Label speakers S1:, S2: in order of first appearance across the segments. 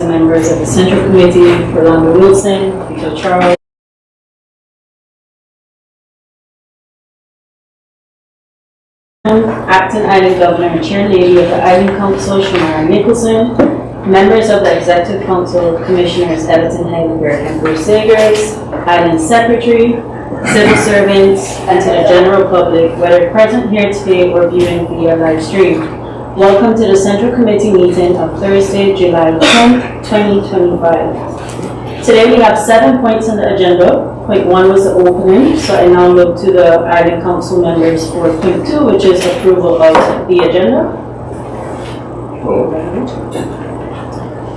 S1: Members of the Central Committee, Rolando Wilson, Vito Charles, Acting Island Governor and Chair Lady of the Island Council, Shamara Nicholson, members of the Executive Council, Commissioners Everton Heidelberg and Bruce Sagers, Island Secretary, civil servants, and to the general public, whether present here today or viewing via live stream. Welcome to the Central Committee meeting of Thursday, July 10th, 2025. Today we have 7 points on the agenda. Point 1 was the opening, so I now look to the Island Council members for point 2, which is approval of the agenda.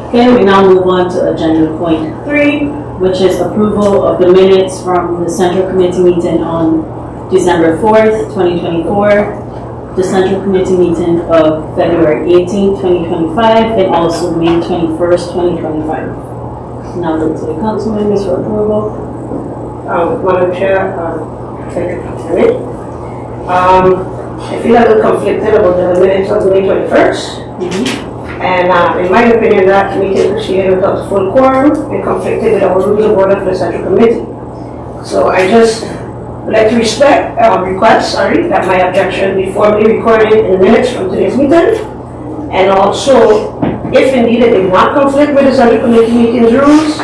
S1: Okay, we now move on to agenda point 3, which is approval of the minutes from the Central Committee meeting on December 4th, 2024, the Central Committee meeting of February 18th, 2025, and also May 21st, 2025. Now look to the council members for approval.
S2: Madam Chair, thank you for it. I feel a little conflicted about the minutes of May 21st. And in my opinion, that meeting proceeded without full quorum and conflicted with our rules of order for the Central Committee. So I just would like to request that my objection be formally recorded in the minutes from today's meeting. And also, if indeed it did not conflict with the Central Committee meeting's rules,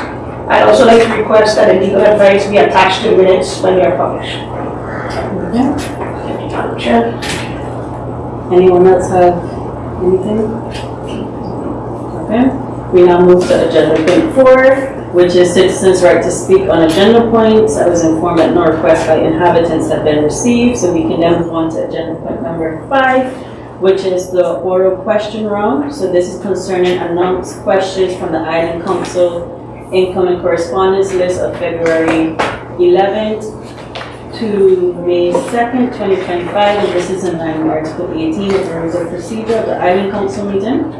S2: I'd also like to request that a legal advice be attached to minutes when they are published.
S1: Okay.
S2: Thank you, Madam Chair.
S1: Anyone else have anything? Okay. We now move to agenda point 4, which is citizens' right to speak on agenda points. I was informed that no requests by inhabitants have been received, so we can then move on to agenda point number 5, which is the oral question round. So this is concerning announced questions from the Island Council incoming correspondence list of February 11th to May 2nd, 2025, and this is in line with Article 18 of the Rules of Procedure of the Island Council meeting.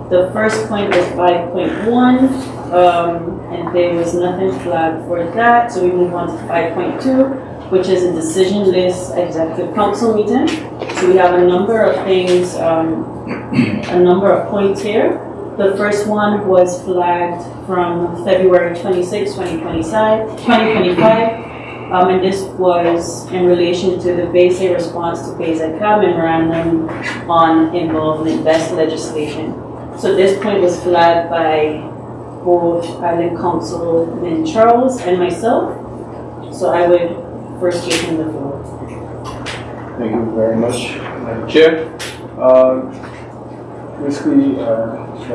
S1: The first point was 5.1, and there was nothing flagged for that, so we move on to 5.2, which is a decision list executive council meeting. So we have a number of things, a number of points here. The first one was flagged from February 26, 2025, and this was in relation to the basic response to BZK memorandum on involved invest legislation. So this point was flagged by both Island Councilman Charles and myself. So I would first give him the floor.
S3: Thank you very much, Madam Chair. Basically,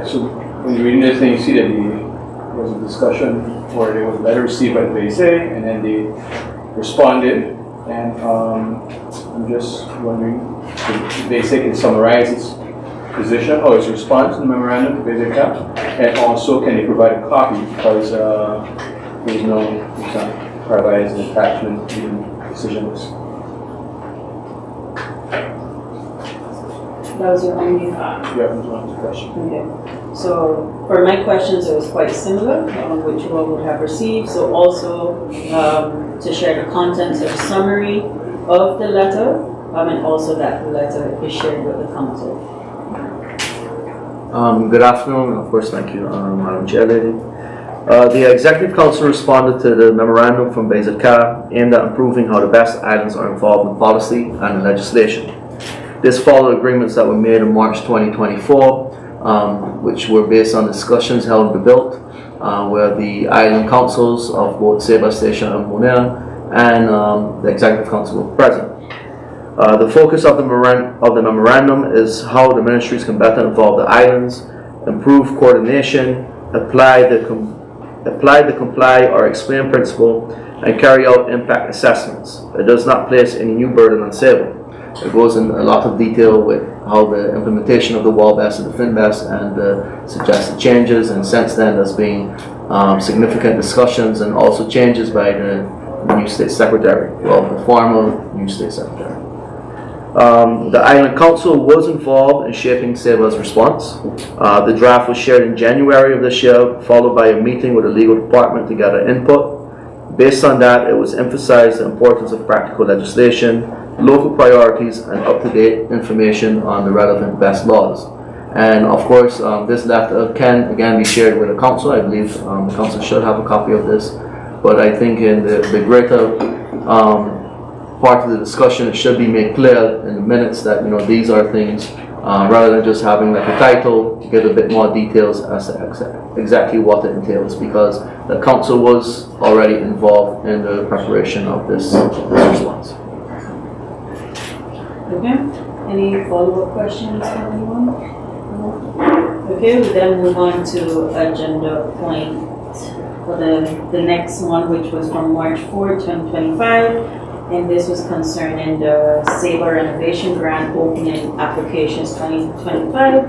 S3: so when you're reading this thing, you see that there was a discussion, or there was a letter received by the BSA, and then they responded. And I'm just wondering if the BSA can summarize its position or its response to the memorandum to BSA, and also can they provide a copy, because there's no provide as an attachment to the decision list.
S1: That was your only
S3: question.
S1: Okay. So for my questions, it was quite similar, which you all would have received. So also to share the contents of summary of the letter, and also that the letter is shared with the council.
S4: Good afternoon. Of course, thank you, Madam Chair Lady. The Executive Council responded to the memorandum from BZK aimed at improving how the Best Islands are involved in policy and in legislation. This followed agreements that were made in March 2024, which were based on discussions held in the BILT, where the Island Councils of both Sebastien and Monin and the Executive Council were present. The focus of the memorandum is how the ministries can better involve the islands, improve coordination, apply the comply or explain principle, and carry out impact assessments. It does not place any new burden on Sable. It goes in a lot of detail with how the implementation of the WALBEST and the FinBEST and the suggested changes, and since then there's been significant discussions and also changes by the new state secretary, well, the former new state secretary. The Island Council was involved in shaping SEBA's response. The draft was shared in January of this year, followed by a meeting with the legal department to gather input. Based on that, it was emphasized the importance of practical legislation, local priorities, and up-to-date information on the relevant BEST laws. And of course, this letter can again be shared with the council. I believe the council should have a copy of this. But I think in the greater part of the discussion, it should be made clear in the minutes that, you know, these are things, rather than just having like a title, to give a bit more details as to exactly what it entails, because the council was already involved in the preparation of this response.
S1: Okay, any follow-up questions from anyone? No? Okay, we then move on to agenda point for the next one, which was from March 4, 2025. And this was concerning the Sabre Renovation Grant opening applications 2025.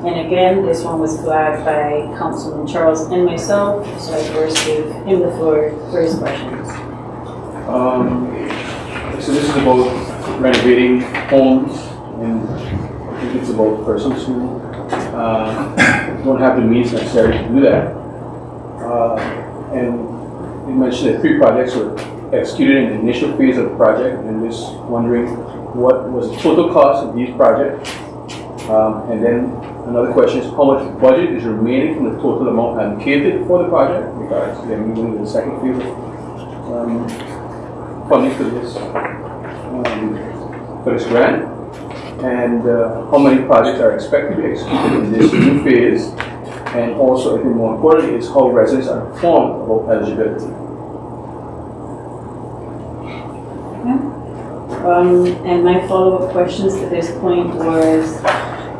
S1: And again, this one was flagged by Councilman Charles and myself, so I first gave him the floor for his questions.
S3: So this is about renovating homes, and I think it's about persons who don't have the means necessary to do that. And you mentioned that 3 projects were executed in the initial phase of the project, and just wondering what was the total cost of these projects. And then another question is how much budget is remaining from the total amount allocated for the project, because they're moving to the second phase of funding for this grant, and how many projects are expected to be executed in this new phase, and also, I think more importantly, is how residents are informed about eligibility.
S1: And my follow-up questions to this point was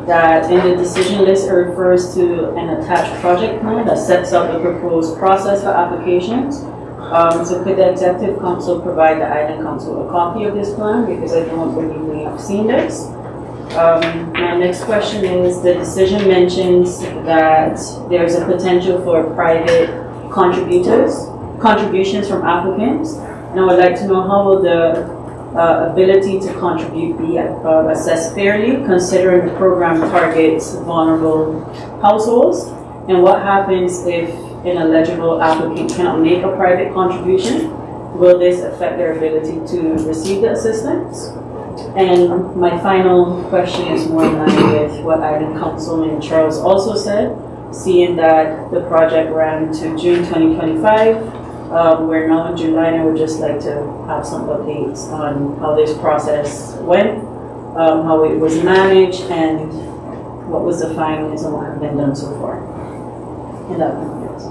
S1: that in the decision list, it refers to an attached project plan that sets up the proposed process for applications. So could the Executive Council provide the Island Council a copy of this plan? Because I don't believe we have seen this. My next question is, the decision mentions that there's a potential for private contributions from applicants. And I would like to know, how will the ability to contribute be assessed fairly, considering the program targets vulnerable households? And what happens if an eligible applicant cannot make a private contribution? Will this affect their ability to receive the assistance? And my final question is more in line with what Island Councilman Charles also said, seeing that the project ran to June 2025. We're now in July, and I would just like to have some updates on how this process went, how it was managed, and what was the findings and what have been done so far. And that one, yes.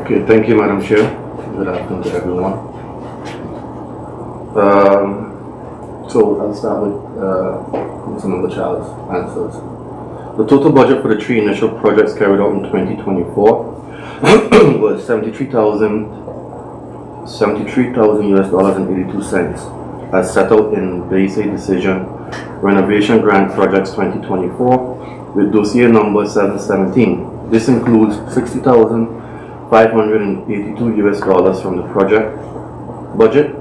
S5: Okay, thank you, Madam Chair. Good afternoon to everyone. So I'll start with Councilmember Charles' answers. The total budget for the 3 initial projects carried out in 2024 was $73,000 and 82 cents, as set out in Base A Decision Renovation Grant Projects 2024 with dossier number 717. This includes $60,582 from the project budget,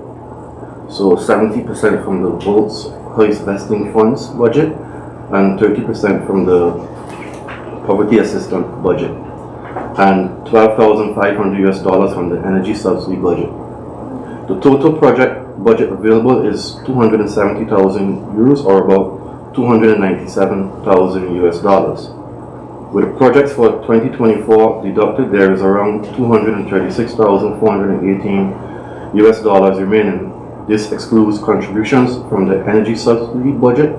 S5: so 70% from the votes hoist vesting funds budget, and 30% from the poverty assistance budget, and $12,500 from the energy subsidy budget. The total project budget available is 270,000 euros, or about $297,000. With the projects for 2024 deducted, there is around $236,418 remaining. This excludes contributions from the energy subsidy budget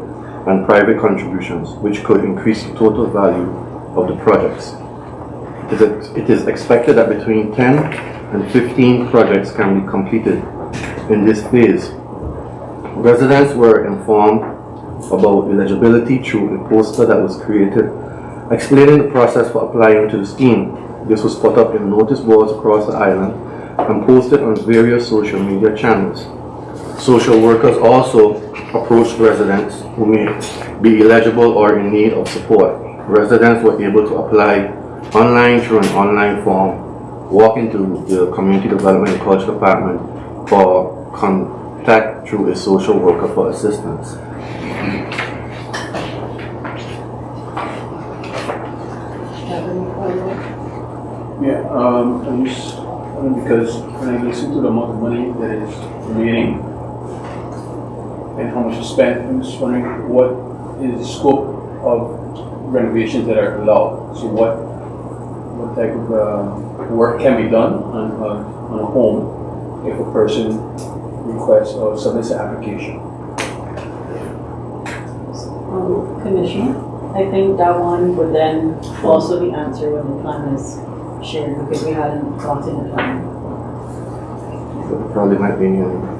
S5: and private contributions, which could increase the total value of the projects. It is expected that between 10 and 15 projects can be completed in this phase. Residents were informed about eligibility through a poster that was created explaining the process for applying to the scheme. This was put up in notice boards across the island and posted on various social media channels. Social workers also approached residents who may be eligible or in need of support. Residents were able to apply online through an online form, walk into the Community Development and Culture Department, or contact through a social worker for assistance.
S3: Yeah, I'm just wondering, because when I listen to the amount of money that is remaining and how much is spent, I'm just wondering what is the scope of renovations that are allowed. So what type of work can be done on a home if a person requests or submits an application?
S1: Commissioner, I think that one would then also be answered when the plan is shared, because we hadn't gotten the plan.
S5: There probably might be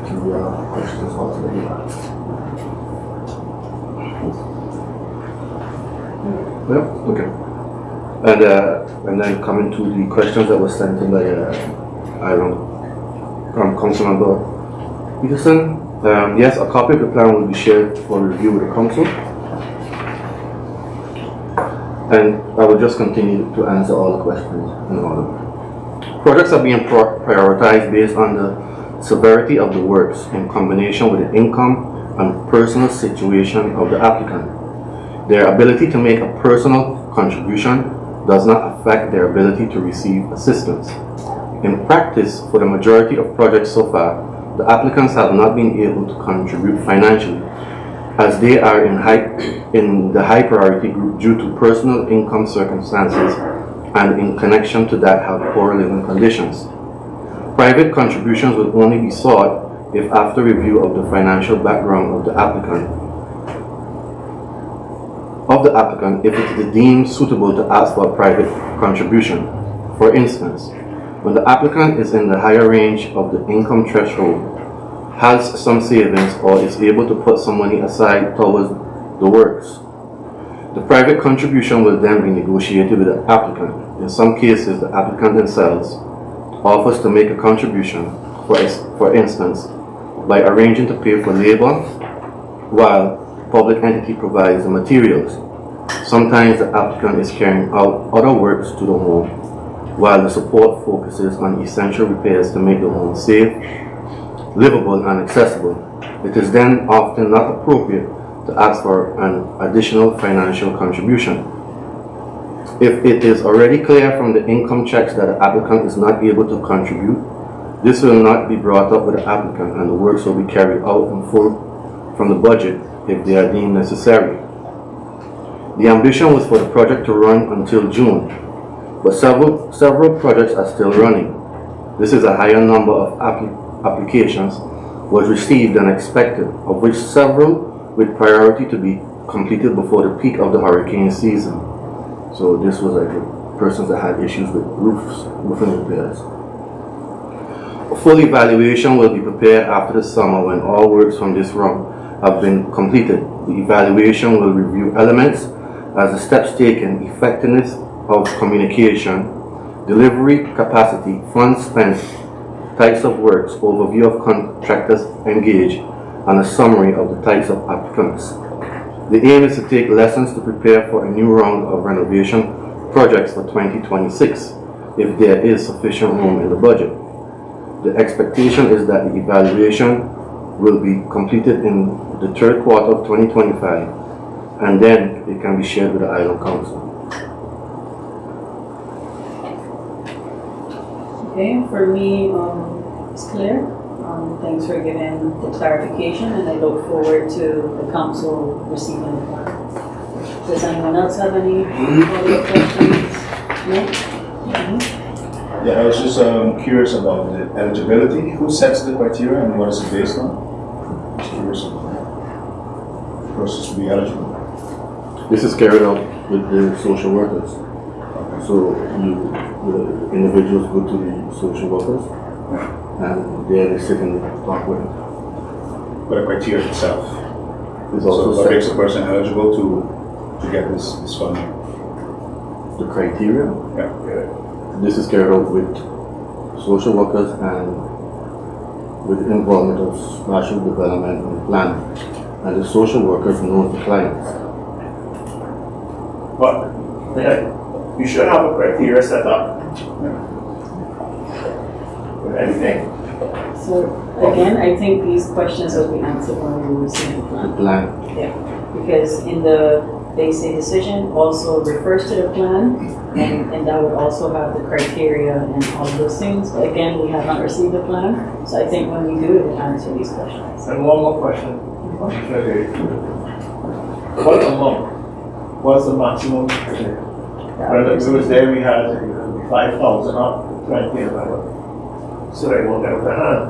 S5: two questions altogether. Yeah, okay. And then coming to the questions that were sent in by Councilmember Peterson. Yes, a copy of the plan will be shared for review with the council. And I will just continue to answer all the questions in order. Projects are being prioritized based on the severity of the works in combination with the income and personal situation of the applicant. Their ability to make a personal contribution does not affect their ability to receive assistance. In practice, for the majority of projects so far, the applicants have not been able to contribute financially, as they are in the high priority group due to personal income circumstances and in connection to that have poor living conditions. Private contributions will only be sought if after review of the financial background of the applicant, if it is deemed suitable to ask for a private contribution. For instance, when the applicant is in the higher range of the income threshold, has some savings, or is able to put some money aside towards the works, the private contribution will then be negotiated with the applicant. In some cases, the applicant themselves offers to make a contribution, for instance, by arranging to pay for labor while public entity provides the materials. Sometimes the applicant is carrying out other works to the home, while the support focuses on essential repairs to make the home safe, livable and accessible. It is then often not appropriate to ask for an additional financial contribution. If it is already clear from the income checks that the applicant is not able to contribute, this will not be brought up with the applicant, and the works will be carried out in full from the budget if they are deemed necessary. The ambition was for the project to run until June, but several projects are still running. This is a higher number of applications was received than expected, of which several with priority to be completed before the peak of the hurricane season. So this was like the persons that had issues with roofing repairs. A full evaluation will be prepared after the summer when all works from this round have been completed. The evaluation will review elements as the steps taken, effectiveness of communication, delivery capacity, funds spent, types of works, overview of contractors engaged, and a summary of the types of applicants. The aim is to take lessons to prepare for a new round of renovation projects for 2026, if there is sufficient room in the budget. The expectation is that the evaluation will be completed in the third quarter of 2025, and then it can be shared with the Island Council.
S1: Okay, for me, it's clear. Thanks for giving the clarification, and I look forward to the council receiving the plan. Does anyone else have any other questions? No?
S6: Yeah, I was just curious about the eligibility. Who sets the criteria and what is it based on? Just curious about that. The process to be eligible.
S5: This is carried out with the social workers. So the individuals go to the social workers, and there they sit and talk with them.
S6: But the criteria itself
S5: It's
S6: so
S5: also
S6: what
S5: set
S6: makes a person eligible to get this funding?
S5: the criteria.
S6: Yeah.
S5: This is carried out with social workers and with the involvement of national development and planning. And the social workers know the clients.
S7: But you should have a criteria set up with anything.
S1: So again, I think these questions will be answered when we receive the
S5: The
S1: plan.
S5: plan.
S1: Yeah, because in the basic decision also refers to the plan, and that would also have the criteria and all those things. But again, we have not received the plan, so I think when we do, it will answer these questions.
S7: And one more question. What amount What's the maximum? When we was there, we had 5,000 up, 20 or so they won't get out of hand.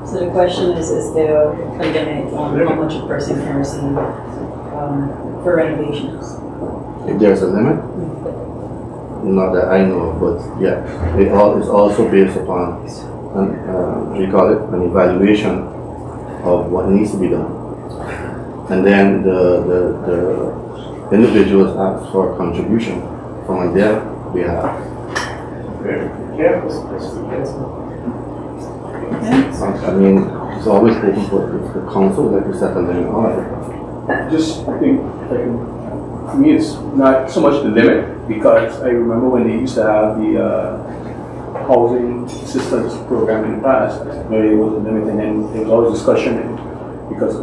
S1: So the question is there a limit on how much a person can receive for renovations?
S5: If there's a limit, not that I know of, but yeah, it's also based upon, what do you call it, an evaluation of what needs to be done. And then the individuals ask for a contribution from their behalf.
S7: Yeah.
S5: I mean, it's always open for the council, like you said, and then
S3: Just, I think, for me, it's not so much the limit, because I remember when they used to have the housing assistance program in the past, there was a limit, and then there was always discussion, because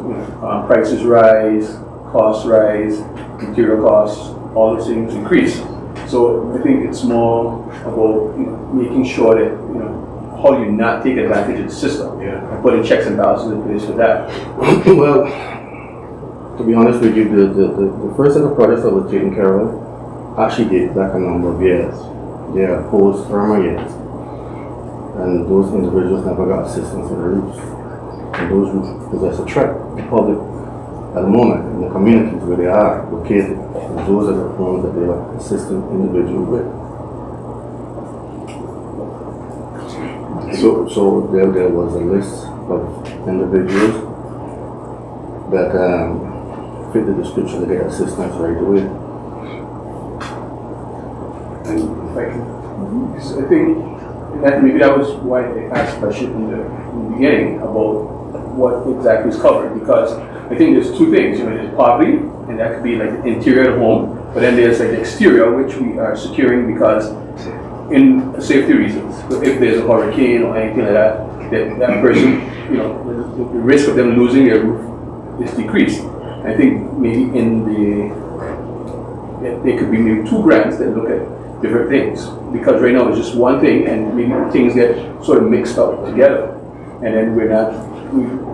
S3: prices rise, costs rise, material costs, all those things increase. So I think it's more about making sure that how you not take advantage of the system, and putting checks and balances in place for that.
S5: Well, to be honest with you, the first set of projects that was taken care of actually date back a number of years. They are post Irma years. And those individuals never got assistance with the roofs. And those roofs possess a threat to the public at the moment in the communities where they are located. And those are the homes that they are assisting individuals with. So there was a list of individuals that fit the description to get assistance right away.
S3: And if I can, I think that maybe that was why I asked the question in the beginning about what exactly is covered, because I think there's two things. There's poverty, and that could be like the interior of the home, but then there's like the exterior, which we are securing because in safety reasons. So if there's a hurricane or anything like that, that person, the risk of them losing their roof is decreased. I think maybe there could be maybe two grants that look at different things, because right now it's just one thing, and maybe things get sort of mixed up together, and then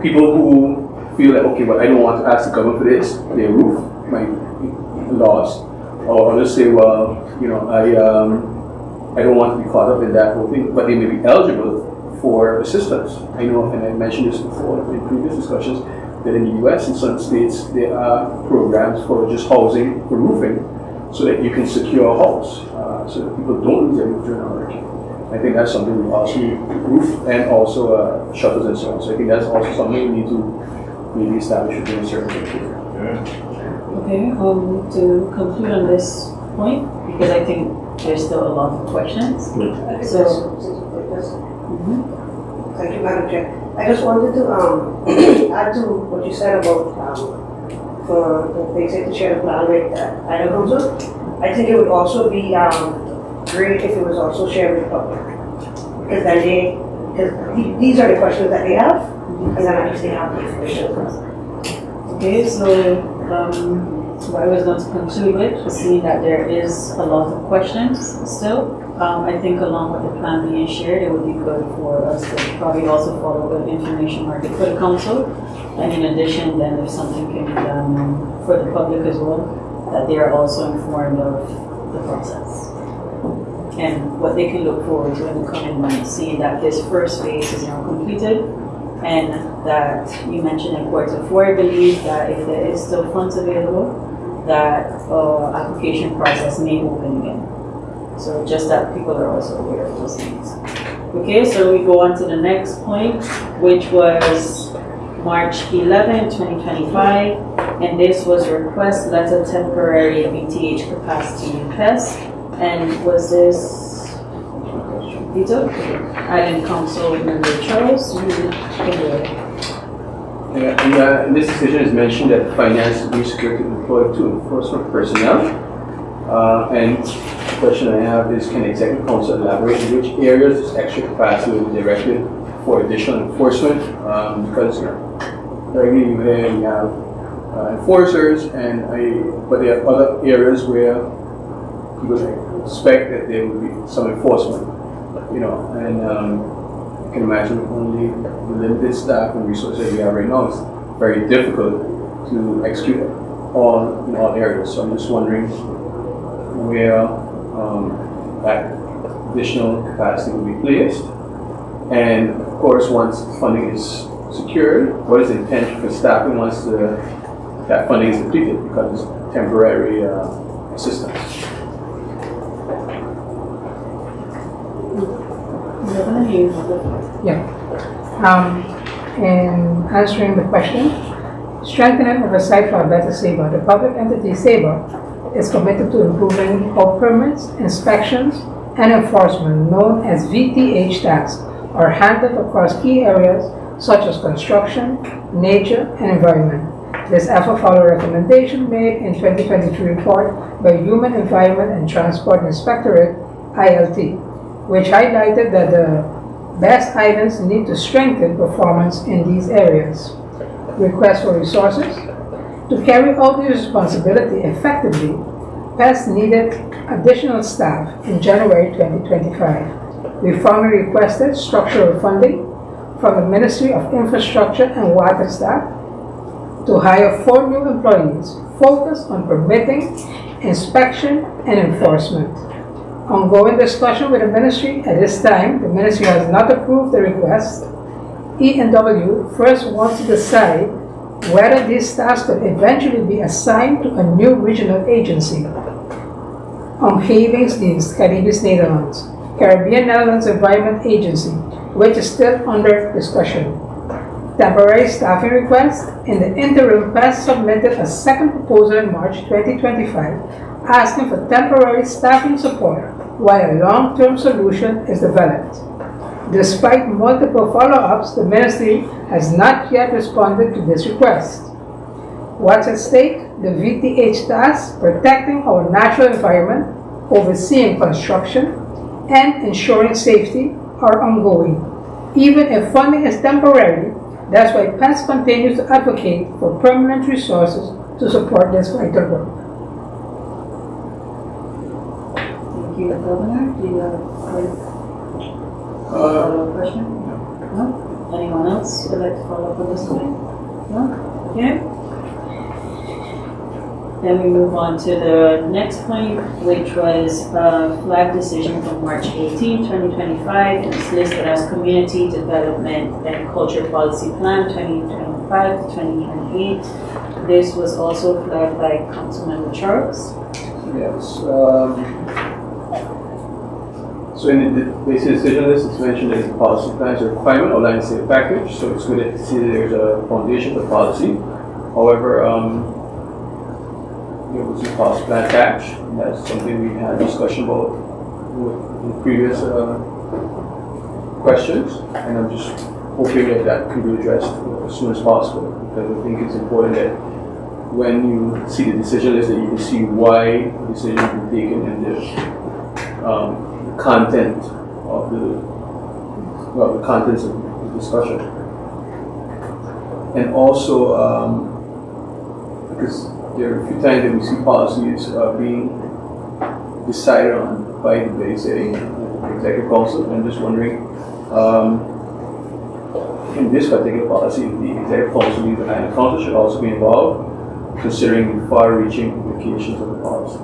S3: people who feel that, okay, well, I don't want to ask the government for this, their roof might be lost, or others say, well, I don't want to be caught up in that whole thing, but they may be eligible for assistance. I know, and I mentioned this before in previous discussions, that in the US, in some states, there are programs for just housing, for roofing, so that you can secure a house, so that people don't lose their roof during a hurricane. I think that's something we also need, roof and also shutters and so on. So I think that's also something we need to maybe establish within a certain criteria.
S1: Okay, to conclude on this point, because I think there's still a lot of questions.
S2: Thank you, Madam Chair. I just wanted to add to what you said about for the executive chair to plan with Idaho Council. I think it would also be great if it was also shared with the public, because these are the questions that they have, and then at least they have the information.
S1: Okay, so what I was going to conclude with, seeing that there is a lot of questions still, I think along with the plan being shared, it would be good for us to probably also follow an information market for the council. And in addition, then if something can be done for the public as well, that they are also informed of the process. And what they can look forward to in the coming months, seeing that this first phase is now completed, and that you mentioned in Q4, I believe that if there is still funds available, that application process may open again. So just that people are also aware of those things. Okay, so we go on to the next point, which was March 11, 2025, and this was request letter temporary BTH capacity in PES, and was this Vito? Island Council Member Charles, you can do it.
S3: Yeah, and this decision is mentioned that finance will be secured to employ 2 enforcement personnel. And the question I have is, can the Executive Council elaborate in which areas this extra capacity will be directed for additional enforcement? Because regularly you have enforcers, but there are other areas where people expect that there will be some enforcement, and I can imagine only the limited staff and resources we have right now, it's very difficult to execute in all areas. So I'm just wondering where that additional capacity will be placed. And of course, once funding is secured, what is the intention for staffing once that funding is depleted, because it's temporary assistance?
S8: In answering the question, strengthening oversight for a better SABA, the public entity SABA is committed to improving all permits, inspections, and enforcement known as VTH tasks are handled across key areas such as construction, nature, and environment. This effort follows a recommendation made in 2023 report by Human Environment and Transport Inspectorate, ILT, which highlighted that the best islands need to strengthen performance in these areas. Request for resources. To carry out this responsibility effectively, PES needed additional staff in January 2025. We formally requested structural funding from the Ministry of Infrastructure and Water staff to hire 4 new employees focused on permitting, inspection, and enforcement. Ongoing discussion with the ministry. At this time, the ministry has not approved the request. E&W first wants to decide whether these tasks could eventually be assigned to a new regional agency. Omgevingsdienst Caribisch Nederland, Caribbean Netherlands Environment Agency, which is still under discussion. Temporary staffing request. In the interim, PES submitted a second proposal in March 2025 asking for temporary staffing support while a long-term solution is developed. Despite multiple follow-ups, the ministry has not yet responded to this request. What's at stake? The VTH tasks protecting our natural environment, overseeing construction, and ensuring safety are ongoing. Even if funding is temporary, that's why PES continues to advocate for permanent resources to support this vital work.
S1: Thank you, Governor. Do you have a follow-up question? No? Anyone else would like to follow up on this point? No? Okay. Then we move on to the next point, which was flag decision from March 18, 2025, and it's listed as Community Development and Culture Policy Plan 2025 to 2028. This was also flagged by Councilmember Charles.
S3: Yes. So in the basic decision list, it's mentioned that the policy plan is a requirement or line state package, so it's good to see that there's a foundation for policy. However, there was a policy plan attached, and that's something we had discussion about in previous questions, and I'm just hoping that that can be addressed as soon as possible, because I think it's important that when you see the decision list that you can see why the decision has been taken and the content of the contents of the discussion. And also, because there are a few times that we see policies being decided on by the BSA, the Executive Council. I'm just wondering, in this particular policy, the Executive Council and the Island Council should also be involved, considering the far-reaching implications of the policy.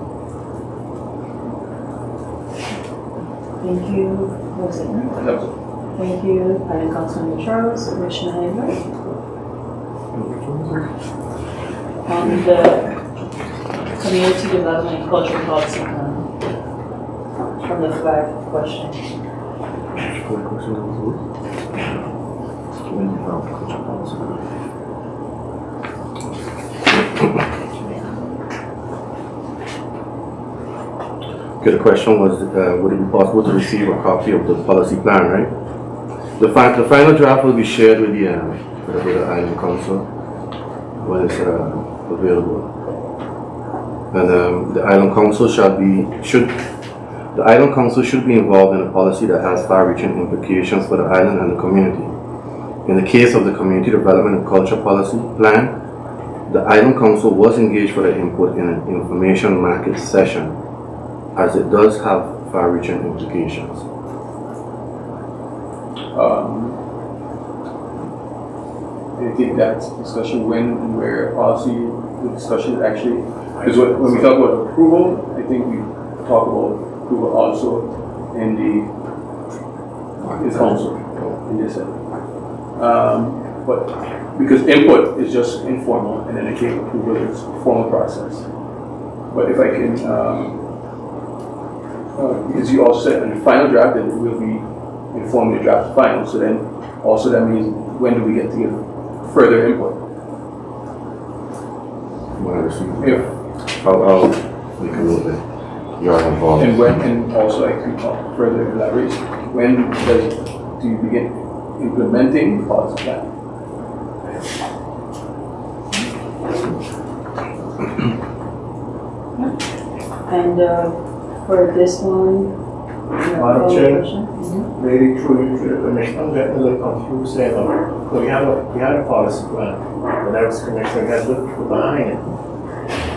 S1: Thank you, Rosanna. Thank you, Island Councilmember Charles. Commissioner Hayward. On the Community Development and Cultural Policy Plan, from the flag question.
S5: Okay, the question was, would it be possible to receive a copy of the policy plan, right? The final draft will be shared with the Island Council when it's available. And the Island Council should be involved in a policy that has far-reaching implications for the island and the community. In the case of the Community Development and Culture Policy Plan, the Island Council was engaged for their input in an information market session, as it does have far-reaching implications.
S3: I think that discussion when and where policy, the discussion is actually, because when we talk about approval, I think we talk about approval also in the council, in this sense. But because input is just informal, and then I think approval is a formal process. But if I can, because you also said in the final draft that it will be informally draft final, so then also that means when do we get to give further input?
S5: When I receive
S3: If,
S5: I'll make a little bit. You are involved.
S3: and when, and also I can further elaborate, when do you begin implementing the policy plan?
S1: And for this one,
S7: Madam Chair.
S1: Mhm.
S7: Really through the commission, I'm getting a little confused there, but we had a policy plan. When I was commissioner, we had to put behind it.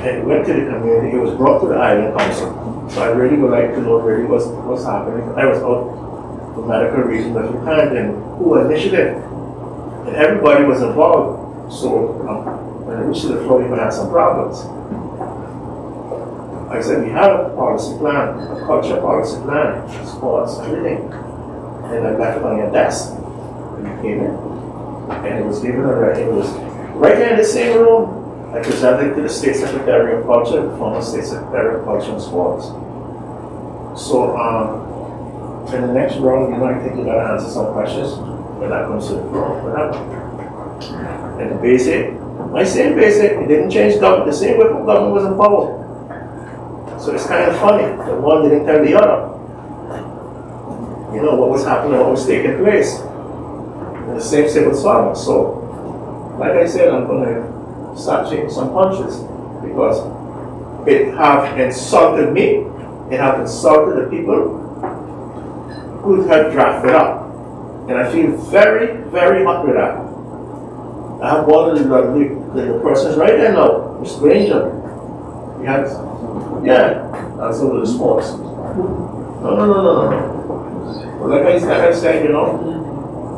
S7: And it went to the community, it was brought to the island council. So I really would like to know really what's happening. I was out for medical reasons at the time, and who initiated? And everybody was involved. So when I reached the floor, we had some problems. I said, we had a policy plan, a culture policy plan, sports, everything. And I left it on your desk. And you came in. And it was given already. It was right there in the same room. I presented it to the State Secretary of Culture, the former State Secretary of Culture and Sports. So, in the next round, I think you gotta answer some questions when that comes to the floor. Whatever. And the basic, my same basic, it didn't change government. The same way government was in power. So it's kind of funny, the one didn't tell the other. You know, what was happening, what was taking place. And the same civil servant. So, like I said, I'm going to start taking some punches because it have insulted me, it have insulted the people who had drafted up. And I feel very, very hot with that. I have one of the persons right there now, Mr. Granger. He had, yeah, that's over the sports. No. But like I said, you know,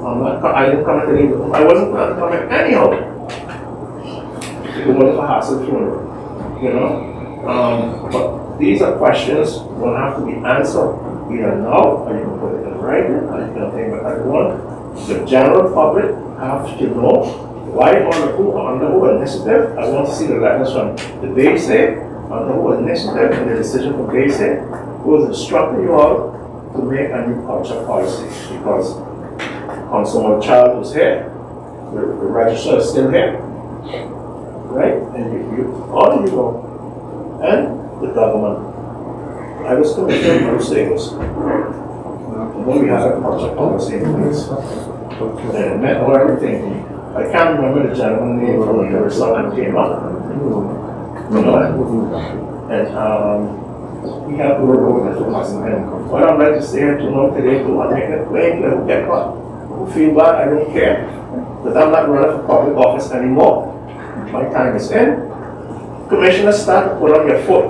S7: I didn't come at any, I wasn't going to come at anyhow. It wasn't a hassle funeral, you know. But these are questions that will have to be answered either now, or you can put it in writing, or you can think about everyone. The general public have to know why under who initiative. I want to see the letters from the BASE, under who initiative, and the decision from BASE, who was instructing you all to make a new culture policy, because Councilman Child was here, the registrar is still here, right? And you all of you know, and the government. I was commissioner of Sales. When we had a culture policy in place, and it meant everything. I can't remember the gentleman's name from the first time that came up. You know, and we have to work over that. And what I'd like to say to know today, do I make it plain, who get caught? Who feel bad, I don't care. But I'm not running for public office anymore. My time is in. Commissioners, start to put on your foot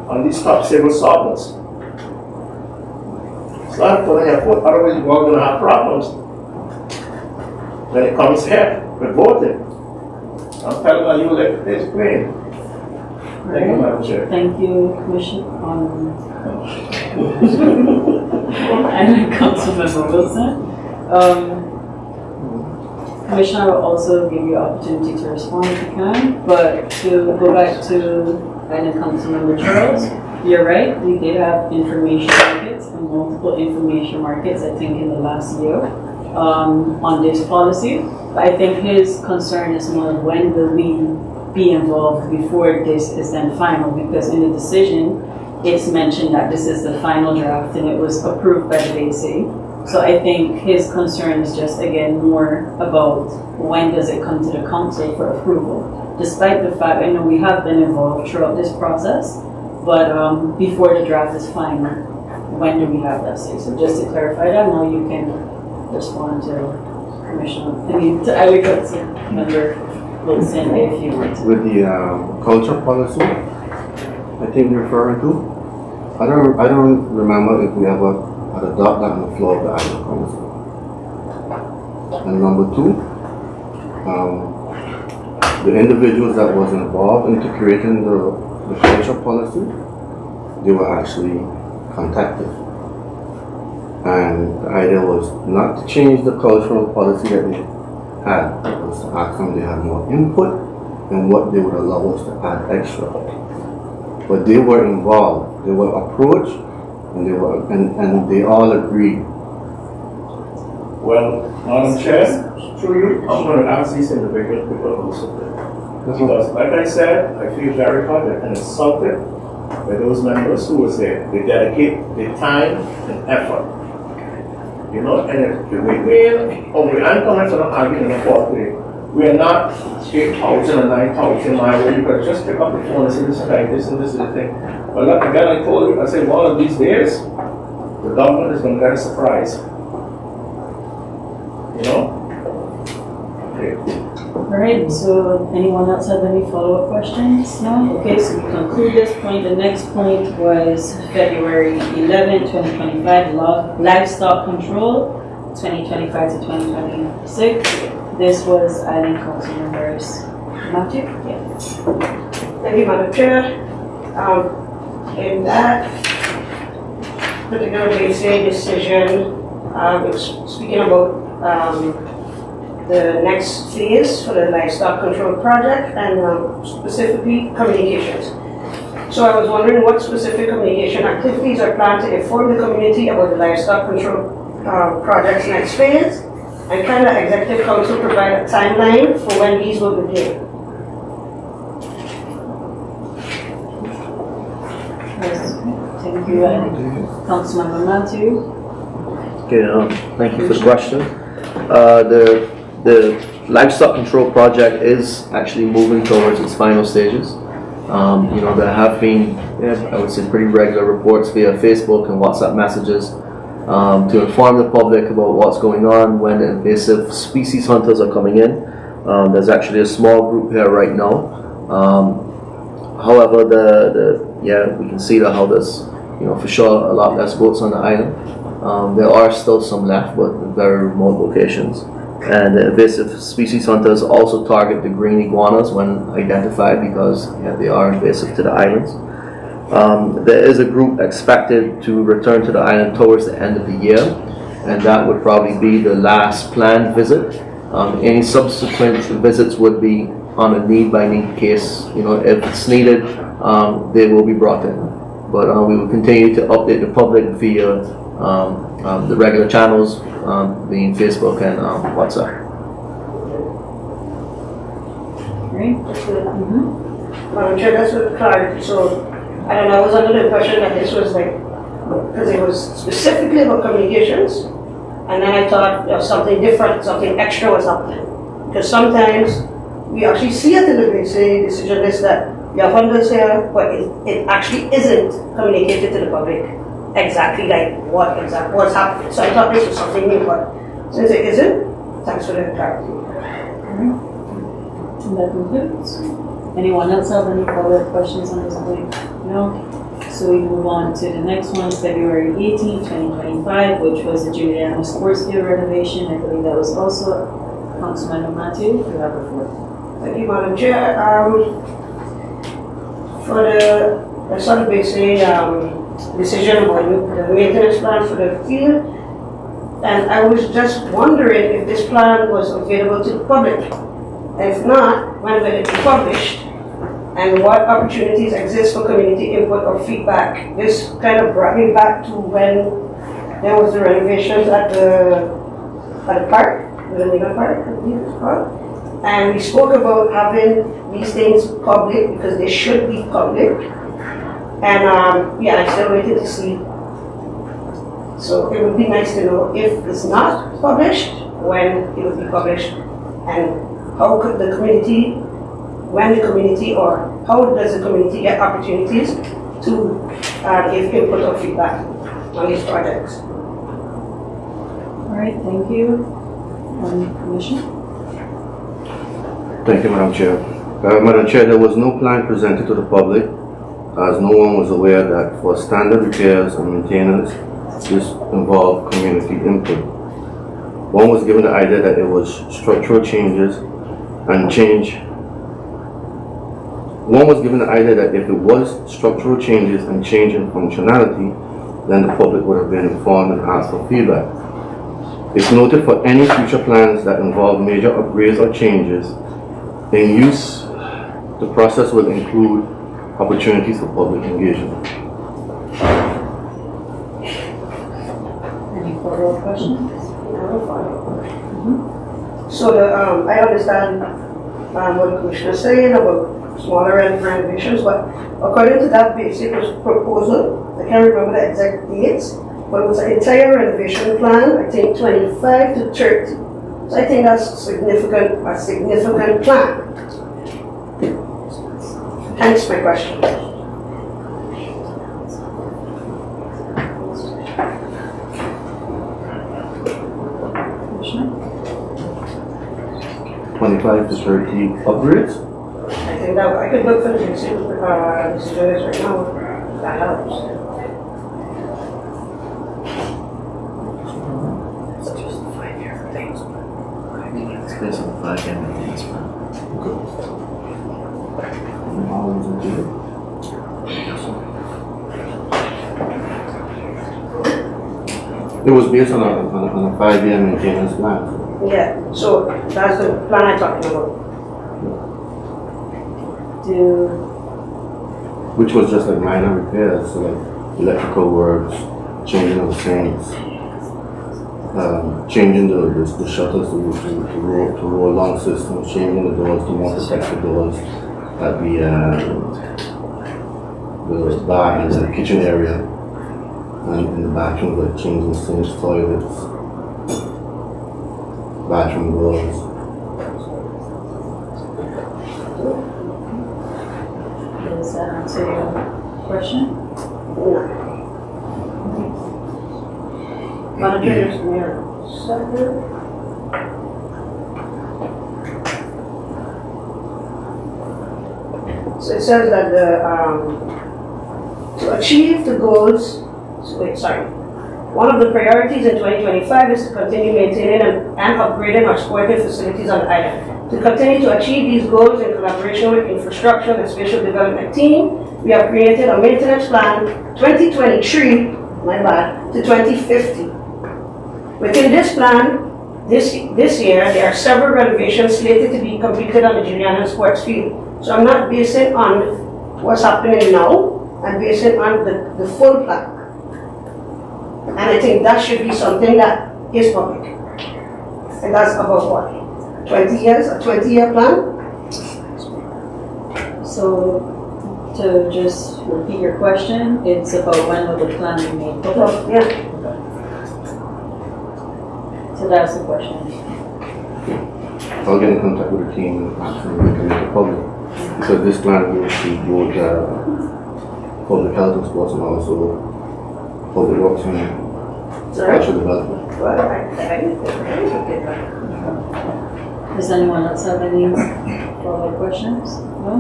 S7: on these top civil servants. Start to put on your foot, otherwise you're going to have problems when it comes here with voting. I'm telling you, like this plain. Thank you, Madam Chair.
S1: Thank you, Commissioner. And Councilmember Wilson. Commissioner will also give you opportunity to respond if you can, but to go back to Councilmember Charles, you're right, we did have information markets and multiple information markets, I think, in the last year on this policy. But I think his concern is more when will we be involved before this is then final, because in the decision, it's mentioned that this is the final draft and it was approved by the BASE. So I think his concern is just, again, more about when does it come to the council for approval. Despite the fact, I know we have been involved throughout this process, but before the draft is final, when do we have that say? So just to clarify that, now you can respond to Commissioner, to Agriculture Member Wilson if you want to.
S5: With the culture policy, I think you're referring to, I don't remember if we ever had a adopt that on the floor of the Island Council. And number two, the individuals that was involved into creating the culture policy, they were actually contacted. And the idea was not to change the cultural policy that they had, it was to ask them if they had more input and what they would allow us to add extra. But they were involved, they were approached, and they all agreed.
S7: Well, Madam Chair, through you, I'm going to ask these individuals because also. Because, like I said, I feel very hurt and insulted by those members who was there. They dedicate their time and effort. You know, and I'm coming from an argument in the court today. We are not 8,000 or 9,000 miles away. You could just pick up the phone and say this is like this and this is the thing. But like again, I told you, I said one of these days, the government is going to get a surprise. You know? Okay.
S1: Alright, so anyone else have any follow-up questions? No? Okay, so we conclude this point. The next point was February 11, 2025, livestock control, 2025 to 2026. This was Island Council members. Matthew? Yeah.
S2: Thank you, Madam Chair. In that particular BCA decision, it's speaking about the next phase for the livestock control project and specifically communications. So I was wondering what specific communication activities are planned to inform the community about the livestock control project's next phase, and can the Executive Council provide a timeline for when these will begin?
S1: Thank you, Councilmember Matthew.
S4: Okay, thank you for the question. The livestock control project is actually moving towards its final stages. You know, there have been, I would say, pretty regular reports via Facebook and WhatsApp messages to inform the public about what's going on when the invasive species hunters are coming in. There's actually a small group here right now. However, we can see that how there's, you know, for sure a lot less boats on the island. There are still some left, but in very remote locations. And the invasive species hunters also target the green iguanas when identified because they are invasive to the islands. There is a group expected to return to the island towards the end of the year, and that would probably be the last planned visit. Any subsequent visits would be on a need-by-need case. You know, if it's needed, they will be brought in. But we will continue to update the public via the regular channels, being Facebook and WhatsApp.
S1: Right?
S2: Madam Chair, that's with clarity. So, I don't know, I was under the impression that this was like, because it was specifically about communications, and then I thought something different, something extra was happening. Because sometimes we actually see it in the BCA decision list that you have funders here, but it actually isn't communicated to the public exactly like what's happening. So I thought this was something new, but since it isn't, thanks for the clarity.
S1: And that concludes. Anyone else have any follow-up questions on this point? No? So we move on to the next one, February 18, 2025, which was the Juliana Sports Field renovation. I believe that was also Councilman Matthew. You have the floor.
S2: Thank you, Madam Chair. For I saw the basic decision about the maintenance plan for the field, and I was just wondering if this plan was available to the public. If not, when will it be published? And what opportunities exist for community input or feedback? This kind of brought me back to when there was the renovations at the park, the Lena Park, I believe it's called. And we spoke about having these things public because they should be public. And I'm still waiting to see. So it would be nice to know if it's not published, when it will be published, and how could the community, or how does the community get opportunities to give input or feedback on these projects?
S1: All right, thank you. Commissioner?
S5: Thank you, Madam Chair. Madam Chair, there was no plan presented to the public, as no one was aware that for standard repairs and maintenance, this involved community input. One was given the idea that it was structural changes and change. One was given the idea that if it was structural changes and change in functionality, then the public would have been informed and asked for feedback. It's noted for any future plans that involve major upgrades or changes in use, the process will include opportunities for public engagement.
S1: Any follow-up questions?
S2: So I understand what the commissioner is saying about smaller renovations, but according to that basic proposal, I can't remember the exact dates, but it was an entire renovation plan, I think 25 to 30. So I think that's a significant plan. Hence my question.
S1: Commissioner?
S5: 25 to 30 upgrades?
S2: I think that I could look for the decision right now. That helps.
S4: It's based on the 5-year maintenance plan.
S5: It was based on a 5-year maintenance plan.
S2: Yeah, so that's the plan I'm talking about.
S5: Which was just like minor repairs, so like electrical works, changing of the sinks, changing the shutters to roll long systems, changing the doors to more protective doors at the bar and the kitchen area, and in the bathroom, like changing sinks, toilets, bathroom doors.
S1: Does that answer your question?
S2: Manager, Mayor. So it says that to achieve the goals, one of the priorities in 2025 is to continue maintaining and upgrading our sporting facilities on the island. To continue to achieve these goals in collaboration with infrastructure and spatial development team, we have created a maintenance plan 2023, to 2050. Within this plan, this year, there are several renovations slated to be completed on the Juliana Sports Field. So I'm not basing on what's happening now, I'm basing on the full plan. And I think that should be something that is public. And that's about what? 20 years, a 20-year plan?
S1: So, to just repeat your question, it's about when will the plan be made public?
S2: Yeah.
S1: So that's the question.
S5: I'll get in contact with the team and ask them to make it public. Because this plan will include both public health and sports and also public works and special development.
S2: Well, I didn't get that.
S1: Does anyone else have any follow-up questions? No?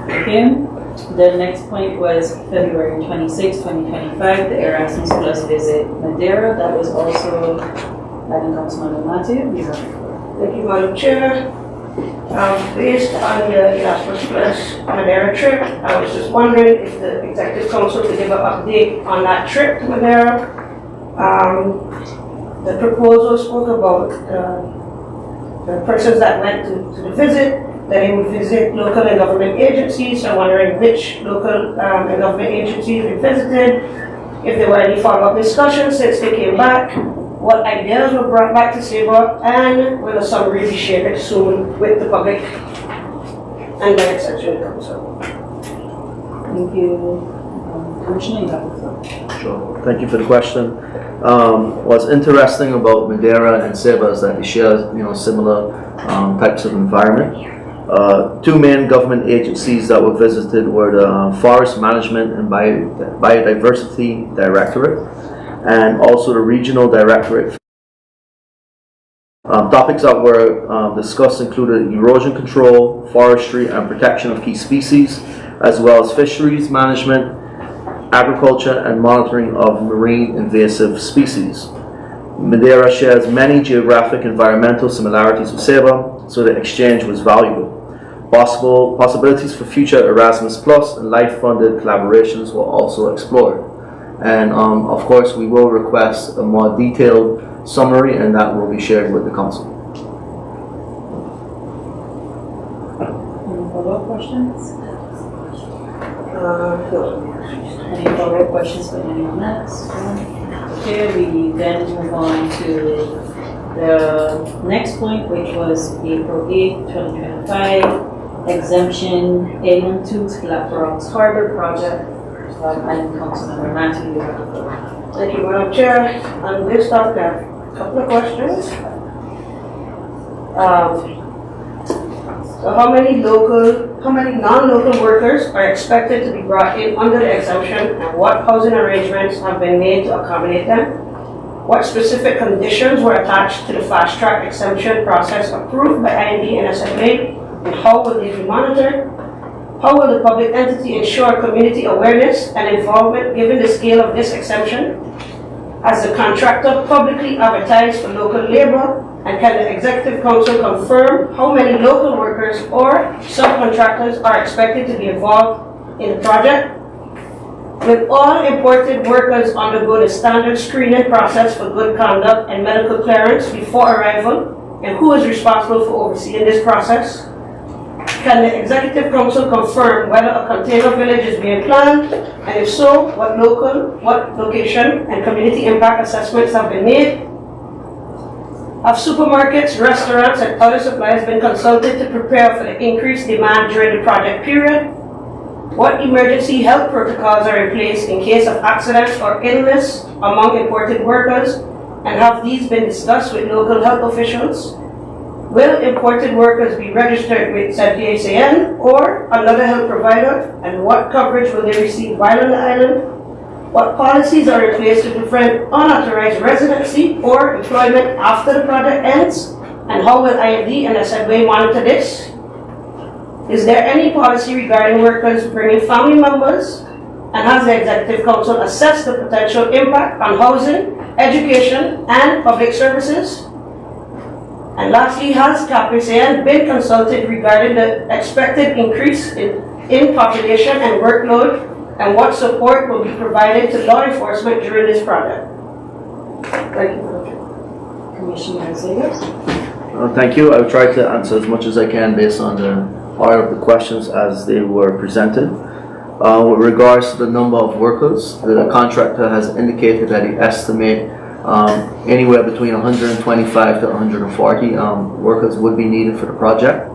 S1: Okay. The next point was February 26, 2025, the Erasmus Plus visit Madeira. That was also Madam Councilman Matthew.
S2: Thank you, Madam Chair. Based on the Erasmus Plus Madeira trip, I was just wondering if the Executive Council could give an update on that trip to Madeira. The proposal spoke about the persons that went to the visit, that they would visit local and government agencies. So I'm wondering which local and government agencies they visited, if there were any follow-up discussions since they came back, what ideas were brought back to SABRE, and will a summary be shared soon with the public and by extension council.
S1: Thank you. Commissioner, you have the floor.
S4: Sure. Thank you for the question. What's interesting about Madeira and Ceiba is that they share, similar types of environment. Two main government agencies that were visited were the Forest Management and Biodiversity Directorate, and also the Regional Directorate. Topics that were discussed included erosion control, forestry and protection of key species, as well as fisheries management, agriculture and monitoring of marine invasive species. Madeira shares many geographic and environmental similarities with Ceiba, so the exchange was valuable. Possibilities for future Erasmus Plus and life-funded collaborations were also explored. And of course, we will request a more detailed summary, and that will be shared with the council.
S1: Any follow-up questions?
S2: No.
S1: Any follow-up questions for anyone else? Okay, we then move on to the next point, which was April 8th, 2025, exemption 812 Black Rocks Harbor project. And Councilmember Matthew, you have the floor.
S2: Thank you, Madam Chair. On this topic, I have a couple of questions. So how many non-local workers are expected to be brought in under the exemption, and what housing arrangements have been made to accommodate them? What specific conditions were attached to the fast track exemption process approved by IND and SFA, and how will they be monitored? How will the public entity ensure community awareness and involvement given the scale of this exemption? Has the contractor publicly advertised for local labor? And can the Executive Council confirm how many local workers or subcontractors are expected to be involved in the project? Will all imported workers undergo the standard screening process for good conduct and medical clearance before arrival? And who is responsible for overseeing this process? Can the Executive Council confirm whether a container village is being planned? And if so, what location and community impact assessments have been made? Have supermarkets, restaurants, and other suppliers been consulted to prepare for the increased demand during the project period? What emergency health protocols are in place in case of accidents or illness among imported workers? And have these been discussed with local health officials? Will imported workers be registered with ZDSAN or another health provider? And what coverage will they receive while on the island? What policies are in place to prevent unauthorized residency or employment after the project ends? And how will IFD and SFA monitor this? Is there any policy regarding workers bringing family members? And has the Executive Council assessed the potential impact on housing, education, and public services? And lastly, has CAPSAN been consulted regarding the expected increase in population and workload, and what support will be provided to law enforcement during this project? Thank you.
S1: Commissioner Zayas.
S4: Thank you. I will try to answer as much as I can based on the order of the questions as they were presented. With regards to the number of workers, the contractor has indicated that he estimates anywhere between 125 to 140 workers would be needed for the project.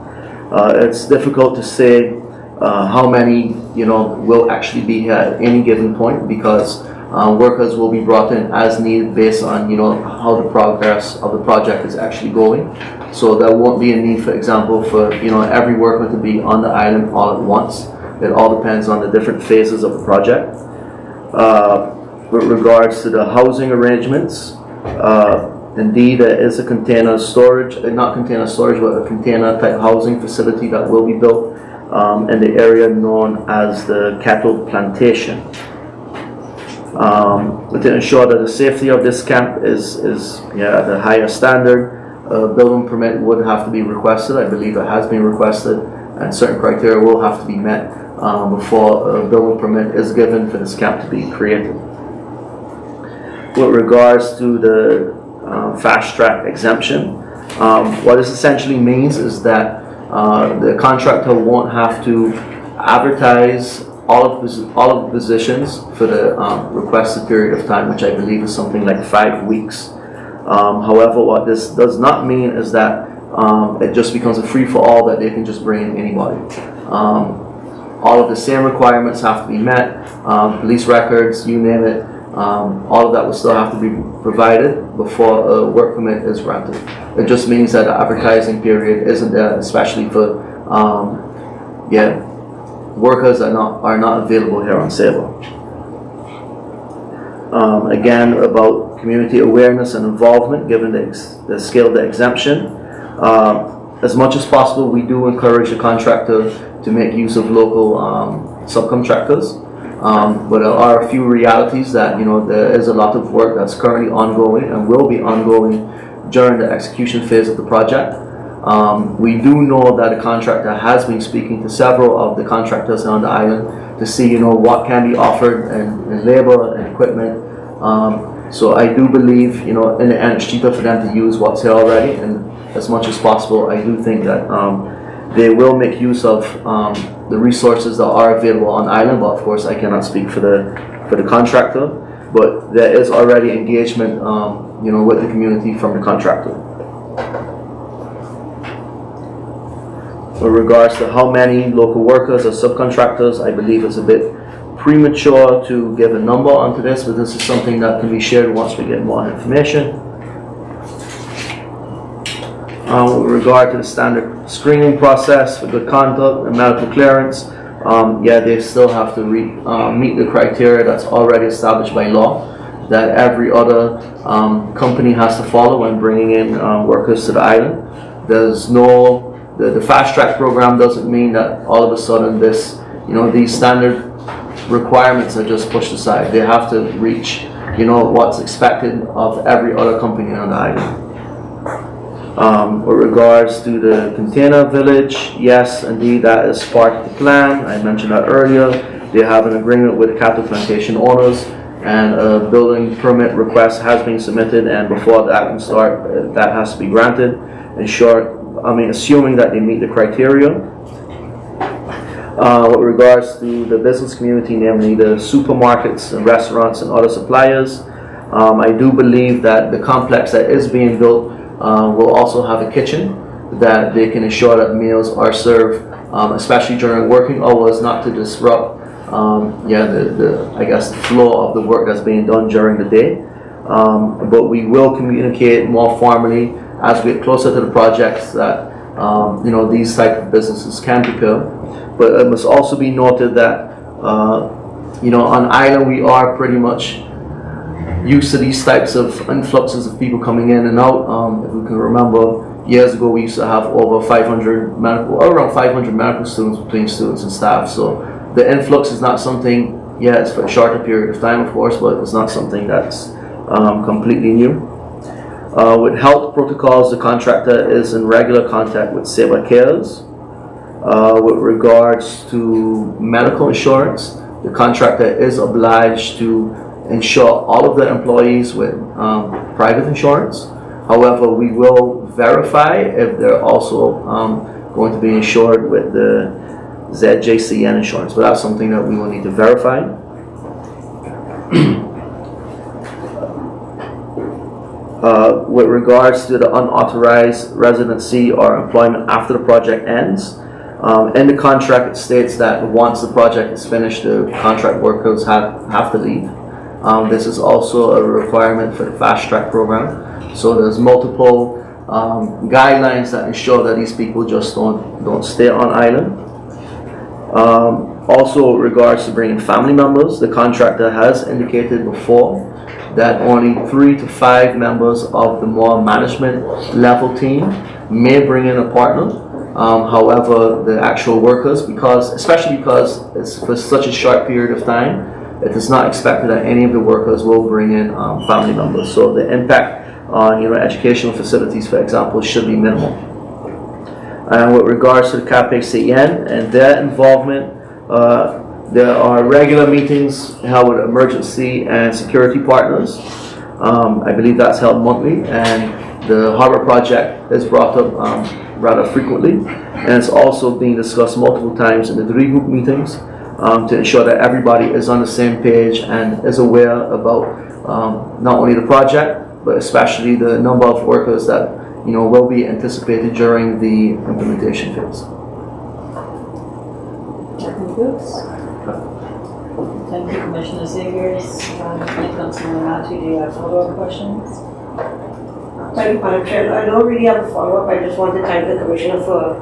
S4: It's difficult to say how many will actually be at any given point, because workers will be brought in as needed based on how the progress of the project is actually going. So there won't be a need, for example, for every worker to be on the island all at once. It all depends on the different phases of the project. With regards to the housing arrangements, indeed there is a container storage, not container storage, but a container type housing facility that will be built in the area known as the Cattle Plantation. To ensure that the safety of this camp is at a higher standard, a building permit would have to be requested. I believe it has been requested, and certain criteria will have to be met before a building permit is given for this camp to be created. With regards to the fast track exemption, what this essentially means is that the contractor won't have to advertise all of the positions for the requested period of time, which I believe is something like 5 weeks. However, what this does not mean is that it just becomes a free-for-all that they can just bring in anybody. All of the same requirements have to be met, police records, you name it. All of that will still have to be provided before a work permit is granted. It just means that the advertising period isn't there, especially for workers that are not available here on Sable. Again, about community awareness and involvement given the scale of the exemption. As much as possible, we do encourage the contractor to make use of local subcontractors. But there are a few realities that there is a lot of work that's currently ongoing and will be ongoing during the execution phase of the project. We do know that the contractor has been speaking to several of the contractors on the island to see, what can be offered in labor and equipment. So I do believe, in the end, it's cheaper for them to use what's here already, and as much as possible, I do think that they will make use of the resources that are available on island. But of course, I cannot speak for the contractor. But there is already engagement, with the community from the contractor. With regards to how many local workers or subcontractors, I believe it's a bit premature to give a number onto this, but this is something that can be shared once we get more information. With regard to the standard screening process for good conduct and medical clearance, they still have to meet the criteria that's already established by law that every other company has to follow when bringing in workers to the island. There's the fast track program doesn't mean that all of a sudden these standard requirements are just pushed aside. They have to reach, what's expected of every other company on the island. With regards to the container village, yes, indeed, that is part of the plan. I mentioned that earlier. They have an agreement with the cattle plantation owners, and a building permit request has been submitted, and before that can start, that has to be granted. In short, assuming that they meet the criteria. With regards to the business community, namely the supermarkets and restaurants and other suppliers, I do believe that the complex that is being built will also have a kitchen that they can ensure that meals are served, especially during working hours, not to disrupt the flow of the work that's being done during the day. But we will communicate more formally as we get closer to the projects that these type of businesses can prepare. But it must also be noted that on island we are pretty much used to these types of influxes of people coming in and out. If we can remember, years ago we used to have around 500 medical students between students and staff. So the influx is not something, it's for a shorter period of time, of course, but it's not something that's completely new. With health protocols, the contractor is in regular contact with Sabre Cares. With regards to medical insurance, the contractor is obliged to insure all of the employees with private insurance. However, we will verify if they're also going to be insured with the ZJCN insurance, but that's something that we will need to verify. With regards to the unauthorized residency or employment after the project ends, in the contract it states that once the project is finished, the contract workers have to leave. This is also a requirement for the fast track program. So there's multiple guidelines that ensure that these people just don't stay on island. Also, with regards to bringing family members, the contractor has indicated before that only 3 to 5 members of the more management level team may bring in a partner. However, the actual workers, especially because it's for such a short period of time, it is not expected that any of the workers will bring in family members. So the impact on educational facilities, for example, should be minimal. And with regards to the KPCN and their involvement, there are regular meetings held with emergency and security partners. I believe that's held monthly, and the harbor project is brought up rather frequently, and it's also being discussed multiple times in the 3 group meetings to ensure that everybody is on the same page and is aware about not only the project, but especially the number of workers that will be anticipated during the implementation phase.
S1: That concludes. Thank you, Commissioner Zegers. Councilman Matthew, do you have follow-up questions?
S2: Thank you, Madam Chair. I don't really have a follow-up. I just want to thank the Commissioner for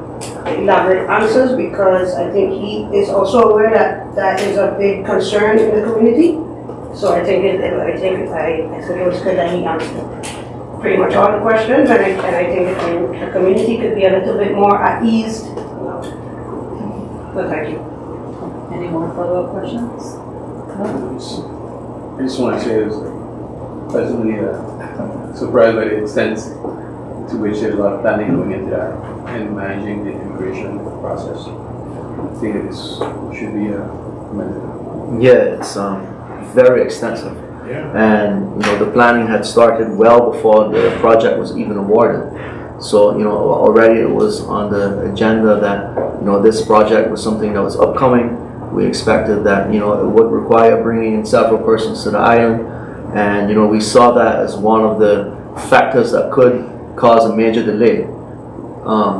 S2: elaborate answers, because I think he is also aware that that is a big concern in the community. So I think it was good that he answered pretty much all the questions, and I think the community could be a little bit more at ease. So thank you.
S1: Any more follow-up questions? No?
S3: I just want to say I was pleasantly surprised by the extent to which there's a lot of planning going into that and managing the immigration process. I think this should be commended.
S4: Yeah, it's very extensive.
S3: Yeah.
S4: And, you know, the planning had started well before the project was even awarded. So, you know, already it was on the agenda that, you know, this project was something that was upcoming. We expected that, you know, it would require bringing in several persons to the island. And, you know, we saw that as one of the factors that could cause a major delay.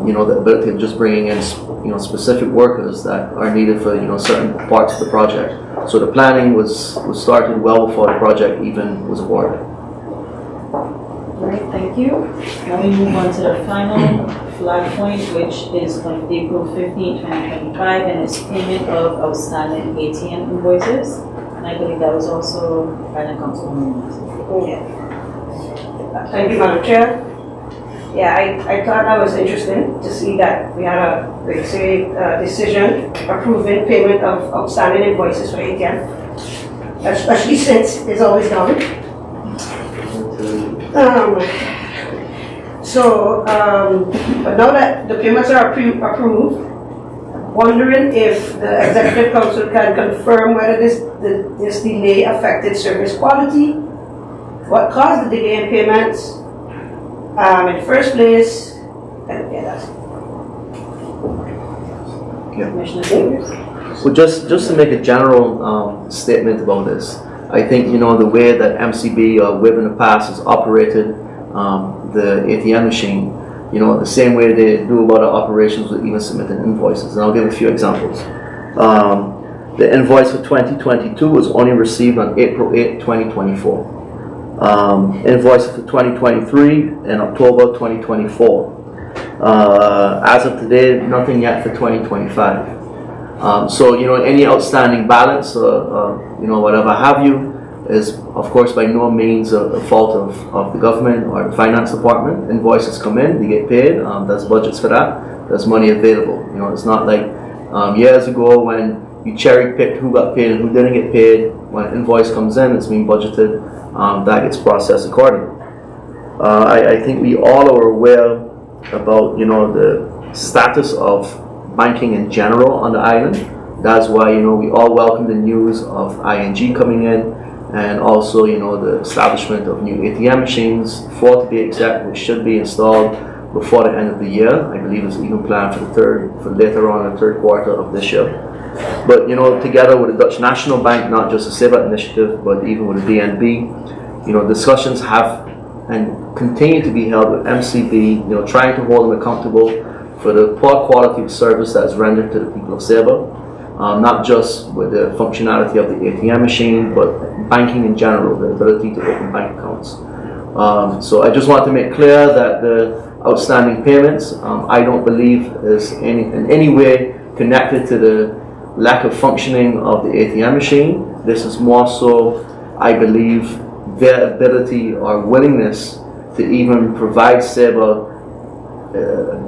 S4: You know, the ability of just bringing in, you know, specific workers that are needed for, you know, certain parts of the project. So the planning was started well before the project even was awarded.
S1: All right, thank you. Now we move on to the final flag point, which is on April 15, 2025, and it's payment of outstanding ATM invoices. And I believe that was also by the councilwoman.
S2: Yeah. Thank you, Madam Chair. Yeah, I thought that was interesting to see that we had a, decision approving payment of outstanding invoices for ATM, especially since it's always down. But now that the payments are approved, wondering if the Executive Council can confirm whether this delay affected service quality, what caused the delay in payments in the first place, and yeah, that's it.
S1: Commissioner Davis?
S4: Well, just to make a general statement about this, I think, you know, the way that MCB or WIB in the past has operated the ATM machine, you know, the same way they do a lot of operations with even submitting invoices. And I'll give a few examples. The invoice for 2022 was only received on April 8, 2024. Invoice for 2023 in October 2024. As of today, nothing yet for 2025. So, you know, any outstanding balance or, you know, whatever have you is, of course, by no means a fault of the government or the finance department. Invoices come in, they get paid, there's budgets for that, there's money available. You know, it's not like years ago when you cherry picked who got paid and who didn't get paid. When an invoice comes in, it's being budgeted, that gets processed accordingly. I think we all are aware about, you know, the status of banking in general on the island. That's why, you know, we all welcome the news of ING coming in, and also, you know, the establishment of new ATM machines, 4 to be exact, which should be installed before the end of the year. I believe it's even planned for later on in the third quarter of this year. But, you know, together with the Dutch National Bank, not just the SEBA initiative, but even with the DNB, you know, discussions have and continue to be held with MCB, you know, trying to hold them accountable for the poor quality of service that is rendered to the people of SEBA. Not just with the functionality of the ATM machine, but banking in general, the ability to open bank accounts. So I just want to make clear that the outstanding payments, I don't believe is in any way connected to the lack of functioning of the ATM machine. This is more so, I believe, their ability or willingness to even provide SEBA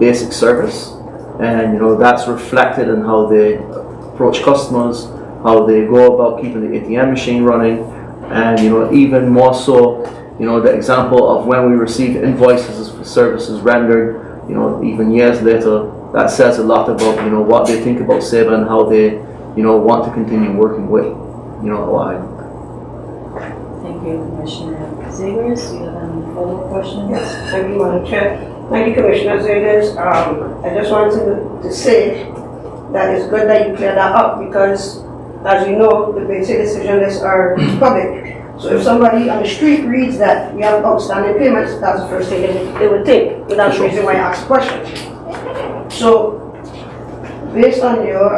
S4: basic service. And, you know, that's reflected in how they approach customers, how they go about keeping the ATM machine running, and, you know, even more so, you know, the example of when we receive invoices for services rendered, you know, even years later, that says a lot about, you know, what they think about SEBA and how they, you know, want to continue working with, you know, our island.
S1: Thank you, Commissioner Zegers. Do you have any follow-up questions?
S2: Yes, thank you, Madam Chair. Thank you, Commissioner Zegers. I just wanted to say that it's good that you cleared that up, because, as you know, the basic decision lists are public. So if somebody on the street reads that we have outstanding payments, that's the first thing they would think. And that's the reason why I asked the question. So, based on your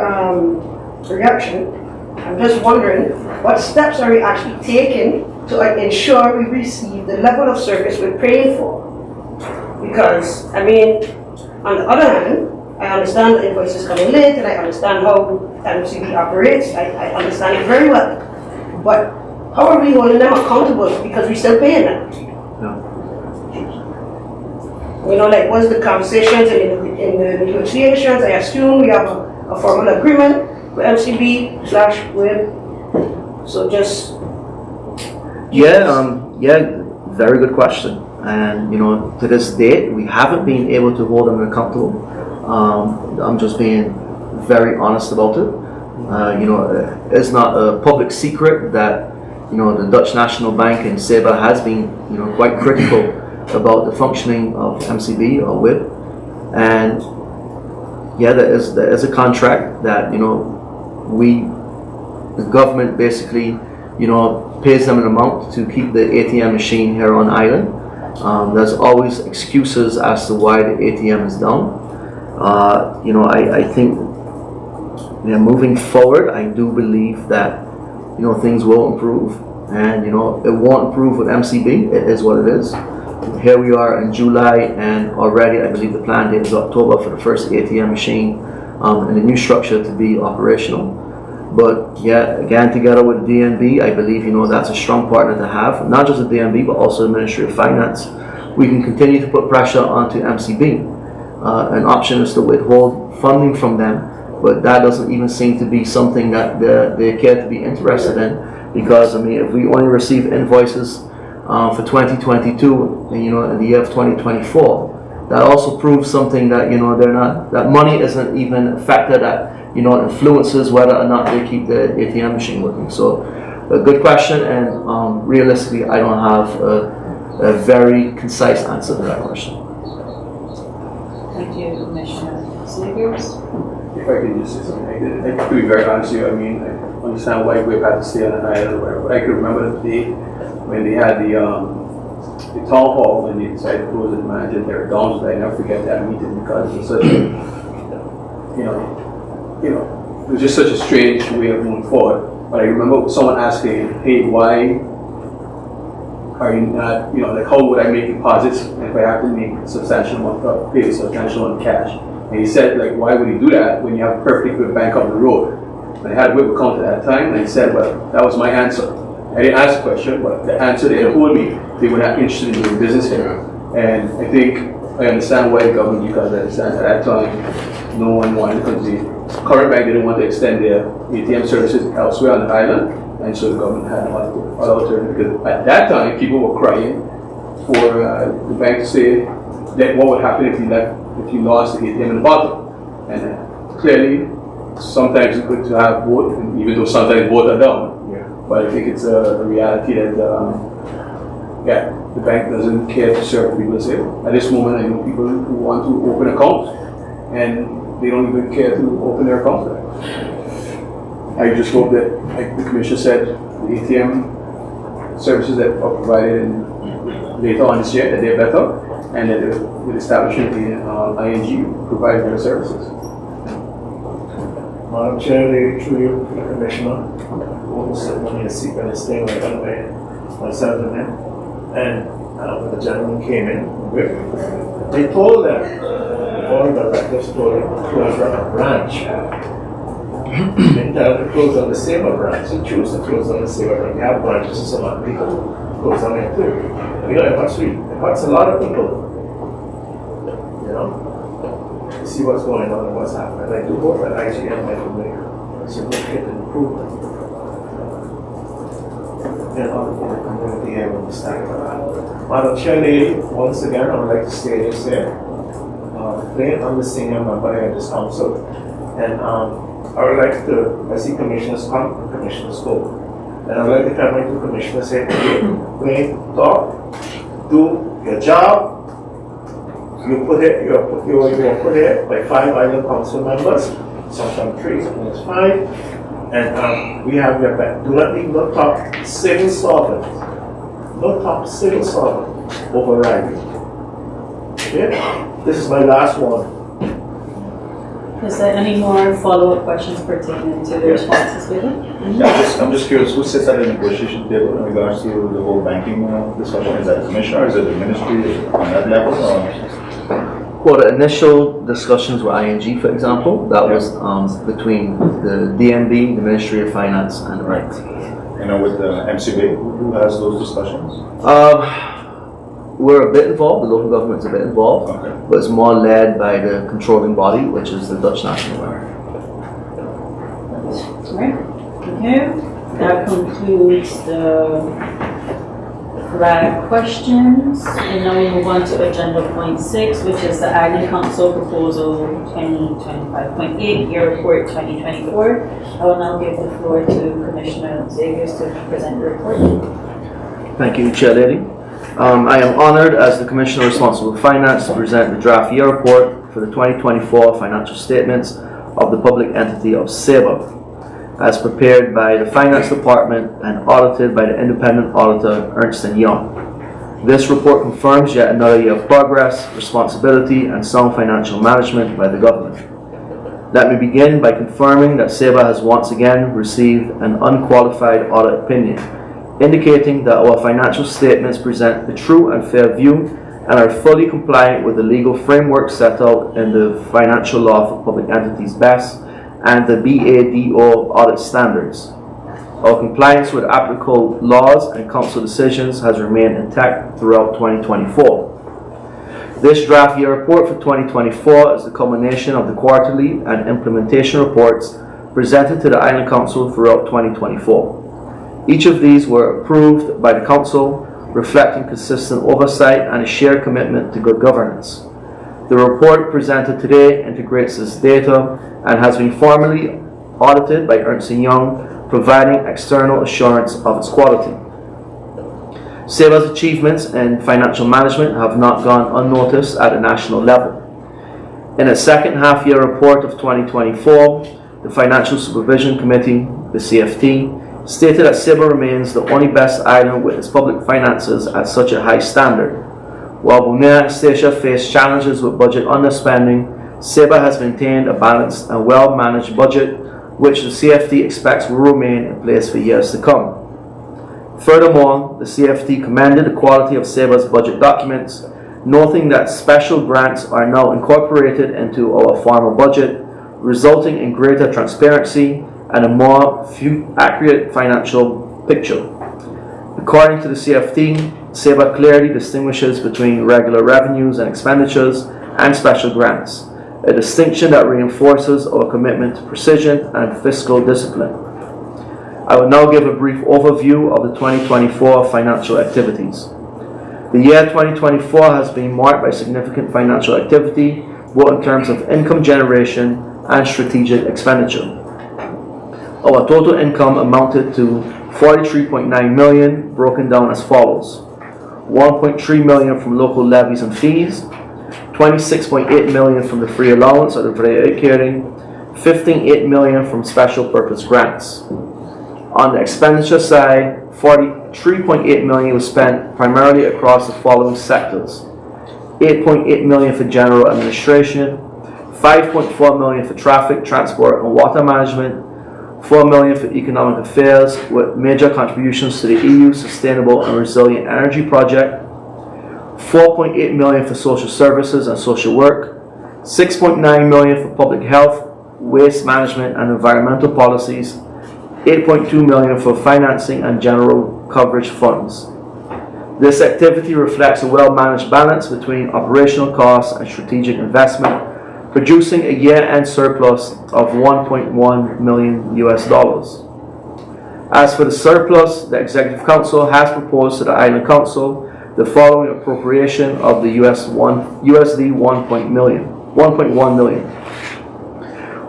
S2: reaction, I'm just wondering, what steps are we actually taking to ensure we receive the level of service we're praying for? Because, I mean, on the other hand, I understand the invoices coming late, and I understand how MCB operates. I understand it very well. But how are we holding them accountable, because we're still paying them?
S4: No.
S2: You know, like, what's the conversations in the negotiations? I assume we have a formal agreement with MCB/WIB. So just...
S4: Yeah, very good question. and to this date we haven't been able to hold them accountable. I'm just being very honest about it. It's not a public secret that the Dutch National Bank in SEBA has been quite critical about the functioning of MCB or WIB, and yeah, there is a contract that the government basically pays them an amount to keep the ATM machine here on island. There's always excuses as to why the ATM is down. I think moving forward, I do believe that things will improve, and it won't improve with MCB. It is what it is. Here we are in July, and already I believe the plan date is October for the first ATM machine and the new structure to be operational. But yeah, again, together with the DNB, I believe that's a strong partner to have, not just the DNB but also the Ministry of Finance. We can continue to put pressure onto MCB. An option is to withhold funding from them, but that doesn't even seem to be something that they care to be interested in, because if we only receive invoices for 2022 and in the year of 2024, that also proves something that that money isn't even a factor that influences whether or not they keep the ATM machine working. So a good question, and realistically I don't have a very concise answer to that question.
S1: Thank you, Commissioner Sniggers.
S3: If I could just say something, to be very honest with you, I understand why we've had to stay on an island or whatever, but I can remember the day when they had the town hall, when they decided to close the manager there at Downs. I never forget that meeting, because it was such a, it was just such a strange way of moving forward. But I remember someone asking, hey, why are you not, how would I make deposits if I have to make a substantial amount of pay, a substantial amount of cash? And he said, why would he do that when you have a perfectly good bank up the road? And I had a WIB account at that time, and he said, well, that was my answer. I didn't ask the question, but the answer they told me, they were not interested in doing business here. And I think I understand why the government, because I understand at that time, no one wanted, because the current bank didn't want to extend their ATM services elsewhere on the island, and so the government had other alternatives. Because at that time, people were crying for the bank to say that what would happen if you lost the ATM in the bottom. And clearly, sometimes it's good to have both, even though sometimes both are down. But I think it's a reality that, the bank doesn't care to serve people. Say, at this moment, I know people who want to open accounts, and they don't even care to open their accounts. I just hope that, like the Commissioner said, the ATM services that are provided later on this year, that they're better, and that with establishing the ING provide better services.
S7: Madam Chair, through you, the Commissioner, who sitting on your seat and staying right on by myself and him. And when the gentleman came in, they told them, all the directors told them to close down a branch. They tell them to close down the SEBA branch. They choose to close down the SEBA branch. They have branches in some other people close down there too. It hurts a lot of people. To see what's going on and what's happening. I do hope that IGM might make a significant improvement. In order for the community and understand that. Madam Chair, once again, I would like to say this here. Playing on the senior member here in this council. And I would like to, I see commissioners come and commissioners go. And I would like to come into commissioners say, plain talk, do your job. You put it by 5 island council members, sometimes 3, sometimes 5, and we have your back. Do not leave no top civil servant, overriding. Okay? This is my last one.
S1: Is there any more follow-up questions pertaining to the responses given?
S6: I'm just curious, who sits at the negotiation table in regards to the whole banking discussion? Is that the Commissioner, or is it the Ministry on that level?
S4: Well, the initial discussions with ING, for example, that was between the DNB, the Ministry of Finance, and the bank.
S6: With the MCB, who has those discussions?
S4: We're a bit involved, the local government's a bit involved,
S6: Okay.
S4: but it's more led by the controlling body, which is the Dutch National Bank.
S1: Right. Okay. That concludes the flag questions? And now we move on to agenda point 6, which is the Island Council Proposal 2025.8 Year Report 2024. I will now give the floor to Commissioner Zegers to present the report.
S4: Thank you, Chair Lady. I am honored as the Commissioner responsible for Finance to present the draft year report for the 2024 financial statements of the public entity of SABA, as prepared by the Finance Department and audited by the independent auditor Ernst & Young. This report confirms yet another year of progress, responsibility, and sound financial management by the government. Let me begin by confirming that SABA has once again received an unqualified audit opinion, indicating that our financial statements present a true and fair view and are fully compliant with the legal framework set out in the Financial Law for Public Entities (BES) and the BADO audit standards. Our compliance with applicable laws and council decisions has remained intact throughout 2024. This draft year report for 2024 is the culmination of the quarterly and implementation reports presented to the Island Council throughout 2024. Each of these were approved by the Council, reflecting consistent oversight and a shared commitment to good governance. The report presented today integrates this data and has been formally audited by Ernst & Young, providing external assurance of its quality. SABA's achievements in financial management have not gone unnoticed at a national level. In its second half-year report of 2024, the Financial Supervision Committee, the CFT, stated that SABA remains the only best island with its public finances at such a high standard. While Bonaire and Statia face challenges with budget underspending, SABA has maintained a balanced and well-managed budget, which the CFT expects will remain in place for years to come. Furthermore, the CFT commended the quality of SABA's budget documents, noting that special grants are now incorporated into our formal budget, resulting in greater transparency and a more accurate financial picture. According to the CFT, SABA clearly distinguishes between regular revenues and expenditures and special grants, a distinction that reinforces our commitment to precision and fiscal discipline. I will now give a brief overview of the 2024 financial activities. The year 2024 has been marked by significant financial activity, both in terms of income generation and strategic expenditure. Our total income amounted to $43.9 million, broken down as follows: $1.3 million from local levies and fees, $26.8 million from the free allowance of the vrije uitkering, $15.8 million from special purpose grants. On the expenditure side, $43.8 million was spent primarily across the following sectors: $8.8 million for general administration, $5.4 million for traffic, transport, and water management, $4 million for economic affairs, with major contributions to the EU Sustainable and Resilient Energy Project, $4.8 million for social services and social work, $6.9 million for public health, waste management and environmental policies, $8.2 million for financing and general coverage funds. This activity reflects a well-managed balance between operational costs and strategic investment, producing a year-end surplus of $1.1 million US. As for the surplus, the Executive Council has proposed to the Island Council the following appropriation of the USD 1.1 million.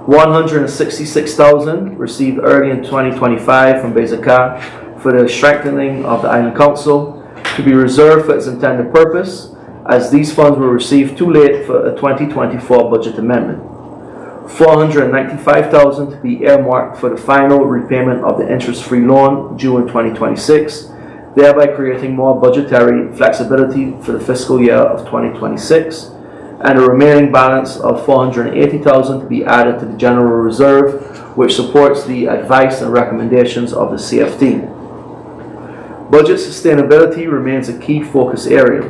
S4: $166,000 received early in 2025 from BEZACA for the strengthening of the Island Council, to be reserved for its intended purpose, as these funds were received too late for a 2024 budget amendment. $495,000 to be earmarked for the final repayment of the interest-free loan due in 2026, thereby creating more budgetary flexibility for the fiscal year of 2026, and a remaining balance of $480,000 to be added to the General Reserve, which supports the advice and recommendations of the CFT. Budget sustainability remains a key focus area.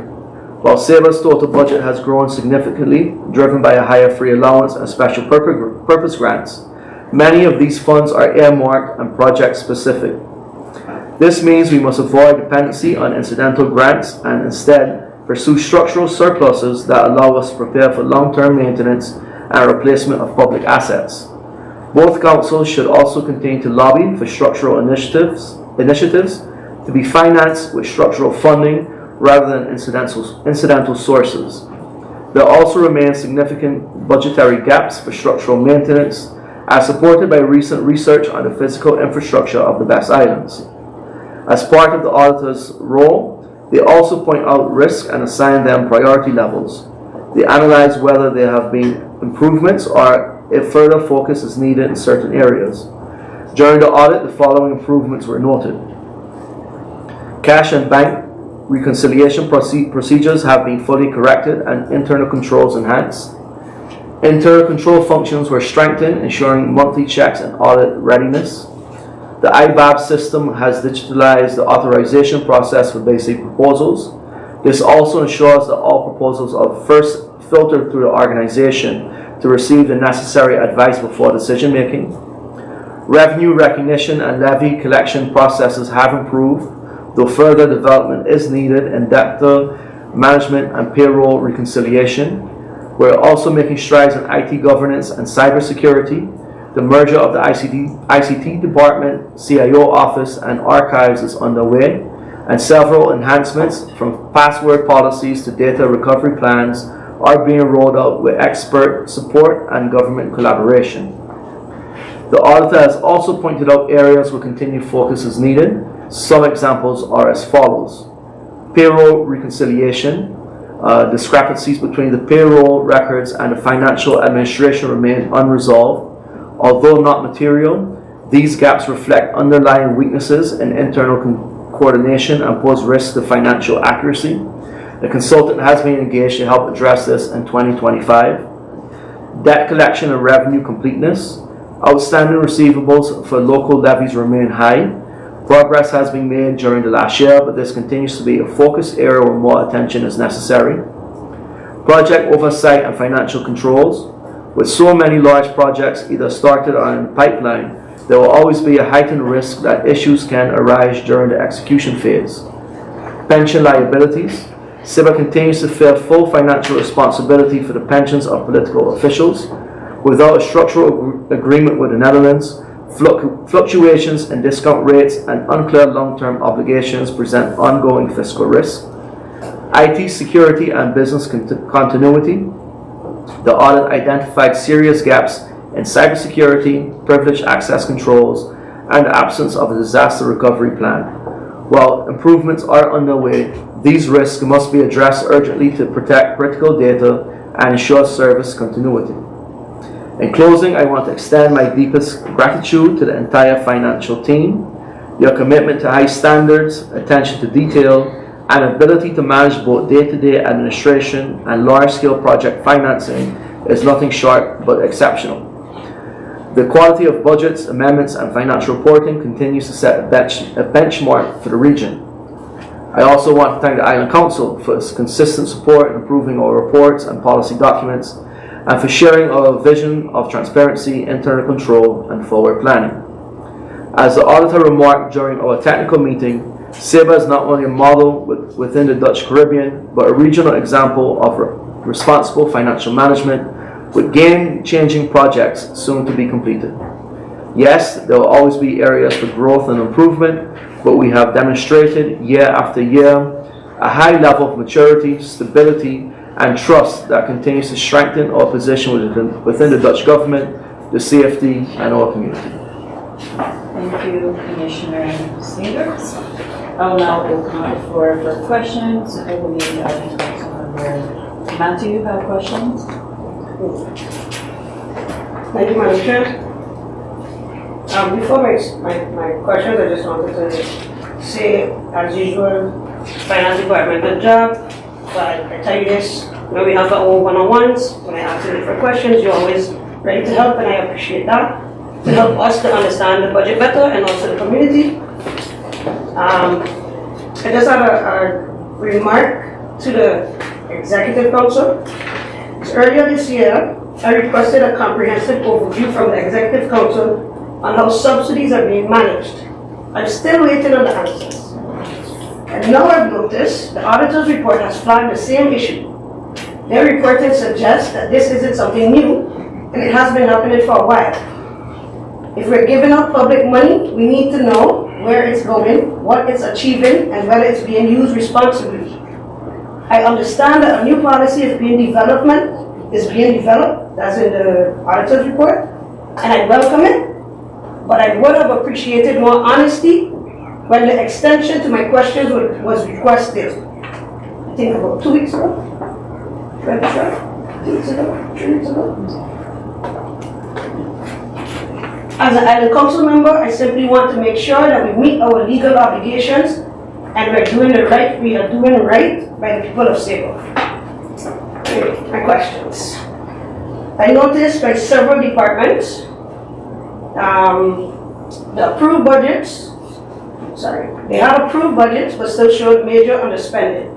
S4: While SABA's total budget has grown significantly, driven by a higher free allowance and special purpose grants, many of these funds are earmarked and project specific. This means we must avoid dependency on incidental grants and instead pursue structural surpluses that allow us to prepare for long-term maintenance and replacement of public assets. Both councils should also continue to lobby for structural initiatives to be financed with structural funding rather than incidental sources. There also remain significant budgetary gaps for structural maintenance, as supported by recent research on the physical infrastructure of the Best Islands. As part of the auditor's role, they also point out risk and assign them priority levels. They analyze whether there have been improvements or if further focus is needed in certain areas. During the audit, the following improvements were noted. Cash and bank reconciliation procedures have been fully corrected and internal controls enhanced. Internal control functions were strengthened, ensuring monthly checks and audit readiness. The IBAB system has digitalized the authorization process for basic proposals. This also ensures that all proposals are first filtered through the organization to receive the necessary advice before decision making. Revenue recognition and levy collection processes have improved, though further development is needed in debtor management and payroll reconciliation. We're also making strides in IT governance and cybersecurity. The merger of the ICT department, CIO office, and archives is underway, and several enhancements from password policies to data recovery plans are being rolled out with expert support and government collaboration. The auditor has also pointed out areas where continued focus is needed. Some examples are as follows. Payroll reconciliation. Discrepancies between the payroll records and the financial administration remain unresolved. Although not material, these gaps reflect underlying weaknesses in internal coordination and pose risk to financial accuracy. The consultant has been engaged to help address this in 2025. Debt collection and revenue completeness. Outstanding receivables for local levies remain high. Progress has been made during the last year, but this continues to be a focus area where more attention is necessary. Project oversight and financial controls. With so many large projects either started or in pipeline, there will always be a heightened risk that issues can arise during the execution phase. Pension liabilities. SIBA continues to feel full financial responsibility for the pensions of political officials. Without a structural agreement with the Netherlands, fluctuations in discount rates and unclear long-term obligations present ongoing fiscal risk. IT security and business continuity. The audit identified serious gaps in cybersecurity, privileged access controls, and the absence of a disaster recovery plan. While improvements are underway, these risks must be addressed urgently to protect critical data and ensure service continuity. In closing, I want to extend my deepest gratitude to the entire financial team. Your commitment to high standards, attention to detail, and ability to manage both day-to-day administration and large-scale project financing is nothing short but exceptional. The quality of budgets, amendments, and financial reporting continues to set a benchmark for the region. I also want to thank the Island Council for its consistent support in improving our reports and policy documents, and for sharing our vision of transparency, internal control, and forward planning. As the auditor remarked during our technical meeting, SIBA is not only a model within the Dutch Caribbean, but a regional example of responsible financial management with game-changing projects soon to be completed. Yes, there will always be areas for growth and improvement, but we have demonstrated year after year a high level of maturity, stability, and trust that continues to strengthen our position within the Dutch government, the CFD, and our community.
S1: Thank you, Commissioner Sanders. I will now open the floor for questions. I believe Councilmember Matthew have questions.
S2: Thank you, Madam Chair. Before my questions, I just wanted to say, as usual, Finance Department, good job. But I tell you this, when we have our own one-on-ones, when I ask you different questions, you're always ready to help, and I appreciate that. To help us to understand the budget better and also the community. I just have a remark to the Executive Council. Earlier this year, I requested a comprehensive overview from the Executive Council on how subsidies are being managed. I'm still waiting on the answers. And now I've noticed the auditor's report has flagged the same issue. Their reporting suggests that this isn't something new, and it has been happening for a while. If we're giving out public money, we need to know where it's going, what it's achieving, and whether it's being used responsibly. I understand that a new policy is being developed, that's in the auditor's report, and I welcome it, but I would have appreciated more honesty when the extension to my questions was requested. I think about 2 weeks ago. 2 weeks ago, 3 weeks ago. As an island council member, I simply want to make sure that we meet our legal obligations and we are doing right by the people of Sable. My questions. I noticed by several departments, the approved budgets, they have approved budgets but still showed major underspending.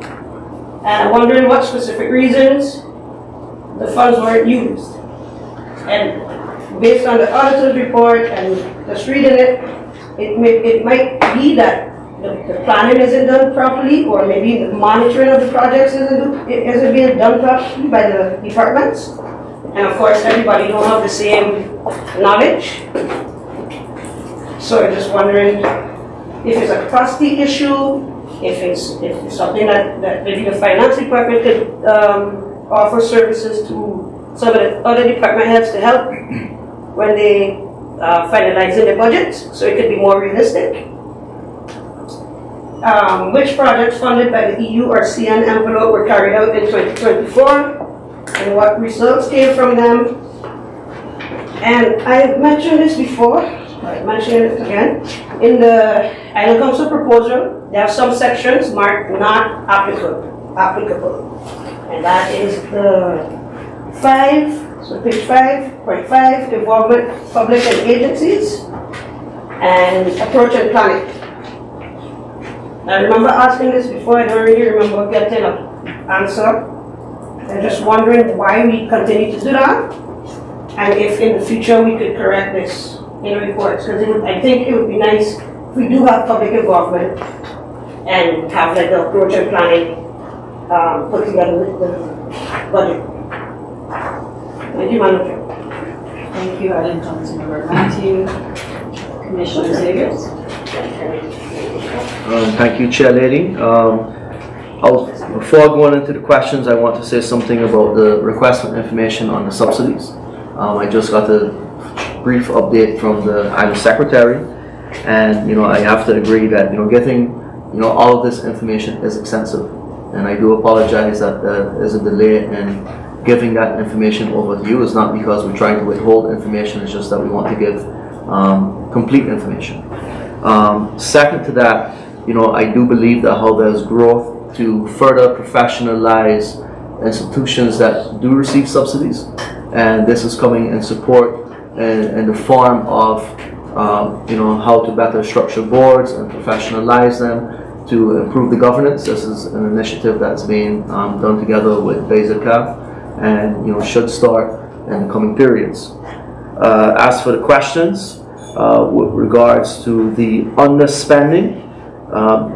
S2: And I'm wondering what specific reasons the funds weren't used. And based on the auditor's report and just reading it, it might be that the planning isn't done properly, or maybe the monitoring of the projects isn't being done properly by the departments. And of course, everybody don't have the same knowledge. So I'm just wondering if it's a capacity issue, if it's something that maybe the finance department could offer services to some of the other department heads to help when they finalizing the budget, so it could be more realistic. Which projects funded by the EU or CN envelope were carried out in 2024, and what results came from them? And I mentioned this before, I mentioned it again. In the Island Council proposal, there are some sections marked not applicable. And that is the 5, so page 5.5, involvement of public and agencies, and approach and planning. I remember asking this before, I don't really remember getting an answer. I'm just wondering why we continue to do that, and if in the future we could correct this in reports, because I think it would be nice if we do have public involvement and have like the approach and planning put together with the budget. Thank you, Manager.
S1: Thank you, Island Councilmember Matthew. Commissioner Zegers.
S4: Thank you, Chair Lady. Before going into the questions, I want to say something about the request for information on the subsidies. I just got a brief update from the Island Secretary, and I have to agree that getting all of this information is extensive, and I do apologize that there is a delay in giving that information over to you. It's not because we're trying to withhold information, it's just that we want to give complete information. Second to that, I do believe that how there's growth to further professionalize institutions that do receive subsidies, and this is coming in support in the form of how to better structure boards and professionalize them to improve the governance. This is an initiative that's being done together with BZCAF, and should start in the coming periods. As for the questions with regards to the underspending,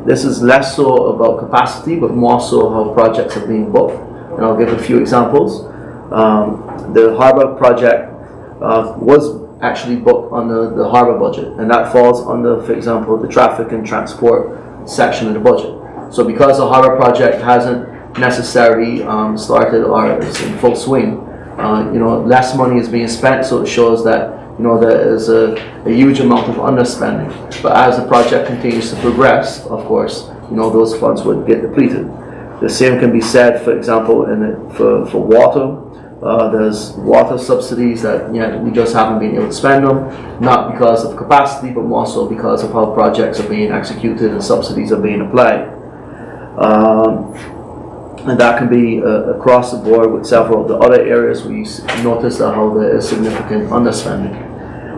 S4: this is less so about capacity, but more so how projects are being booked. And I'll give a few examples. The Harbour project was actually booked under the Harbour budget, and that falls under, for example, the traffic and transport section of the budget. So because the Harbour project hasn't necessarily started or is in full swing, less money is being spent, so it shows that there is a huge amount of underspending. But as the project continues to progress, of course, those funds would get depleted. The same can be said, for example, for water. There's water subsidies that we just haven't been able to spend them, not because of capacity, but more so because of how projects are being executed and subsidies are being applied. And that can be across the board with several of the other areas where you notice that how there is significant underspending.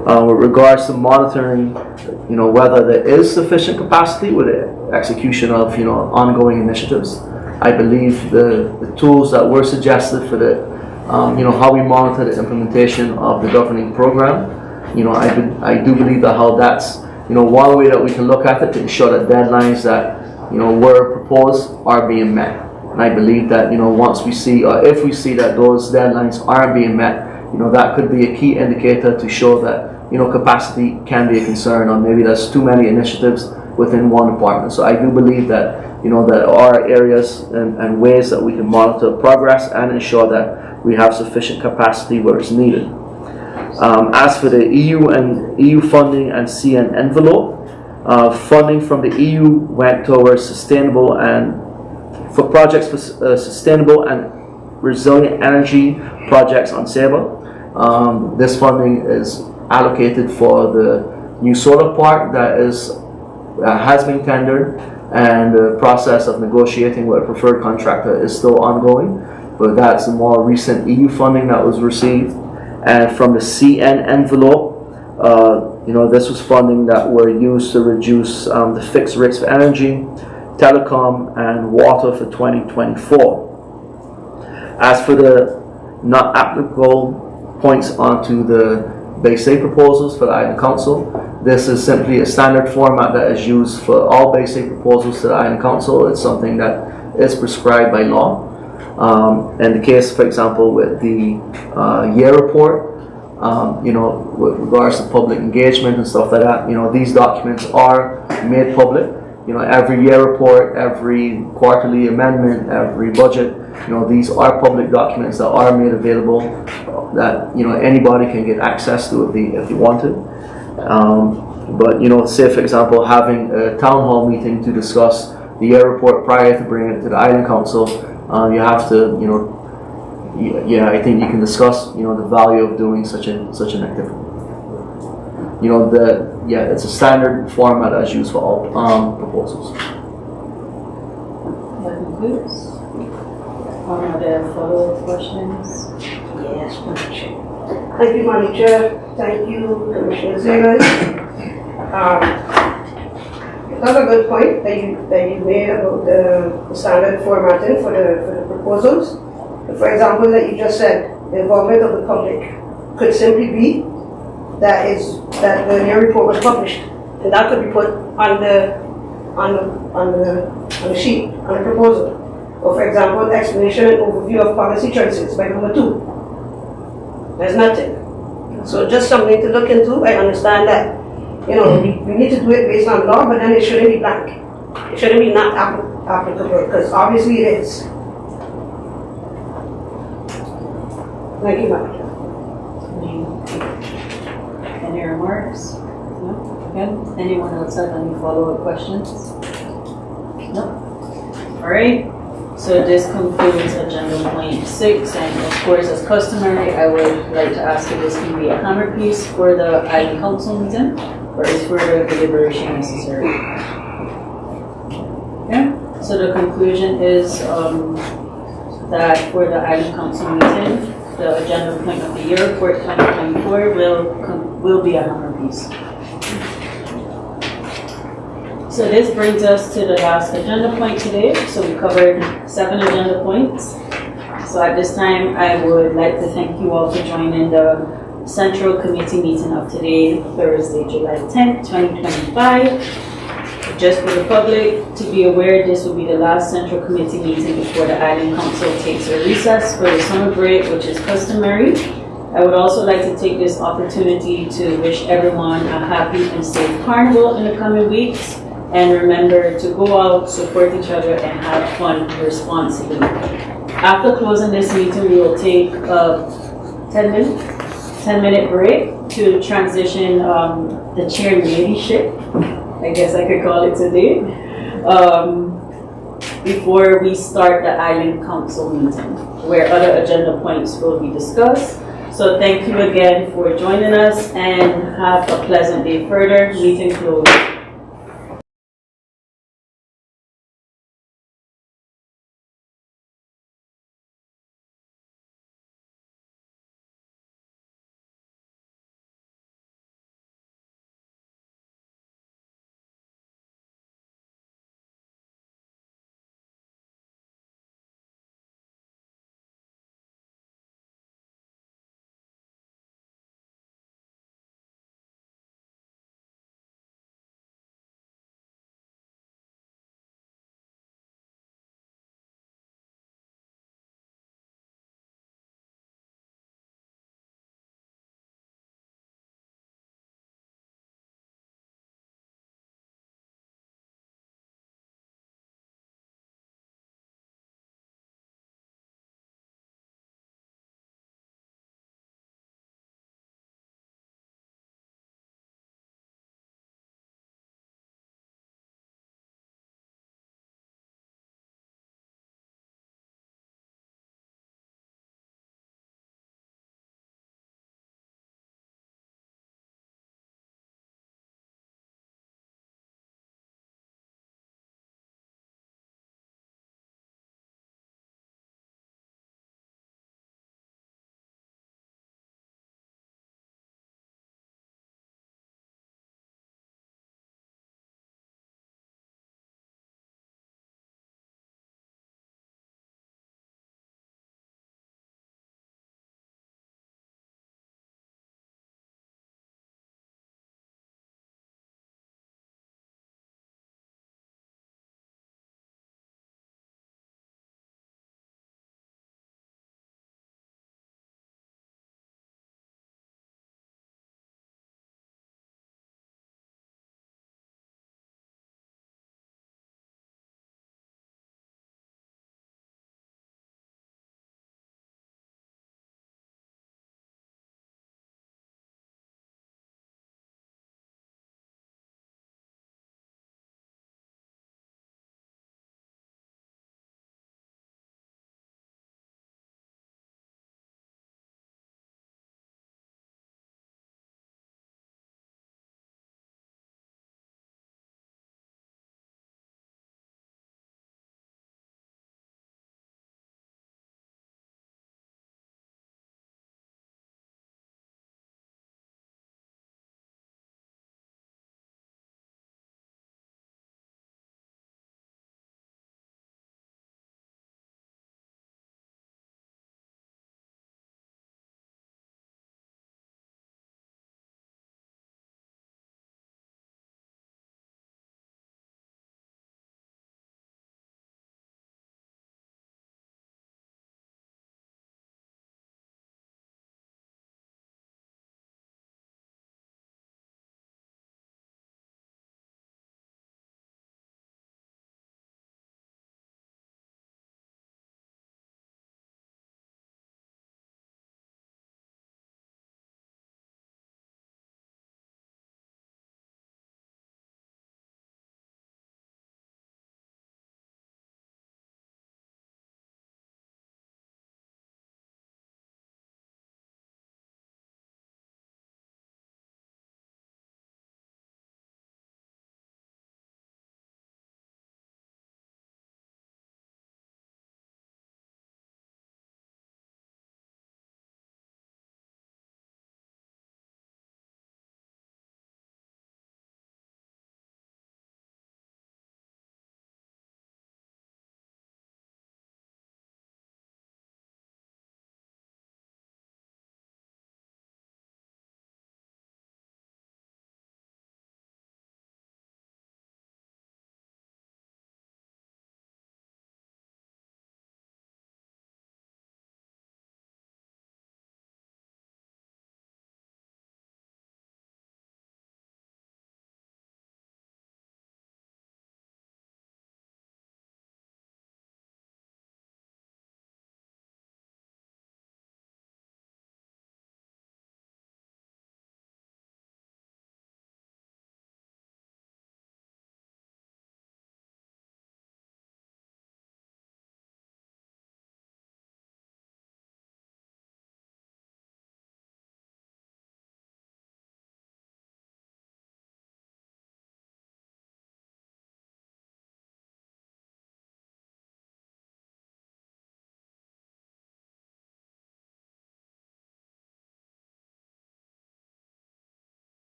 S4: With regards to monitoring, whether there is sufficient capacity with the execution of ongoing initiatives, I believe the tools that were suggested for the how we monitor the implementation of the governing program, I do believe that how that's one way that we can look at it to ensure that deadlines that were proposed are being met. And I believe that once we see, or if we see that those deadlines aren't being met, that could be a key indicator to show that capacity can be a concern, or maybe there's too many initiatives within one department. So I do believe that, you know, that there are areas and ways that we can monitor progress and ensure that we have sufficient capacity where it's needed. As for the EU funding and CN envelope, funding from the EU went towards sustainable and for projects for sustainable and resilient energy projects on Saba. This funding is allocated for the new solar park that has been tendered, and the process of negotiating with a preferred contractor is still ongoing. But that's the more recent EU funding that was received. And from the CN envelope, you know, this was funding that were used to reduce the fixed rates for energy, telecom, and water for 2024. As for the not applicable points onto the Base A proposals for the Island Council, this is simply a standard format that is used for all Base A proposals to the Island Council. It's something that is prescribed by law. In the case, for example, with the year report, you know, with regards to public engagement and stuff like that, you know, these documents are made public. You know, every year report, every quarterly amendment, every budget, you know, these are public documents that are made available that, you know, anybody can get access to if they want to. But, you know, say for example, having a town hall meeting to discuss the year report prior to bringing it to the Island Council, you have to, you know, yeah, I think you can discuss, you know, the value of doing such an activity. You know, it's a standard format as used for all proposals.
S1: That concludes. Are there follow-up questions?
S2: Yes, Madam Chair. Thank you, Madam Chair. Thank you, Commissioner Zegers. Another good point that you made about the standard formatting for the proposals. For example, that you just said, the involvement of the public could simply be that the new report was published, and that could be put on the sheet, on the proposal. Or for example, explanation and overview of policy choices by number 2. There's nothing. So just something to look into. I understand that, you know, we need to do it based on law, but then it shouldn't be blank. It shouldn't be not applicable, because obviously it is. Thank you, Madam Chair.
S1: Any remarks? No? Okay. Anyone else have any follow-up questions? No? All right. So this concludes agenda point 6, and of course, as customary, I would like to ask if this can be a hammer piece for the Island Council meeting, or is further deliberation necessary? Okay. So the conclusion is that for the Island Council meeting, the agenda point of the year report 2024 will be a hammer piece. So this brings us to the last agenda point today. So we covered 7 agenda points. So at this time, I would like to thank you all for joining the Central Committee meeting of today, Thursday, July 10th, 2025. Just for the public to be aware, this will be the last Central Committee meeting before the Island Council takes a recess for the summer break, which is customary. I would also like to take this opportunity to wish everyone a happy and safe carnival in the coming weeks. And remember to go out, support each other, and have fun responsibly. After closing this meeting, we will take a 10-minute break to transition the chairmanship, I guess I could call it today, before we start the Island Council meeting, where other agenda points will be discussed. So thank you again for joining us, and have a pleasant day further. Meeting closed.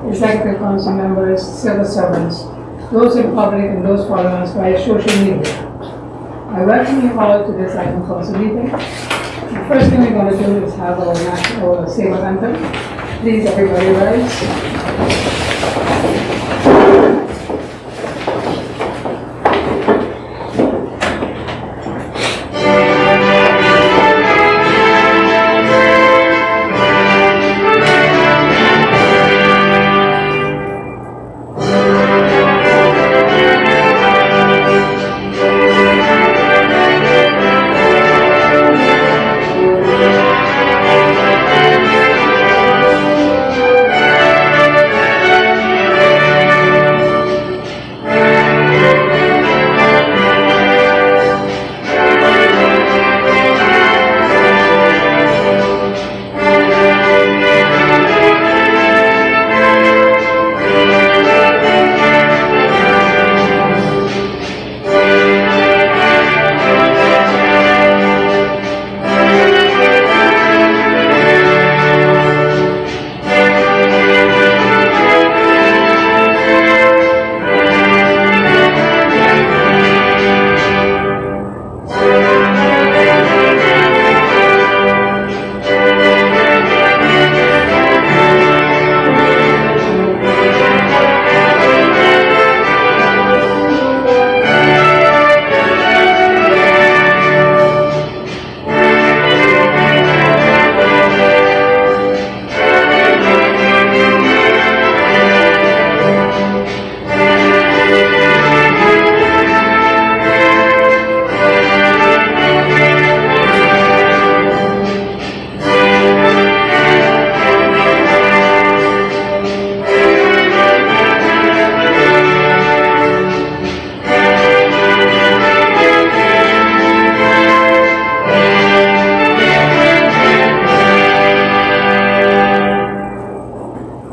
S8: executive council members, civil servants, those in public and those following us via social media. I welcome you all to this item council meeting. The first thing we're going to do is have our national saber anthem. Please, everybody rise.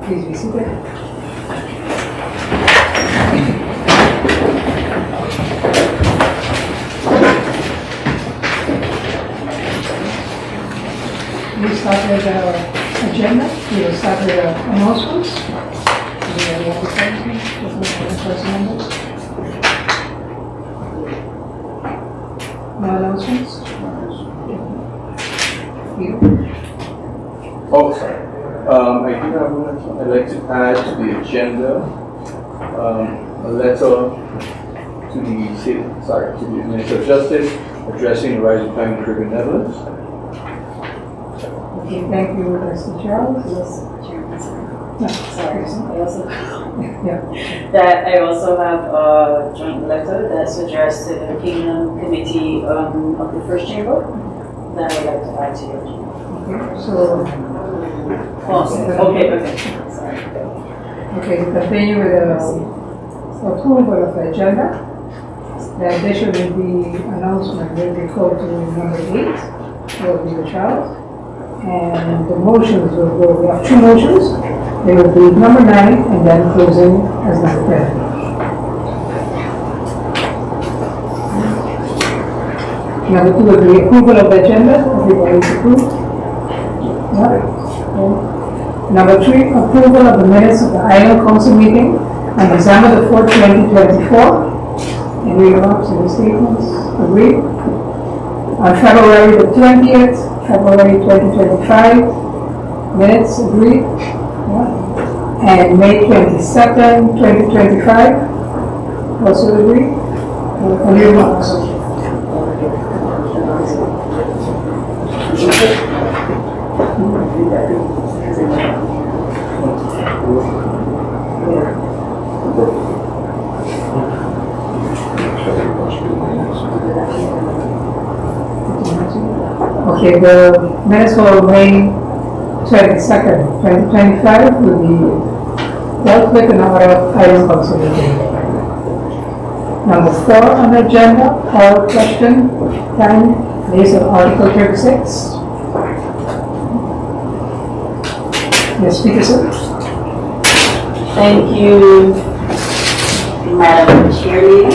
S8: Please be seated. We start with our agenda. We will start with our announcements. Do we have any announcements? First members? No announcements? You?
S3: Oh, sorry. I do have one. I'd like to add to the agenda a letter to the Minister of Justice addressing the rise of crime in Caribbean Netherlands.
S8: Okay, thank you, Mr. Charles.
S1: Yes, Chairman, sorry.
S8: No,
S1: Sorry, I also,
S8: Yeah.
S1: that I also have a joint letter that's addressed to the Kingdom Committee of the First Chamber that I'd like to add to your agenda.
S8: Okay, so,
S1: Okay, sorry.
S8: okay, to continue with the approval of the agenda. The addition will be announcement will be called to number 8, will be the child. And the motions will go, we have 2 motions. They will be number 9 and then closing as number 10. Number 2 will be approval of the agenda. Everybody is approved? Yeah. Number 3, approval of the minutes of the Island Council meeting on December the 4th, 2024. Any remarks, any statements? Agreed? On February the 20th, February 2025, minutes agreed? Yeah. And May 22nd, 2025, also agreed? Any remarks? Okay, the minutes for May 22nd, 2025 will be dealt with in our Island Council meeting. Number 4 on the agenda, our question time based on Article 36. Yes, Speaker, sir.
S1: Thank you, Madam Chairlady.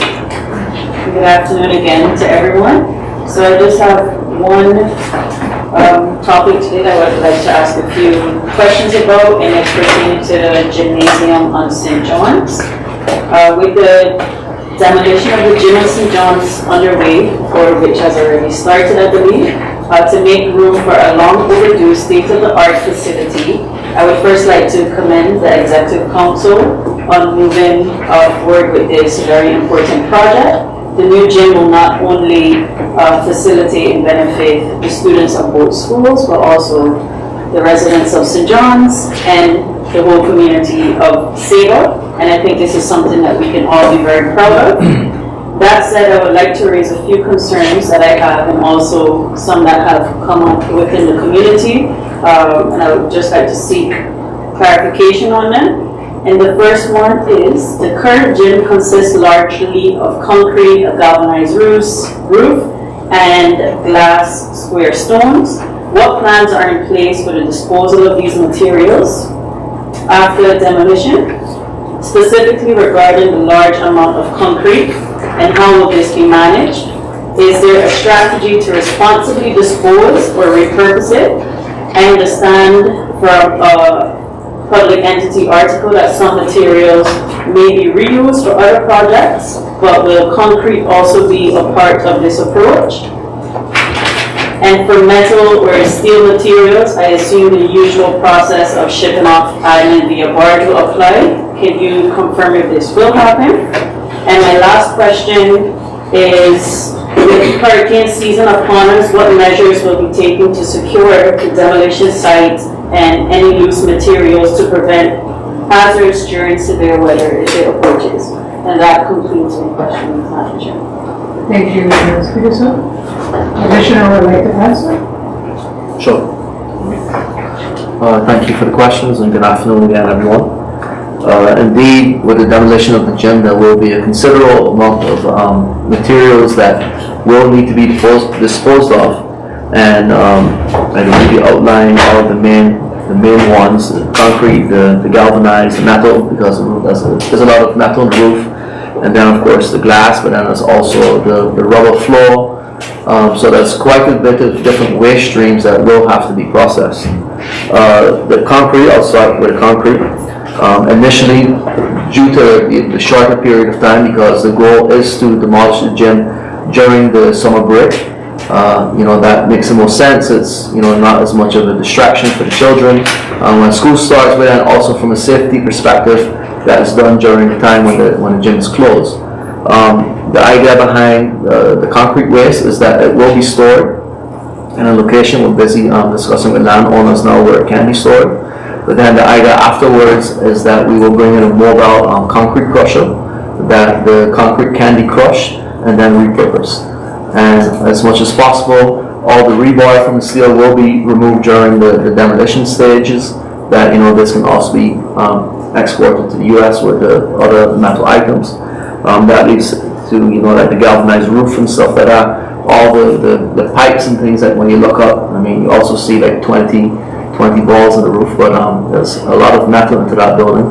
S1: Good afternoon again to everyone. So I just have one topic today that I would like to ask a few questions about, and it's pertaining to the gymnasium on St. John's. With the demolition of the gym on St. John's underway, or which has already started, I believe, to make room for a long overdue state-of-the-art facility, I would first like to commend the Executive Council on moving forward with this very important project. The new gym will not only facilitate and benefit the students of both schools, but also the residents of St. John's and the whole community of Saba. And I think this is something that we can all be very proud of. That said, I would like to raise a few concerns that I have, and also some that have come up within the community. And I would just like to seek clarification on them. And the first one is, the current gym consists largely of concrete, a galvanized roof, and glass square stones. What plans are in place for the disposal of these materials after demolition? Specifically regarding the large amount of concrete, and how will this be managed? Is there a strategy to responsibly dispose or repurpose it? I understand from a public entity article that some materials may be reused for other projects, but will concrete also be a part of this approach? And for metal or steel materials, I assume the usual process of shipping off island via barge will apply. Can you confirm if this will happen? And my last question is, with hurricane season upon us, what measures will be taken to secure the demolition site and any loose materials to prevent hazards during severe weather if it approaches? And that concludes my questions, Madam Chair.
S8: Thank you, Ms. Peterson. Commissioner would like to answer?
S4: Sure. Thank you for the questions, and good afternoon again, everyone. Indeed, with the demolition of the gym, there will be a considerable amount of materials that will need to be disposed of, and I will be outlining all of the main ones: the concrete, the galvanized, the metal, because there's a lot of metal on the roof, and then of course the glass, but then there's also the rubber floor. So there's quite a bit of different waste streams that will have to be processed. The concrete, I'll start with the concrete. Initially, due to the shorter period of time, because the goal is to demolish the gym during the summer break, that makes the most sense. It's not as much of a distraction for the children when school starts, but then also from a safety perspective, that is done during the time when the gym is closed. The idea behind the concrete waste is that it will be stored in a location. We're busy discussing with landowners now where it can be stored. But then the idea afterwards is that we will bring in a mobile concrete crusher, that the concrete can be crushed and then repurposed. And as much as possible, all the rebar from the steel will be removed during the demolition stages, that this can also be exported to the US with the other metal items. That leads to like the galvanized roof and stuff like that. All the pipes and things that when you look up, you also see like 20 balls in the roof, but there's a lot of metal into that building.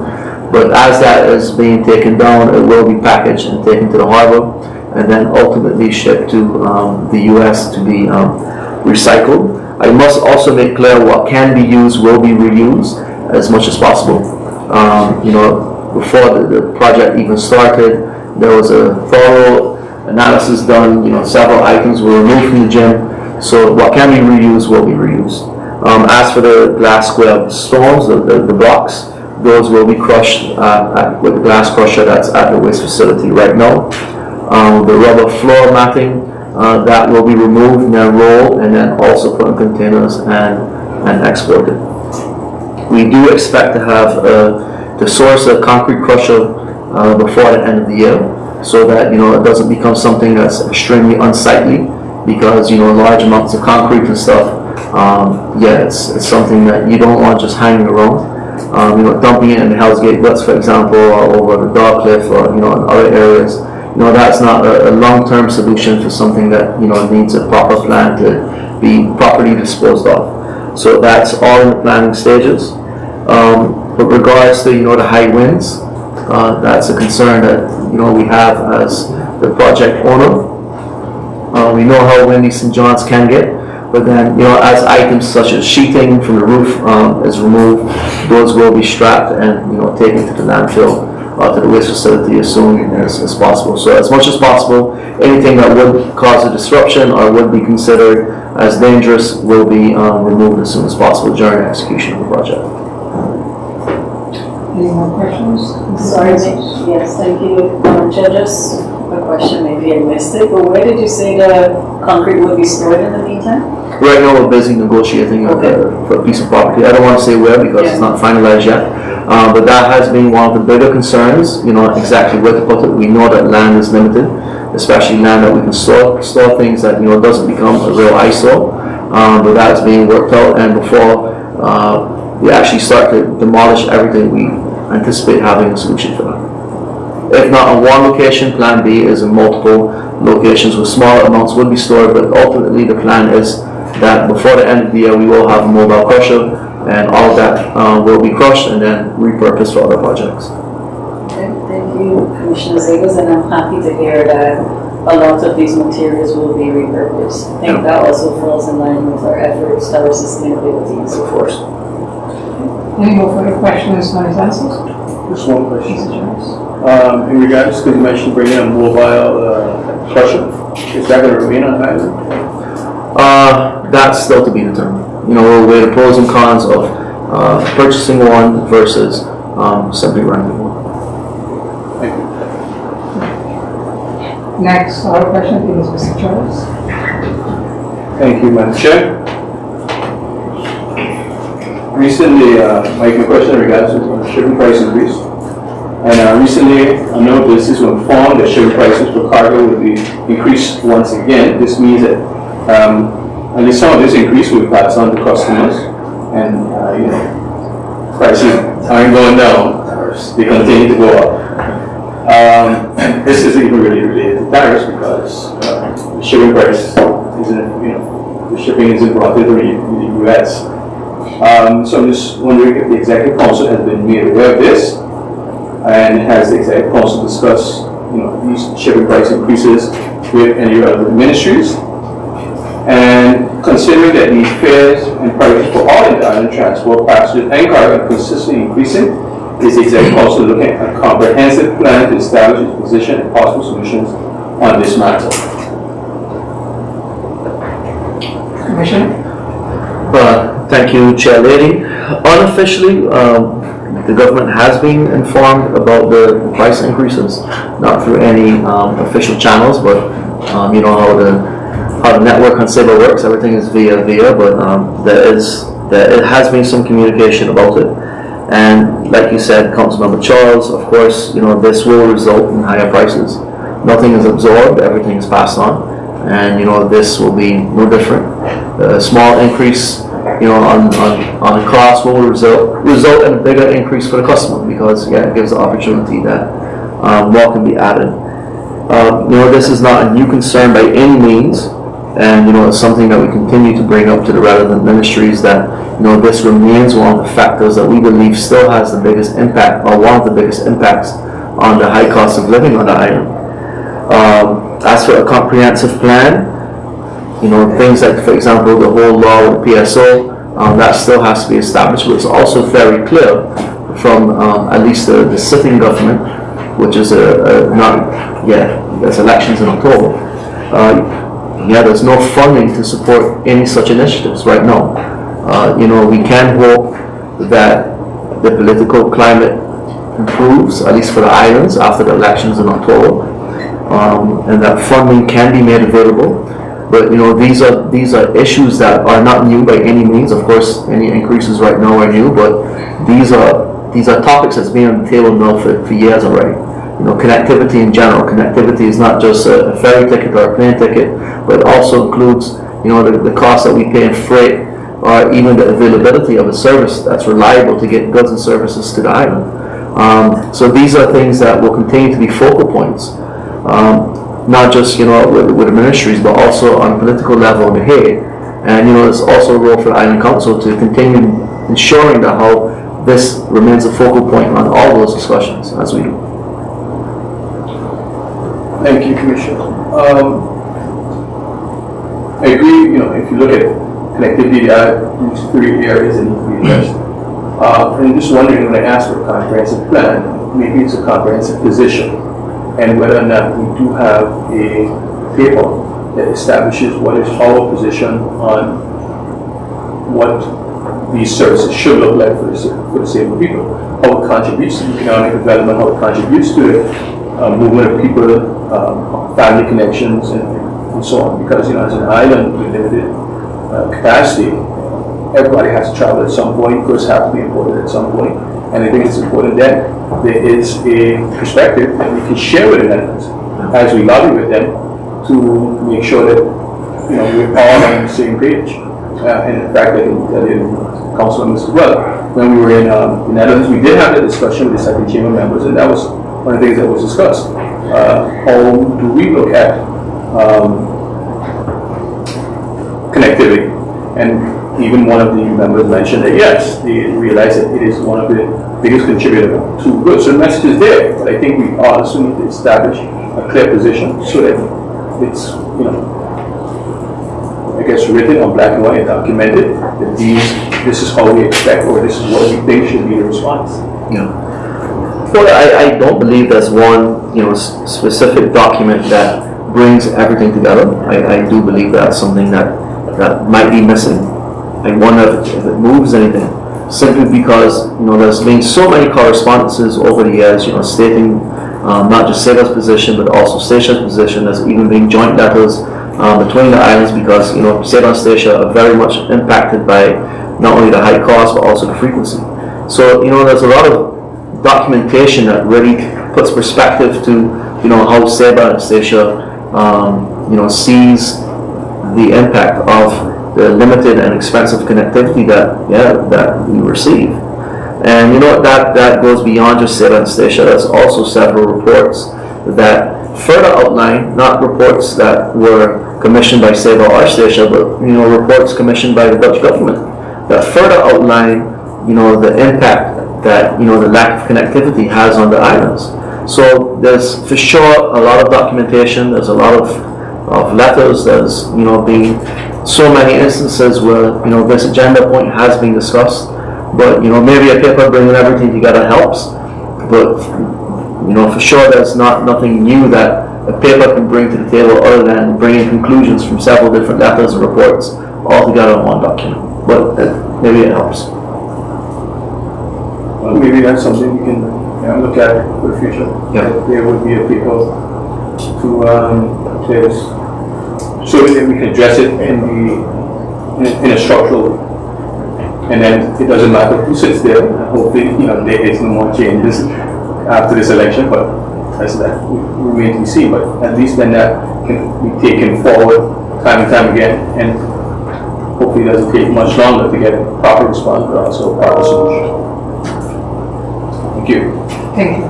S4: But as that is being taken down, it will be packaged and taken to the harbor, and then ultimately shipped to the US to be recycled. I must also make clear what can be used will be reused as much as possible. Before the project even started, there was a thorough analysis done. Several items were removed from the gym, so what can be reused will be reused. As for the glass square stones, the blocks, those will be crushed with the glass crusher that's at the waste facility right now. The rubber floor matting, that will be removed and then rolled and then also put in containers and exported. We do expect to have to source a concrete crusher before the end of the year, so that it doesn't become something that's extremely unsightly, because large amounts of concrete and stuff, it's something that you don't want just hanging around. Dumping it in the Hell's Gate Guts, for example, or over the Dog Cliff, or in other areas, that's not a long-term solution for something that needs a proper plan to be properly disposed of. So that's all in the planning stages. With regards to the high winds, that's a concern that we have as the project owner. We know how windy St. John's can get. But then, as items such as sheeting from the roof is removed, those will be strapped and, taken to the landfill or to the waste facility as soon as possible. So as much as possible, anything that would cause a disruption or would be considered as dangerous will be removed as soon as possible during execution of the project.
S8: Any more questions?
S1: Sorry, yes, thank you. Chair, just a question, maybe I missed it, but where did you say the concrete would be stored in the meantime?
S4: Right now, we're busy negotiating for a piece of property. I don't want to say where because it's not finalized yet. But that has been one of the bigger concerns, exactly where to put it. We know that land is limited, especially land that we can store things that, doesn't become a real eyesore. But that's being worked out, and before we actually start to demolish everything, we anticipate having a solution for that. If not on one location, plan B is in multiple locations where smaller amounts will be stored, but ultimately the plan is that before the end of the year we will have a mobile crusher, and all of that will be crushed and then repurposed for other projects.
S1: Okay, thank you, Commissioner Zegers, and I'm happy to hear that a lot of these materials will be repurposed. I think that also falls in line with our efforts towards sustainability and so forth.
S8: Any more further questions on his answers?
S3: Just one question.
S8: Mr. Jones?
S3: In regards, because you mentioned bringing a mobile crusher, is that going to remain on island?
S4: That's still to be determined. We'll weigh the pros and cons of purchasing one versus simply renting one.
S3: Thank you.
S8: Next, our question is Mr. Charles.
S3: Thank you, Madam Chair. Recently, my question in regards to shipping price increase. And recently, I know businesses were informed that shipping prices for cargo will be increased once again. This means that at least some of this increase will be passed on to customers, and prices aren't going down; they continue to go up. This isn't even really related to tariffs because the shipping price isn't, the shipping isn't brought into the U.S. So I'm just wondering if the Executive Council has been made aware of this, and has the Executive Council discussed, these shipping price increases with any other ministries? And considering that these fares and prices for all island transport, passengers and cargo are consistently increasing, is the Executive Council looking at a comprehensive plan to establish its position and possible solutions on this matter?
S8: Commissioner?
S4: Thank you, Chair Lady. Unofficially, the government has been informed about the price increases, not through any official channels, but you know how the network on Sabre works. Everything is via, but there has been some communication about it. And like you said, Councilmember Charles, of course, this will result in higher prices. Nothing is absorbed, everything is passed on, and this will be no different. A small increase, on the cost will result in a bigger increase for the customer, because it gives the opportunity that more can be added. This is not a new concern by any means, and it's something that we continue to bring up to the relevant ministries, that this remains one of the factors that we believe still has the biggest impact, or one of the biggest impacts, on the high cost of living on the island. As for a comprehensive plan, things like, for example, the whole law with PSO, that still has to be established, but it's also very clear from at least the sitting government, which is there's elections in October. There's no funding to support any such initiatives right now. We can hope that the political climate improves, at least for the islands, after the elections in October, and that funding can be made available. But these are issues that are not new by any means. Of course, any increases right now are new, but these are topics that's been on the table now for years already. Connectivity in general. Connectivity is not just a ferry ticket or a plane ticket, but it also includes the cost that we pay in freight, or even the availability of a service that's reliable to get goods and services to the island. So these are things that will continue to be focal points. Not just with the ministries, but also on a political level in The Hague. And there's also a role for the Island Council to continue ensuring that how this remains a focal point on all those discussions as we do.
S3: Thank you, Commissioner. I agree, if you look at connectivity, there are these 3 areas that need to be addressed. And just wondering, when I ask for a comprehensive plan, maybe it's a comprehensive position, and whether or not we do have a paper that establishes what is our position on what these services should look like for the same people, how it contributes to economic development, how it contributes to the movement of people, family connections, and so on. Because as an island with limited capacity, everybody has to travel at some point. Goods have to be imported at some point, and I think it's important that there is a perspective that we can share with the islands as we lobby with them to make sure that we're all on the same page. And in fact, I can tell you, council members as well, when we were in the Netherlands, we did have a discussion with the second chamber members, and that was one of the things that was discussed. How do we look at connectivity? And even one of the members mentioned that yes, they realize that it is one of the biggest contributors to goods. So the message is there, but I think we also need to establish a clear position so that it's, I guess, written on black and white and documented that this is how we expect, or this is what we think should be the response.
S4: Well, I don't believe there's one, specific document that brings everything together. I do believe that's something that might be missing. I wonder if it moves anything, simply because, there's been so many correspondences over the years, stating not just SEBA's position, but also Stacia's position. There's even been joint letters between the islands, because, SEBA and Stacia are very much impacted by not only the high cost, but also the frequency. So, there's a lot of documentation that really puts perspective to, how SEBA and Stacia, sees the impact of the limited and expensive connectivity that we receive. And that goes beyond just SEBA and Stacia. There's also several reports that further outline, not reports that were commissioned by SEBA or Stacia, but reports commissioned by the Dutch government that further outline the impact that the lack of connectivity has on the islands. So there's for sure a lot of documentation. There's a lot of letters. There's been so many instances where this agenda point has been discussed. But maybe a paper bringing everything together helps. But for sure there's nothing new that a paper can bring to the table other than bringing conclusions from several different letters and reports all together in one document. But maybe it helps.
S3: Well, maybe that's something we can look at for the future.
S4: Yeah.
S3: That there would be a paper to place, so that we can address it in a structural, and then it doesn't matter who sits there. Hopefully, there is no more changes after this election, but that remains to be seen. But at least then that can be taken forward time and time again, and hopefully it doesn't take much longer to get a proper response, but also a proper solution. Thank you.
S8: Thank you.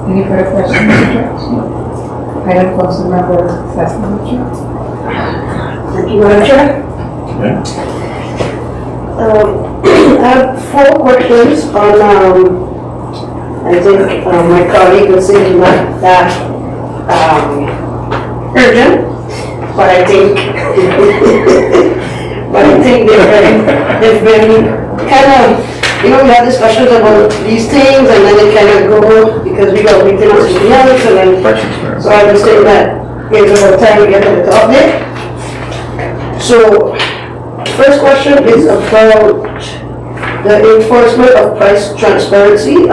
S8: Any further questions, Mr. Chair? Item Council Member Fassman, Chair.
S2: Thank you, Madam Chair. I have 4 questions on, I think my colleague was saying not that urgent, but I think they've been kind of, we have discussions about these things, and then they kind of go, because we got meeting on something else, and then, so I was saying that it's about time to get to the top there. So, first question is about the enforcement of price transparency.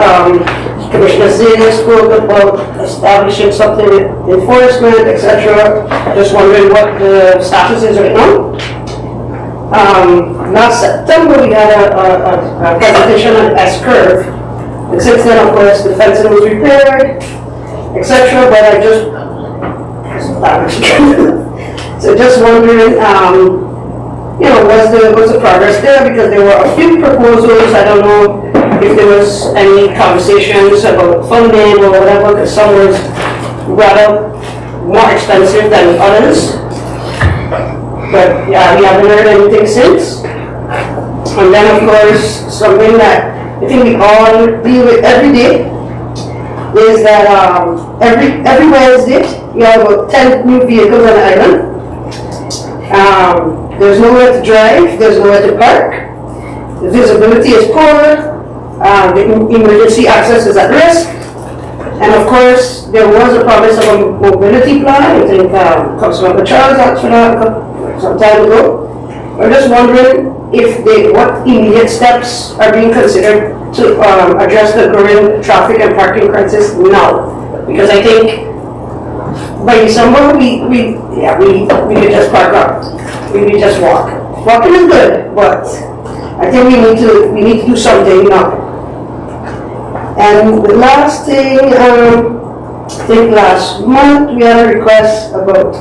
S2: Commissioner Zena spoke about establishing something with enforcement, etc. Just wondering what the status is right now. Last September we had a presentation on S-curve, and since then, of course, the fencing was repaired, etc. But I just so just wondering, was the progress there? Because there were a few proposals. I don't know if there was any conversations about funding or whatever, because some was rather more expensive than others. But yeah, we haven't heard anything since. And then of course, something that I think we all deal with every day is that every Wednesday we have about 10 new vehicles on the island. There's nowhere to drive, there's nowhere to park, the visibility is poor, the emergency access is at risk, and of course, there was a promise of a mobility plan. I think Councilmember Charles asked for that some time ago. I'm just wondering if what immediate steps are being considered to address the growing traffic and parking crisis now. Because I think by December, we could just park up. We could just walk. Walking is good, but I think we need to do something now. And the last thing, I think last month we had a request about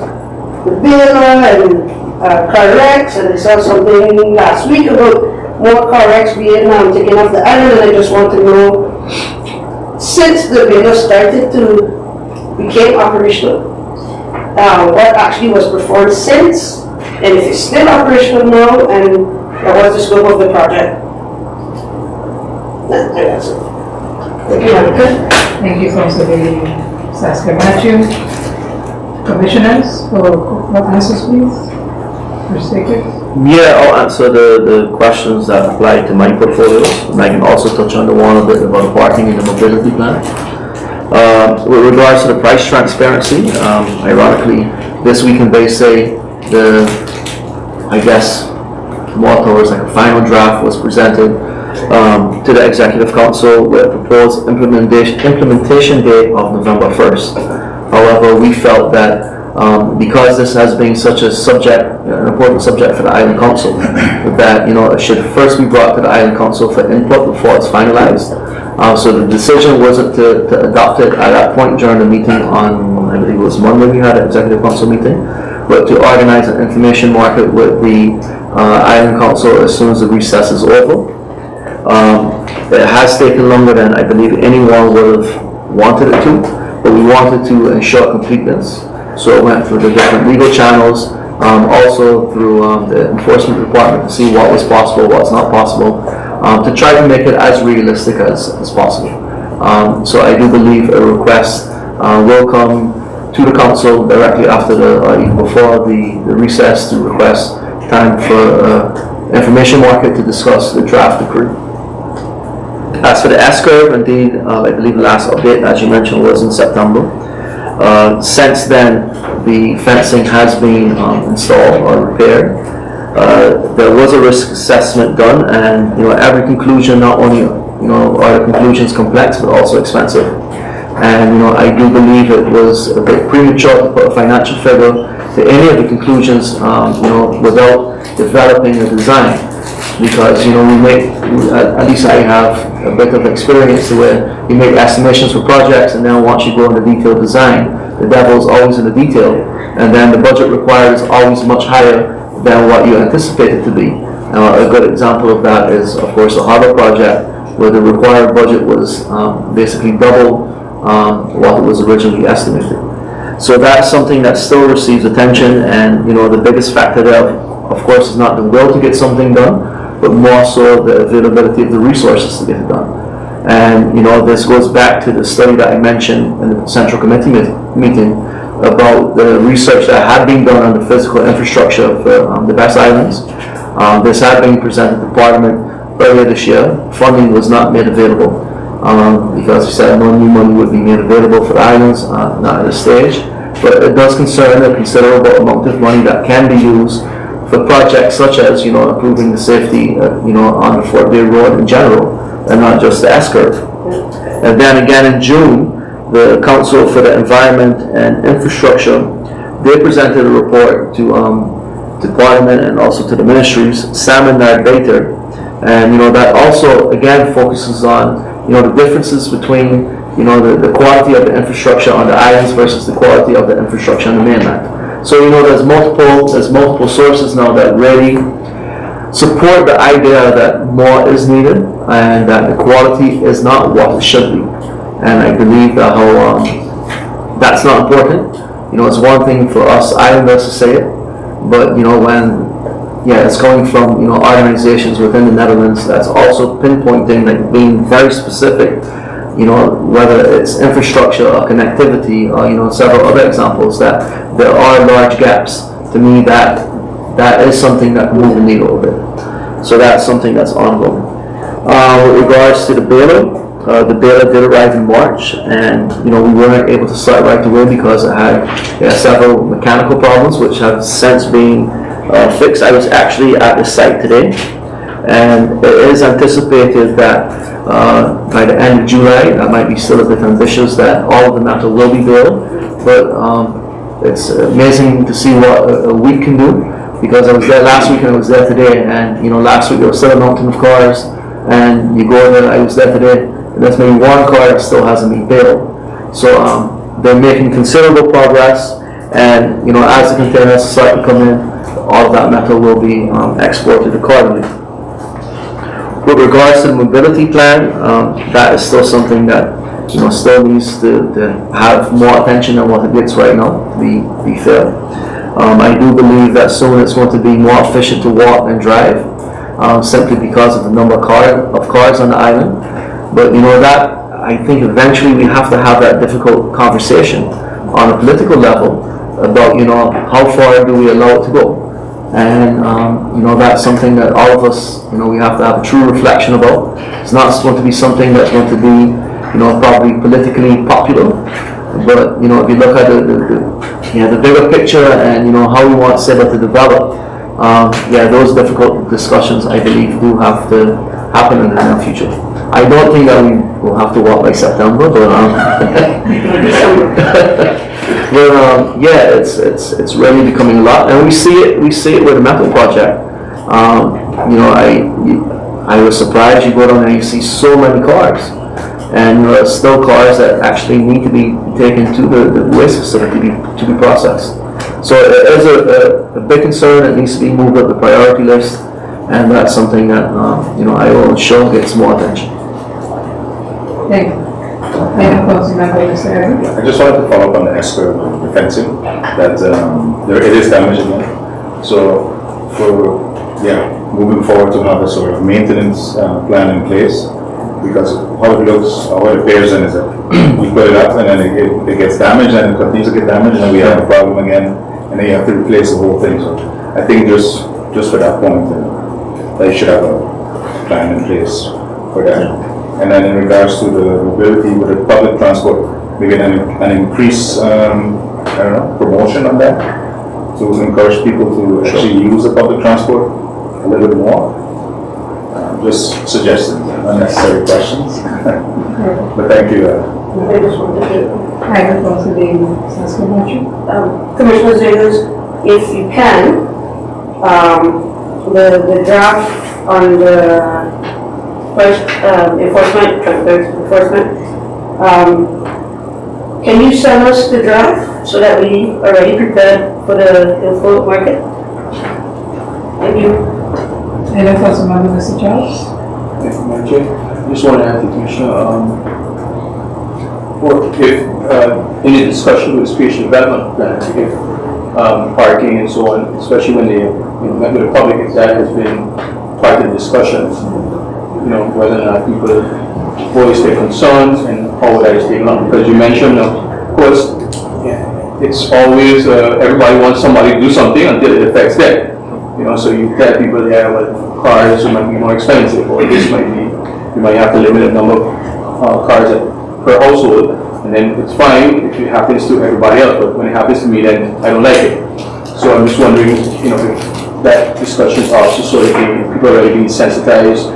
S2: the Baylor and car wrecks, and I saw something last week about more car wrecks being taken off the island, and I just want to know, since the Baylor started to become operational, what actually was performed since, and if it's still operational now, and what's the scope of the project? That's it. Thank you, Monica.
S8: Thank you, Councilor Saskia Matthew. Commissioners, what answers, please? First speaker.
S4: Yeah, I'll answer the questions that apply to my portfolios, and I can also touch on the one a bit about the parking and the mobility plan. With regards to the price transparency, ironically, this week in Bay Say, more towards like a final draft was presented to the Executive Council with a proposed implementation date of November 1st. However, we felt that because this has been such a subject, an important subject for the Island Council, that it should first be brought to the Island Council for input before it's finalized. So the decision wasn't to adopt it at that point during the meeting on, I believe it was Monday we had an Executive Council meeting, but to organize an information market with the Island Council as soon as the recess is over. It has taken longer than I believe anyone would have wanted it to, but we wanted to ensure completeness. So it went through the different legal channels, also through the enforcement department to see what was possible, what's not possible, to try to make it as realistic as possible. So I do believe a request will come to the council directly after even before the recess to request time for information market to discuss the draft decree. As for the S-curve, indeed, I believe the last update, as you mentioned, was in September. Since then, the fencing has been installed or repaired. There was a risk assessment done, and every conclusion, not only are the conclusions complex but also expensive. And I do believe it was a bit premature to put a financial figure to any of the conclusions, without developing a design. Because at least I have a bit of experience where you make estimations for projects, and then once you go into detailed design, the devil is always in the detail, and then the budget required is always much higher than what you anticipate it to be. A good example of that is, of course, the harbor project, where the required budget was basically double what it was originally estimated. So that's something that still receives attention, and the biggest factor there, of course, is not the will to get something done, but more so the availability of the resources to get it done. And this goes back to the study that I mentioned in the Central Committee meeting about the research that had been done on the physical infrastructure of the Best Islands. This had been presented to Parliament earlier this year. Funding was not made available because we said no new money would be made available for the islands, not at this stage. But it does concern a considerable amount of money that can be used for projects such as improving the safety on the Fort Bay Road in general, and not just the S-curve. And then again in June, the Council for the Environment and Infrastructure, they presented a report to Parliament and also to the ministries, Sam and Bater, and that also again focuses on the differences between the quality of the infrastructure on the islands versus the quality of the infrastructure on the mainland. So there's multiple sources now that really support the idea that more is needed and that the quality is not what it should be. And I believe that that's not important. It's one thing for us islanders to say it, but when it's coming from organizations within the Netherlands that's also pinpointing, like being very specific, whether it's infrastructure or connectivity or several other examples, that there are large gaps. To me, that that is something that can move the needle a bit. So that's something that's ongoing. With regards to the baler did arrive in March, and we weren't able to start right away because it had several mechanical problems which have since been fixed. I was actually at the site today, and it is anticipated that by the end of July, that might be still a bit ambitious, that all of the metal will be baled, but it's amazing to see what a week can do, because I was there last week and I was there today, and last week there was still a mountain of cars, and you go there, I was there today, and there's maybe one car that still hasn't been baled. So they're making considerable progress, and as the containers start to come in, all of that metal will be exported accordingly. With regards to the mobility plan, that is still something that still needs to have more attention than what it gets right now, to be fair. I do believe that soon it's going to be more efficient to walk than drive, simply because of the number of cars on the island. But that I think eventually we have to have that difficult conversation on a political level about how far do we allow it to go. And that's something that all of us we have to have a true reflection about. It's not going to be something that's going to be probably politically popular, but if you look at the bigger picture and how we want SEBA to develop, those difficult discussions I believe do have to happen in the near future. I don't think that we will have to walk by September, but it's really becoming a lot, and we see it with the metal project. I was surprised. You go down there and you see so many cars, and still cars that actually need to be taken to the waste facility to be processed. So it is a big concern. It needs to be moved up the priority list, and that's something that I will ensure gets more attention.
S8: Thank you. Any closing member, Mr. Evans?
S6: I just wanted to follow up on the S-curve, the fencing, that it is damaged again. So moving forward to have a sort of maintenance plan in place, because how it looks, how it appears then is that we put it up and then it gets damaged and it continues to get damaged and then we have a problem again and then you have to replace the whole thing. So I think just for that point, they should have a plan in place for that. And then in regards to the mobility with the public transport, maybe an increased, promotion on that to encourage people to actually use the public transport a little bit more. Just suggestions, unnecessary questions. But thank you.
S2: I just wanted to,
S8: I have also the motion.
S2: Commissioner Zegas, if you can, the draft on the first enforcement, can you send us the draft so that we are already prepared for the full market? Thank you.
S8: Any closing member, Mr. Charles?
S3: Thank you, Madam Chair. I just want to add to Commissioner, in the discussion with the spatial development plan, if parking and so on, especially when they met with the public, if that has been part of the discussions, whether or not people voice their concerns and how that is taken on. Because you mentioned, of course, it's always everybody wants somebody to do something until it affects them. So you tell people, cars might be more expensive, or this might be, you might have to limit the number of cars per household, and then it's fine if it happens to everybody else, but when it happens to me, then I don't like it. So I'm just wondering, if that discussion is also so that people are already being sensitized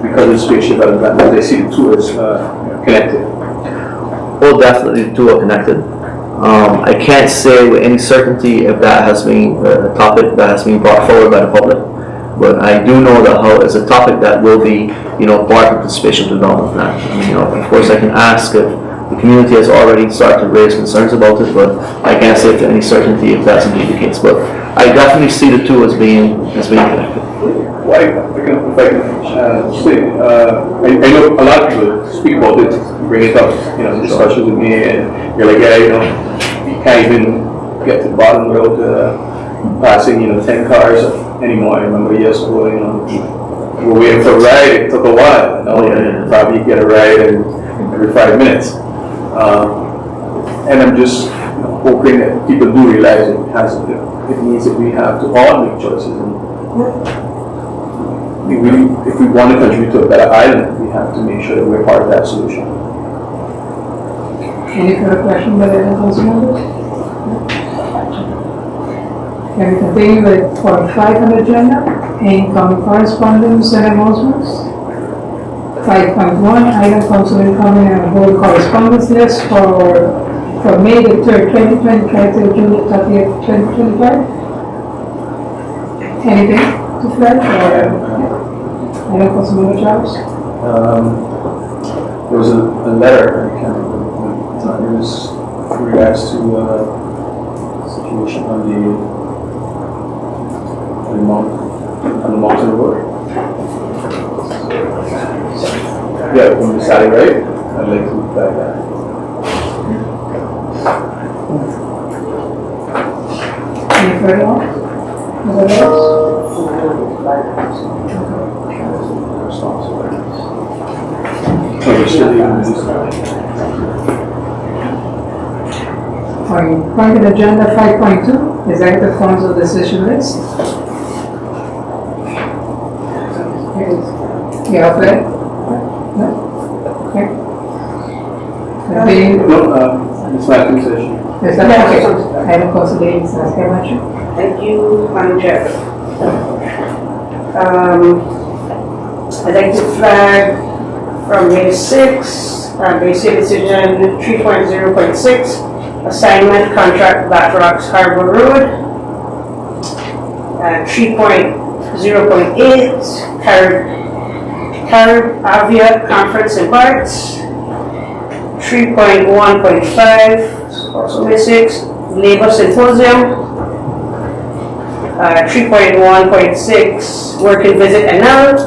S3: because of spatial development, that they see the two as connected.
S4: Well, definitely the two are connected. I can't say with any certainty if that has been a topic that has been brought forward by the public, but I do know that it's a topic that will be, part of the spatial development plan. Of course, I can ask if the community has already started to raise concerns about it, but I can't say to any certainty if that's indeed the case. But I definitely see the two as being connected.
S3: Well, if I can say, I know a lot of people speak about it, bring it up, in discussions with me, and you're like, you can't even get to the bottom without passing, 10 cars anymore. I remember years ago, we were waiting for a ride, it took a while, probably get a ride every 5 minutes. And I'm just hoping that people do realize it it means that we have to all make choices. And if we want to contribute to a better island, we have to make sure that we're part of that solution.
S8: Any further questions by the council members? Can we continue with point 5 on the agenda? Incoming correspondence and announcements. 5.1, item council incoming and whole correspondence list for May the 3rd, 2025 to June the 30th, 2025. Anything to flag or item council member Charles?
S3: There was a letter, I can't remember, it was in regards to situation on the mountain road. Yeah, from the Sally, right? I'd like to look back that.
S8: Any further on? Anybody else? Alright, point on agenda 5.2, executive council decision list. Yeah, okay. No? Okay.
S3: No, it's my concession.
S8: Is that okay? Item council ladies, ask how much?
S2: Thank you, Madam Chair. I'd like to flag from May 6, basic decision 3.0.6, assignment contract Black Harbor Road. 3.0.8, Avia Conference and Parks. 3.1.5, also May 6, Labor Symposium. 3.1.6, work and visit NL.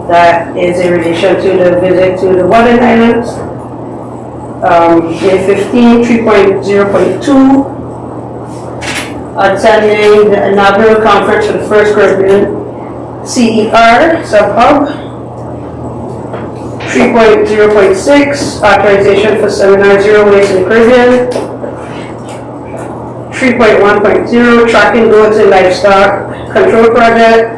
S2: That is in relation to the visit to the Wadden Islands. May 15, 3.0.2, attending the inaugural conference for the First Caribbean CER sub-hub. 3.0.6, authorization for seminar Zero Waste in the Caribbean. 3.1.0, tracking goats and livestock control project.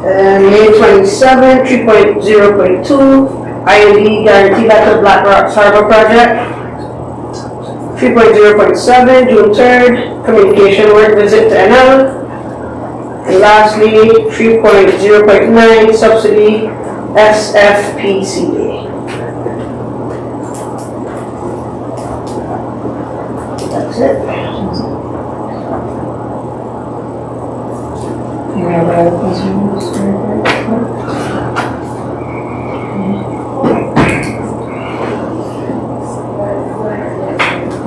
S2: And May 27, 3.0.2, IND guarantee letter Black Rocks Harbor project. 3.0.7, June 3rd, communication work visit to NL. And lastly, 3.0.9, subsidy SFPCA. That's it.
S8: Any other questions?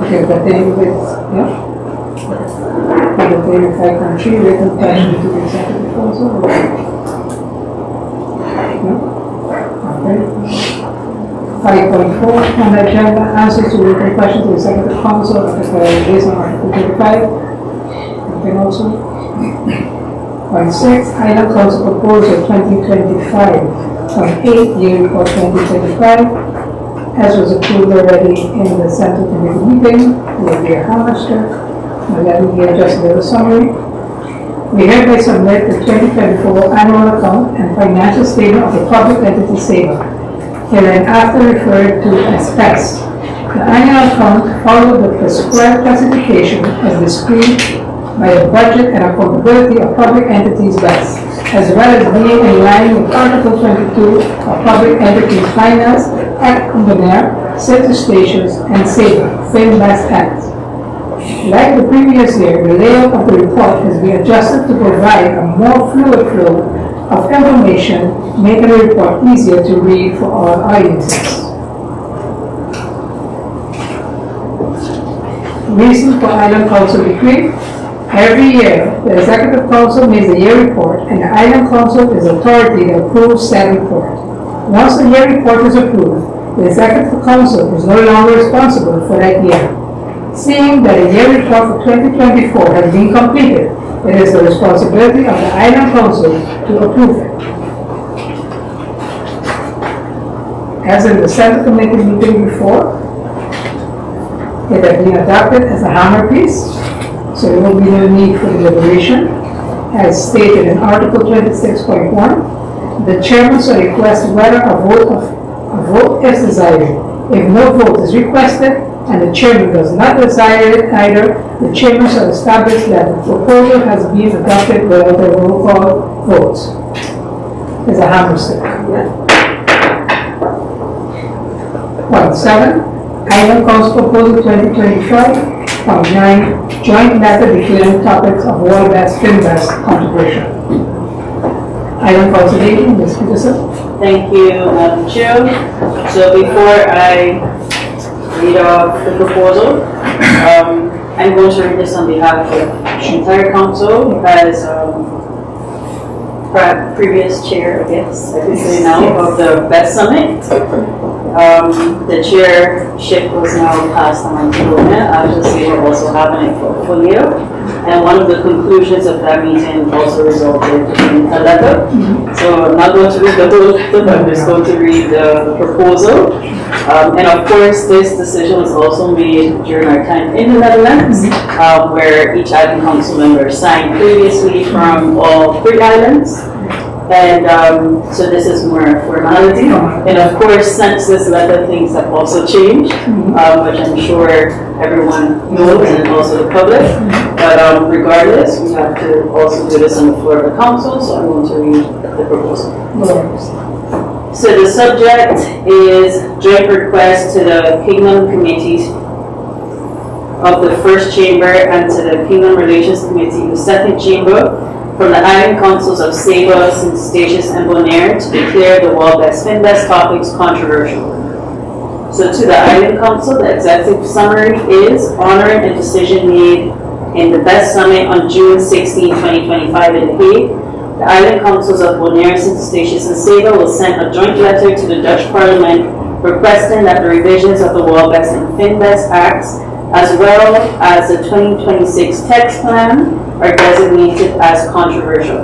S8: Okay, continue with, yeah? Continue with 5.3, written question to the executive council. No? Okay. 5.4 on the agenda, answers to written questions to the executive council based on Article 35. Okay, also. 0.6, item council proposal 2025. 0.8, year report 2025. As was approved already in the Central Committee meeting, with Mayor Hammerster. Let me give just a little summary. We hereby submit the 2024 annual account and financial statement of the public entity SABA, hereinafter referred to as PES. The annual account followed the prescribed classification as discrete by the budget and accountability of public entities BES, as well as being in line with Article 22 of Public Entities Finance Act Combinaire, Center Stations, and SABA, FinBES Act. Like the previous year, the layout of the report has been adjusted to provide a more fluid flow of information, making the report easier to read for all audiences. Reason for Island Council decree. Every year, the Executive Council makes a year report, and the Island Council is authority that approves said report. Once the year report is approved, the Executive Council is no longer responsible for that year. Seeing that a year report for 2024 has been completed, it is the responsibility of the Island Council to approve it. As in the Central Committee meeting before, It has been adopted as a hammer piece, so there will be no need for deliberation. As stated in Article 26.1, the chairman shall request whether a vote is desired. If no vote is requested and the chairman does not desire it either, the chairman shall establish that the proposal has been adopted without a roll call vote. It's a hammer stick. 1.7, Island Council Proposal 2025.9, joint letter declaring topics of World Best FinBest controversial. Island Council Lady, Ms. Peterson.
S1: Thank you, Madam Chair. So before I read off the proposal, I'm going to read this on behalf of the entire council as previous chair, I guess, I can say now, of the Best Summit. The chairship was now passed on to women. Obviously, we're also having it for a full year. And one of the conclusions of that meeting also resulted in a letter. So I'm not going to read the whole letter, but I'm just going to read the proposal. And of course, this decision was also made during our time in the Netherlands, where each island council member signed previously from all 3 islands. And so this is more formality. And of course, since this letter, things have also changed, which I'm sure everyone knows and also the public. But regardless, we have to also do this on the floor of the council, so I'm going to read the proposal. So the subject is joint request to the Kingdom Committees of the First Chamber and to the Kingdom Relations Committee, the Second Chamber, from the Island Councils of Saba, St. Eustatius, and Bonaire to declare the World Best FinBest topics controversial. So to the Island Council, the executive summary is honoring a decision made in the Best Summit on June 16, 2025 in The Hague. The Island Councils of Bonaire, St. Eustatius, and Saba will send a joint letter to the Dutch Parliament requesting that the revisions of the World Best and FinBest Acts, as well as the 2026 text plan, are designated as controversial.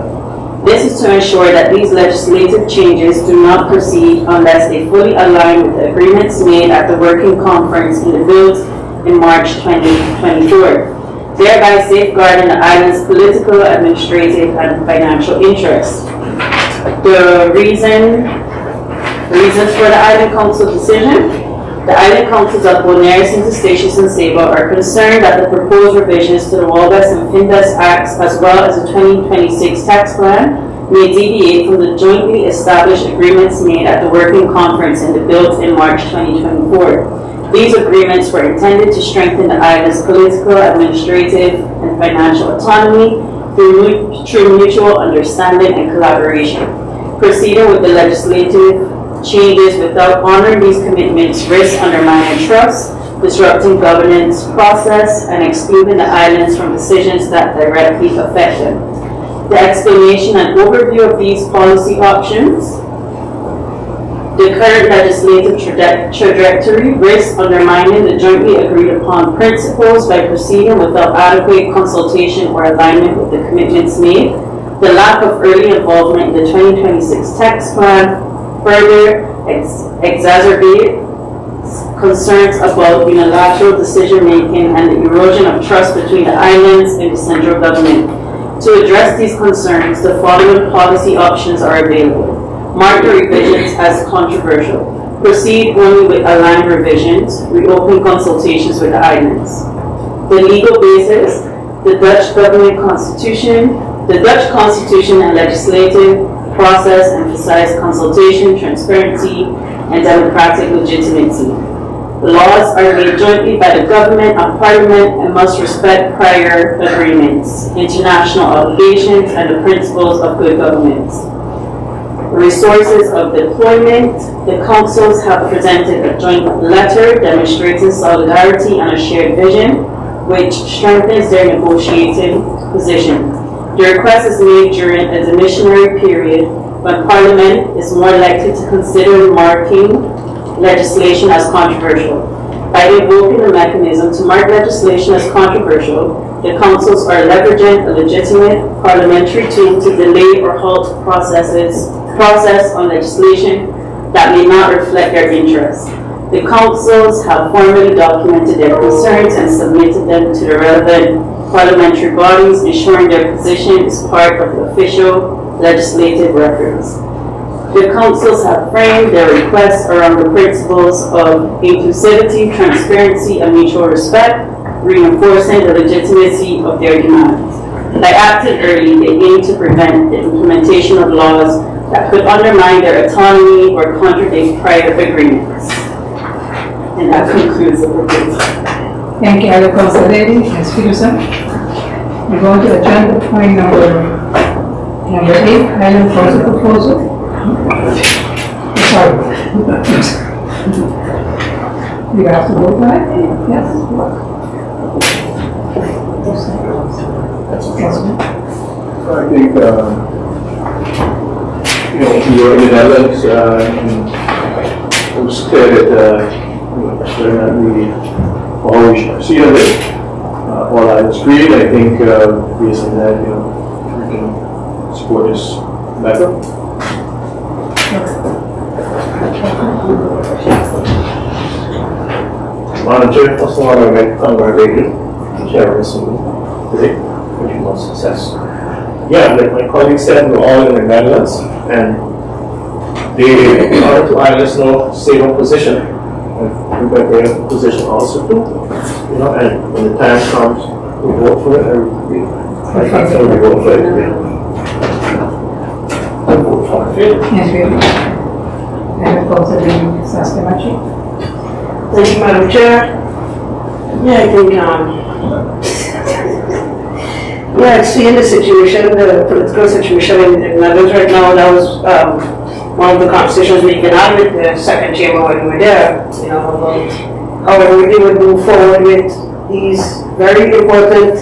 S1: This is to ensure that these legislative changes do not proceed unless they fully align with the agreements made at the working conference in the Build in March 2024, thereby safeguarding the island's political, administrative, and financial interests. The reasons for the Island Council decision: the Island Councils of Bonaire, St. Eustatius, and Saba are concerned that the proposed revisions to the World Best and FinBest Acts, as well as the 2026 tax plan, may deviate from the jointly established agreements made at the working conference in the Build in March 2024. These agreements were intended to strengthen the island's political, administrative, and financial autonomy through mutual understanding and collaboration. Proceeding with the legislative changes without honoring these commitments risks undermining trust, disrupting governance process, and excluding the islands from decisions that directly affect them. The explanation and overview of these policy options: the current legislative trajectory risks undermining the jointly agreed upon principles by proceeding without adequate consultation or alignment with the commitments made. The lack of early involvement in the 2026 tax plan further exacerbates concerns about unilateral decision-making and the erosion of trust between the islands and the central government. To address these concerns, the following policy options are available. Mark the revisions as controversial. Proceed only with aligned revisions. Reopen consultations with the islands. The legal basis: the Dutch government constitution. The Dutch constitution and legislative process emphasize consultation, transparency, and democratic legitimacy. The laws are made jointly by the government and parliament and must respect prior agreements, international obligations, and the principles of good governance. Resources of deployment: the councils have presented a joint letter demonstrating solidarity and a shared vision, which strengthens their negotiating position. The request is made during a dimissionary period when Parliament is more likely to consider marking legislation as controversial. By invoking a mechanism to mark legislation as controversial, the councils are leveraging a legitimate parliamentary tool to delay or halt process on legislation that may not reflect their interests. The councils have formally documented their concerns and submitted them to the relevant parliamentary bodies, ensuring their position is part of the official legislative records. The councils have framed their requests around the principles of inclusivity, transparency, and mutual respect, reinforcing the legitimacy of their demands. By acting early, they aim to prevent the implementation of laws that could undermine their autonomy or contradict prior agreements. And that concludes the proposal.
S8: Thank you, Other Council Lady, Ms. Peterson. We're going to agenda point number 8, Island Council proposal. Sorry. You have to vote on it? Yes.
S3: I think, we were in the Netherlands, it was clear that, they're not really all we should proceed on it. All I agreed, I think, based on that, we can support this matter.
S7: Madam Chair, first of all, I make congratulations to Chairperson today, wishing much success. Yeah, like my colleague said, we're all in the Netherlands, and they are to islands now stable position. And we got their position also too, and when the time comes to vote for it, I think we vote for it today. I vote for it.
S8: Yes, we have. Other Council Lady Sastamachi.
S2: Thank you, Madam Chair. Yeah, I think, seeing the situation, the political situation in the Netherlands right now, that was one of the conversations we can have with the second chamber when we were there, about how we would move forward with these very important,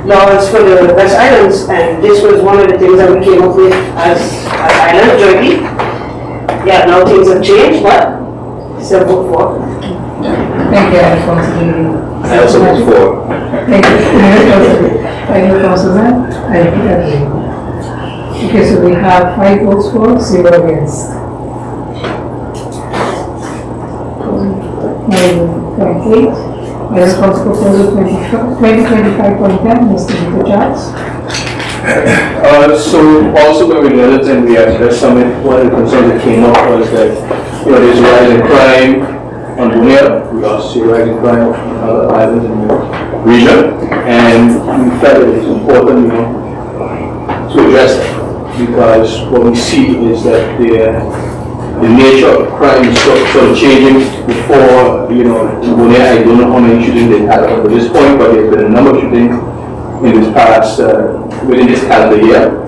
S2: laws for the West Islands, and this was one of the things that we came up with as Island jointly. Yeah, now things have changed, but still vote for.
S8: Thank you, Other Council Lady.
S3: I also vote for.
S8: Thank you. Other Councilman, I agree. Okay, so we have 5 votes for, 0 against. Point 8, Other Council proposal 2025.10, Mr. Vito Charles.
S3: So also when we learned and we had the summit, one of the concerns that came up was that, there's a rise in crime on Bonaire. We also see a rise in crime on other islands in the region. And we felt it was important, to address that. Because what we see is that the nature of crime is sort of changing. Before, in Bonaire, I don't know how many shootings they've had up to this point, but there's been a number of shootings in this past, within this calendar year.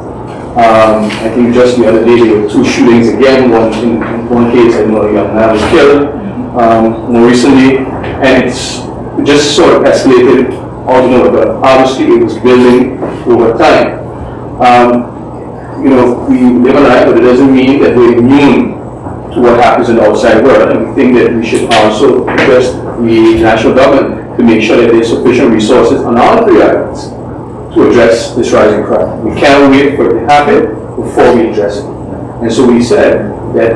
S3: I think just the other day there were 2 shootings again. In one case, I know a young man was killed more recently, and it's just sort of escalated all but obviously it was building over time. We live in life, but it doesn't mean that we're immune to what happens in the outside world, and we think that we should also address the national government to make sure that there's sufficient resources on all 3 islands to address this rising crime. We can't wait for it to happen before we address it. And so we said that,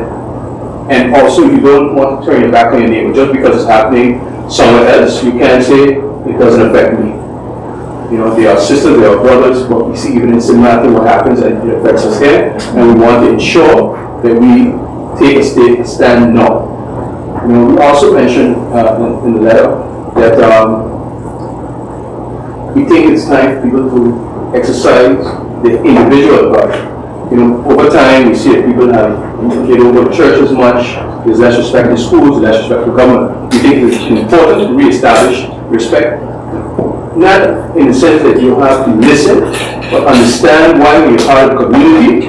S3: and also you don't want to turn your back on your neighbor just because it's happening somewhere else. You can't say it doesn't affect me. They are sisters, they are brothers, but we see even in Cincinnati what happens and it affects us here. And we want to ensure that we take a stand now. We also mentioned in the letter that we think it's time for people to exercise their individual authority. Over time, we see that people they don't go to church as much, there's less respect in schools, less respect for government. We think it's important to reestablish respect, not in the sense that you have to listen, but understand why when you're part of the community,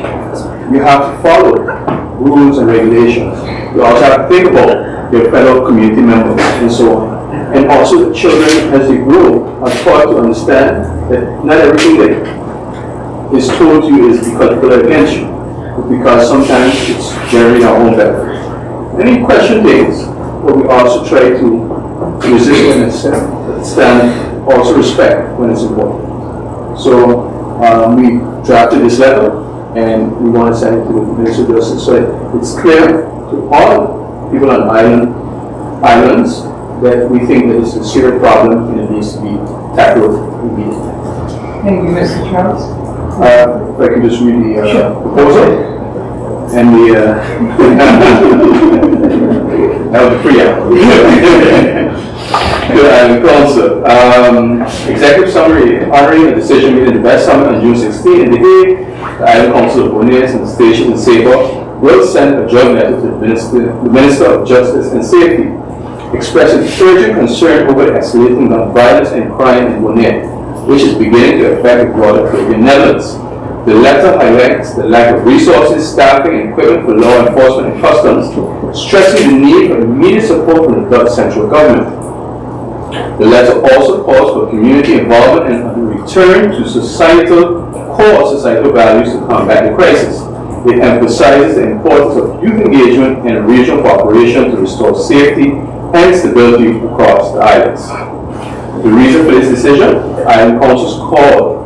S3: you have to follow rules and regulations. You also have to think about your fellow community members and so on. And also the children, as they grow, are taught to understand that not everything that is told to you is because people are against you, but because sometimes it's generally our own benefit. And we question things, but we also try to resist when it's stand, also respect when it's important. So we drafted this letter, and we want to send it to the Minister of Justice so that it's clear to all people on islands, that we think that it's a serious problem and it needs to be tackled immediately.
S8: Thank you, Mr. Charles.
S3: If I can just read the proposal and the that was the preamble. Council, executive summary honoring the decision made in the Best Summit on June 16 in The Hague. The Island Council of Bonaire and the station in Saba will send a joint letter to the Minister of Justice and Safety, expressing urgent concern over the escalating gun violence and crime in Bonaire, which is beginning to affect the broader Caribbean Netherlands. The letter highlights the lack of resources, staffing, and equipment for law enforcement and customs, stressing the need for immediate support from the Dutch central government. The letter also calls for community involvement and a return to core societal values to combat the crisis. It emphasizes the importance of youth engagement and regional cooperation to restore safety and stability across the islands. The reason for this decision, the Island Council's call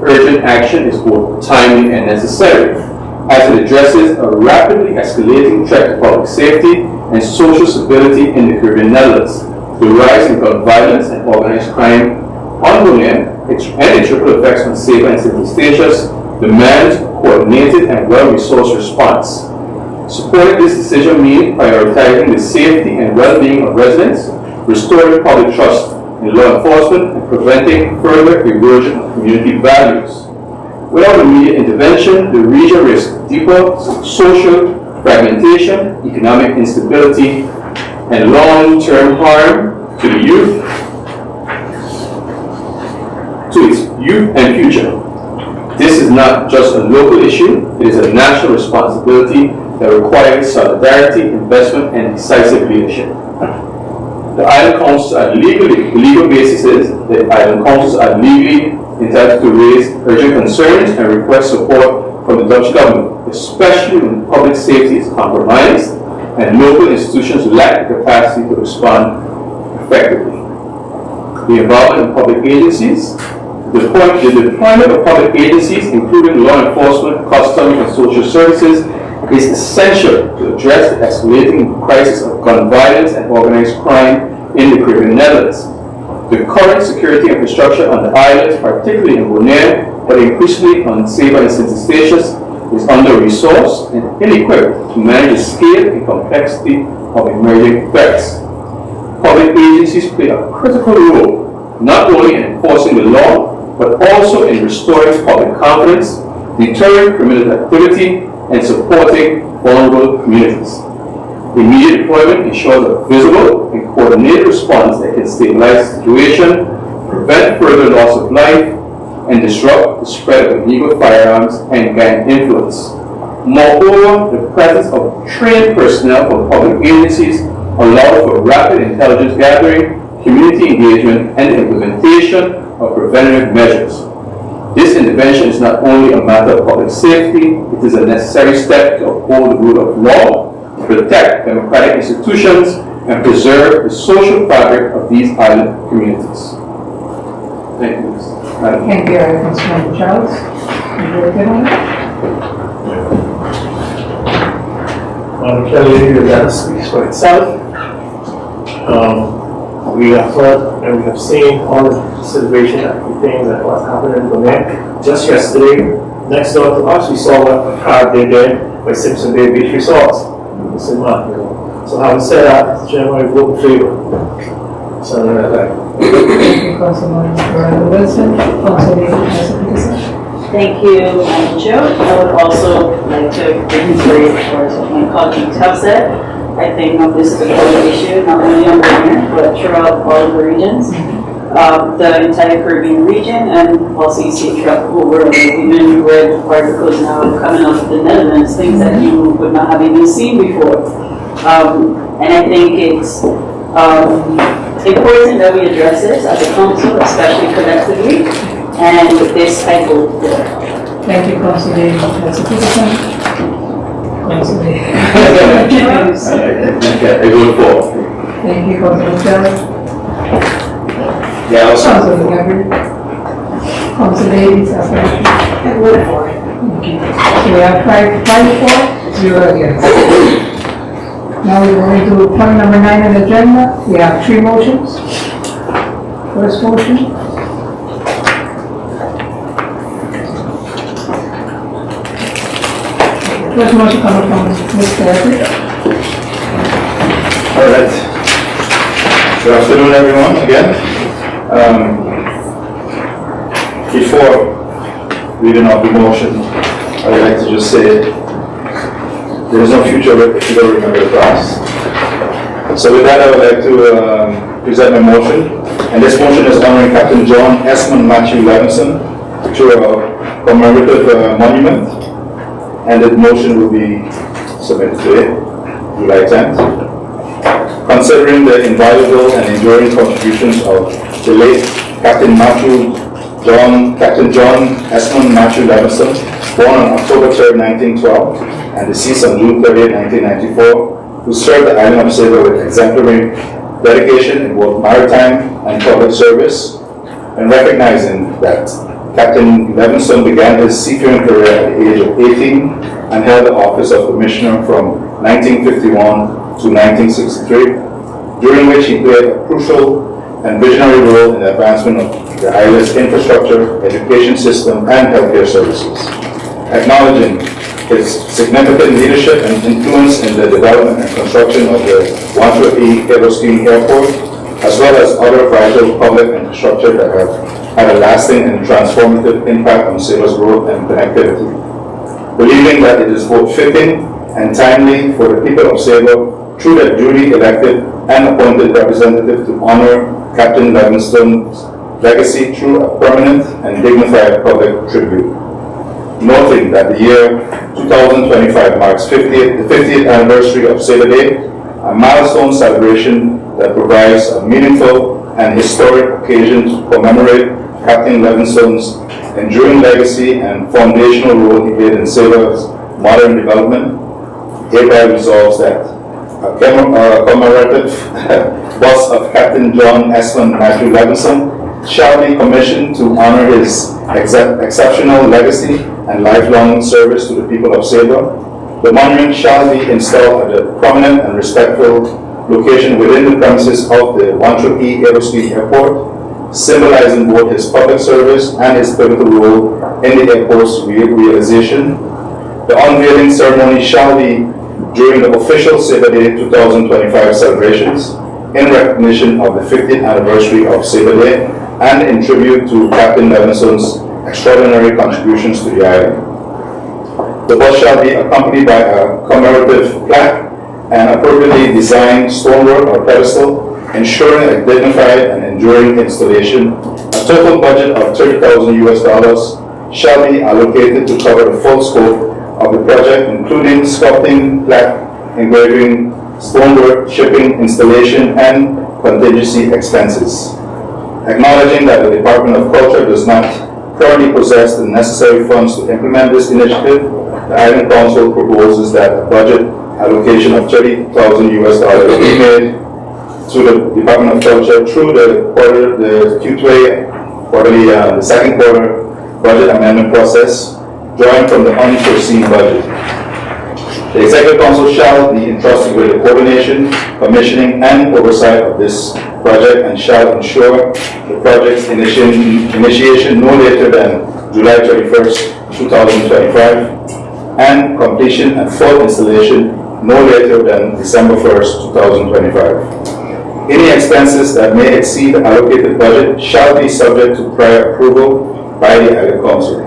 S3: urgent action is both timely and necessary, as it addresses a rapidly escalating threat to public safety and social stability in the Caribbean Netherlands. The rise in gun violence and organized crime on Bonaire and its triple effects on Saba and St. Eustatius demands a coordinated and well-resourced response. Supporting this decision means prioritizing the safety and well-being of residents, restoring public trust in law enforcement, and preventing further erosion of community values. Without immediate intervention, the region risks deeper social fragmentation, economic instability, and long-term harm to the youth, to its youth and future. This is not just a local issue, it is a national responsibility that requires solidarity, investment, and decisive leadership. The Island Councils are the legal basis is that Island Councils are legally entitled to raise urgent concerns and request support from the Dutch government, especially when public safety is compromised and local institutions lack the capacity to respond effectively. The involvement of public agencies, the deployment of public agencies, including law enforcement, customs, and social services, is essential to address the escalating crisis of gun violence and organized crime in the Caribbean Netherlands. The current security infrastructure on the islands, particularly in Bonaire, but increasingly on Saba and St. Eustatius, is under-resourced and ill-equipped to manage the scale and complexity of emerging threats. Public agencies play a critical role, not only in enforcing the law, but also in restoring public confidence, deterring criminal activity, and supporting vulnerable communities. Immediate deployment ensures a visible and coordinated response that can stabilize the situation, prevent further loss of life, and disrupt the spread of illegal firearms and gang influence. Moreover, the presence of trained personnel from public agencies allows for rapid intelligence gathering, community engagement, and the implementation of preventative measures. This intervention is not only a matter of public safety, it is a necessary step to uphold the rule of law, protect democratic institutions, and preserve the social fabric of these island communities. Thank you, Madam.
S8: Thank you, Councilman Charles. You will get on it?
S7: Madam Chair, the data speaks for itself. We have heard and we have seen all the situation and things that was happening in Bonaire. Just yesterday, next door to us, we saw what a car they did by Simpson Bay Beach Resort. So having said that, Mr. Chairman, I vote in favor. So
S8: Thank you, Councilman Wilson. Councilman Peterson.
S1: Thank you, Madam Chair. I would also like to reiterate what my colleagues have said. I think this is a global issue, not only on Bonaire, but throughout all of the regions, the entire Caribbean region, and also you see throughout the whole world. Even read articles now coming out of the Netherlands, things that you would not have even seen before. And I think it's important that we address this as a council, especially collectively, and this I vote for.
S8: Thank you, Councilman Peterson. Councilman.
S3: I vote for.
S8: Thank you, Councilman Kelly.
S3: Yeah,
S8: Councilman Gabriel. Councilman Sasaki.
S2: I vote for it.
S8: Thank you. So we have 5 for, 0 against. Now we're going to point number 9 on the agenda. We have 3 motions. First motion. First motion coming from Mr. Everett.
S6: All right. Good afternoon, everyone, again. Before reading out the motion, I'd like to just say there is no future if you don't remember the past. So with that, I would like to present my motion. And this motion is honoring Captain John Esmond Matthew Levinson through a commemorative monument. And the motion will be submitted today, July 10th. Considering the invaluable and enduring contributions of the late Captain John Esmond Matthew Levinson, born on October 3rd, 1912, and deceased on June 30th, 1994, who served the island of Saba with exemplary dedication in both maritime and public service, and recognizing that Captain Levinson began his seafaring career at the age of 18 and held the office of commissioner from 1951 to 1963, during which he played a crucial and visionary role in the advancement of the island's infrastructure, education system, and healthcare services. Acknowledging his significant leadership and influence in the development and construction of the Wandsworth E. Eberstein Airport, as well as other vital public infrastructure that have had a lasting and transformative impact on Saba's growth and connectivity. Believing that it is both fitting and timely for the people of Saba, through their duly elected and appointed representative, to honor Captain Levinson's legacy through a permanent and dignified public tribute. Noting that the year 2025 marks the 50th anniversary of Saba Day, a milestone celebration that provides a meaningful and historic occasion to commemorate Captain Levinson's enduring legacy and foundational role he played in Saba's modern development, hereby resolves that a commemorative bust of Captain John Esmond Matthew Levinson shall be commissioned to honor his exceptional legacy and lifelong service to the people of Saba. The monument shall be installed at a prominent and respectful location within the premises of the Wandsworth E. Eberstein Airport, symbolizing both his public service and his pivotal role in the airport's realization. The unveiling ceremony shall be during the official Saba Day 2025 celebrations, in recognition of the 50th anniversary of Saba Day and in tribute to Captain Levinson's extraordinary contributions to the island. The bus shall be accompanied by a commemorative plaque and appropriately designed stonework or pedestal, ensuring a dignified and enduring installation. A total budget of $30,000 shall be allocated to cover the full scope of the project, including sculpting, plaque engraving, stonework, shipping, installation, and contingency expenses. Acknowledging that the Department of Culture does not currently possess the necessary funds to implement this initiative, the Island Council proposes that a budget allocation of $30,000 be made to the Department of Culture through the Q2A quarterly, the second quarter budget amendment process, drawing from the unforeseen budget. The Executive Council shall be entrusted with the coordination, commissioning, and oversight of this project and shall ensure the project's initiation no later than July 31st, 2025, and completion and full installation no later than December 1st, 2025. Any expenses that may exceed the allocated budget shall be subject to prior approval by the Island Council.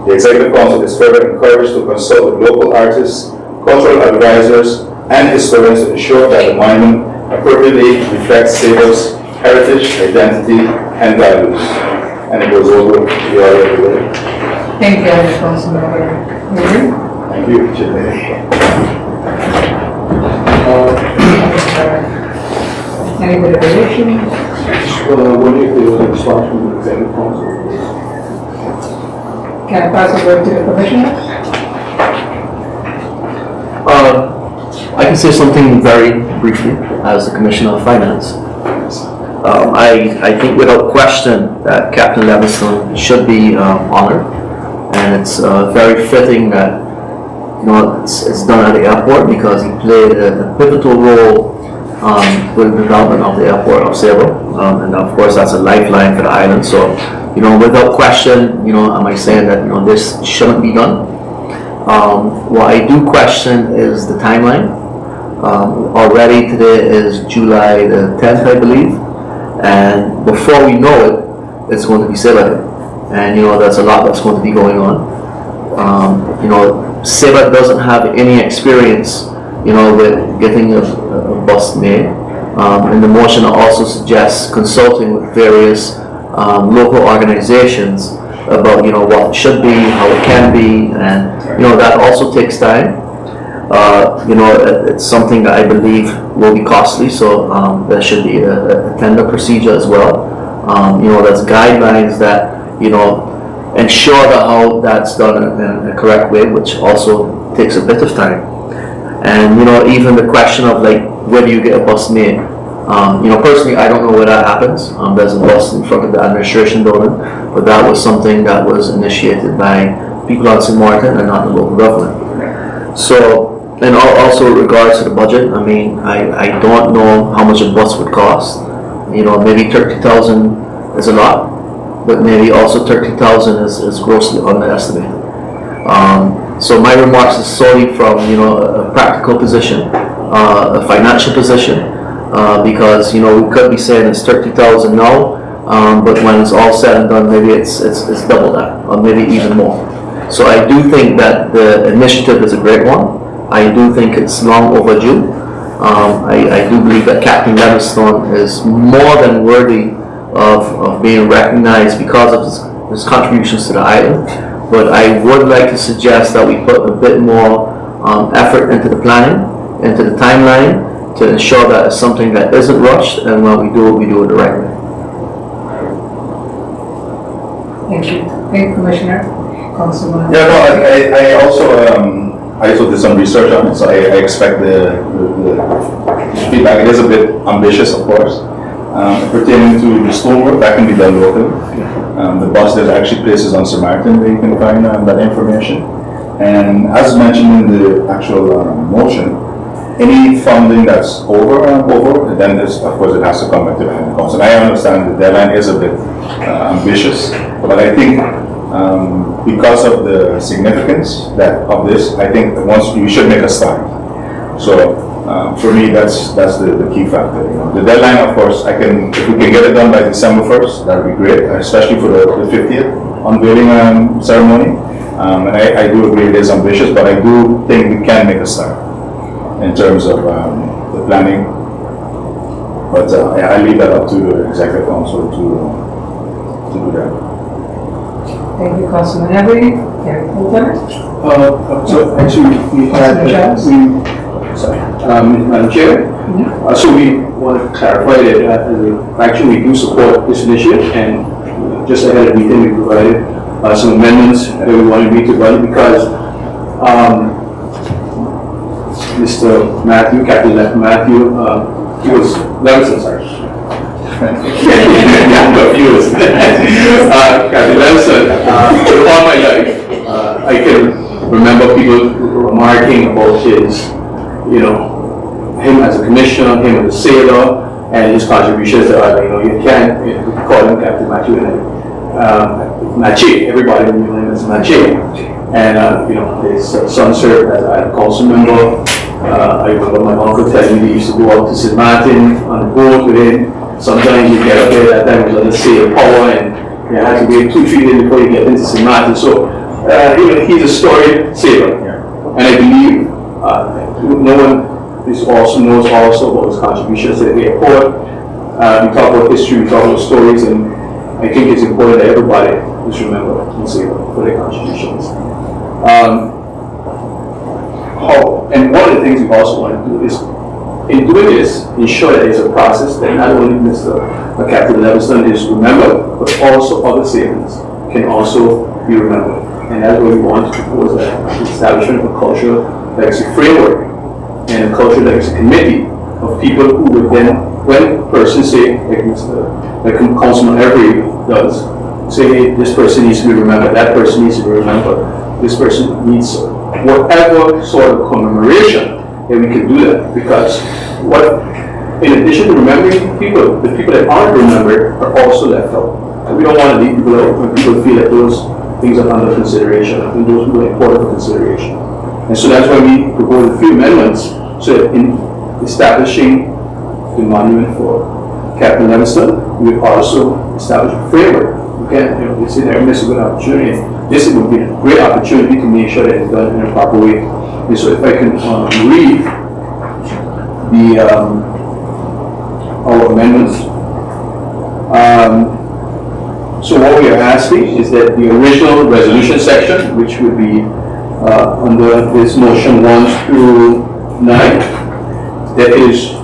S6: The Executive Council is further encouraged to consult with local artists, cultural advisors, and historians to ensure that the monument appropriately reflects Saba's heritage, identity, and values. And it goes over the order of the day.
S8: Thank you, Councilmember.
S6: Thank you, Chair.
S8: Any deliberation?
S3: When you do the response from the Executive Council?
S8: Can I pass the word to the Commissioner?
S4: I can say something very briefly as the Commissioner of Finance. I think without question that Captain Levinson should be honored, and it's very fitting that it's done at the airport because he played a pivotal role with the development of the airport of Sable, and of course that's a lifeline for the island. So, without question, am I saying that this shouldn't be done? What I do question is the timeline. Already today is July the 10th, I believe, and before we know it, it's going to be Sable, and that's a lot that's going to be going on. Sable doesn't have any experience with getting a bus made. And the motion also suggests consulting with various local organizations about what it should be, how it can be, and that also takes time. It's something that I believe will be costly, so there should be a tender procedure as well. There's guidelines that ensure that how that's done in a correct way, which also takes a bit of time. And even the question of where do you get a bus made? Personally, I don't know where that happens. There's a bus in front of the administration building, but that was something that was initiated by people on St. Martin and not the local government. So, and also with regards to the budget, I don't know how much a bus would cost. Maybe 30,000 is a lot, but maybe also 30,000 is grossly underestimated. So my remarks is solely from a practical position, a financial position, because we could be saying it's 30,000 now, but when it's all said and done, maybe it's double that, or maybe even more. So I do think that the initiative is a great one. I do think it's long overdue. I do believe that Captain Livingstone is more than worthy of being recognized because of his contributions to the island. But I would like to suggest that we put a bit more effort into the planning, into the timeline, to ensure that it's something that isn't rushed, and when we do it the right way.
S8: Thank you. Thank you, Commissioner. Councilman.
S6: Yeah, no, I also did some research on it, so I expect the feedback. It is a bit ambitious, of course. Pertaining to the stonework, that can be done locally. The bus, there's actually places on St. Martin where you can find that information. And as mentioned in the actual motion, any funding that's over, then there's, of course, it has to come back to the council. And I understand the deadline is a bit ambitious, but I think because of the significance of this, I think once you should make a start. So for me, that's the key factor. The deadline, of course, if we can get it done by December 1st, that would be great, especially for the 50th unveiling ceremony. And I do agree it is ambitious, but I do think we can make a start in terms of the planning. But I leave that up to the executive council to do that.
S8: Thank you, Councilman Avery. Lieutenant?
S3: So actually, Madam Chair, so we want to clarify that actually we do support this initiative, and just ahead of the meeting we provided some amendments that we wanted me to run because Mr. Matthew, Captain Matthew, he was Levinson, sorry. I'm confused. Captain Levinson, all my life, I can remember people remarking about his, him as a commissioner, him as a sailor, and his contributions to you can't call him Captain Matthew and Mache, everybody knew him as Mache. And his son served as a council member. I remember my uncle telling me they used to go out to St. Martin on the boat with him. Sometimes you get up there, that time it was on the sail power, and you had to wait 2-3 days before you get into St. Martin. So he's a storied sailor, and I believe no one knows also about his contributions to the airport. We talk about history, we talk about stories, and I think it's important that everybody just remember and sailor for their contributions. And one of the things we also want to do is, in doing this, ensure that there's a process that not only Mr. Captain Levinson is remembered, but also other sailors can also be remembered. And that's what we want to propose, the establishment of a culture that is a framework and a culture that is a committee of people who would then, when persons say, like Councilman Avery does, say, hey, this person needs to be remembered, that person needs to be remembered, this person needs whatever sort of commemoration, then we can do that. Because in addition to remembering people, the people that aren't remembered are also left out. And we don't want to leave people out when people feel that those things are under consideration. I think those people are important for consideration. And so that's why we propose a few amendments, so that in establishing the monument for Captain Livingston, we also establish a framework. Again, they say never miss a good opportunity. This would be a great opportunity to make sure that it's done in a proper way. And so if I can read our amendments. So what we are asking is that the original resolution section, which would be under this motion 1 through 9, that is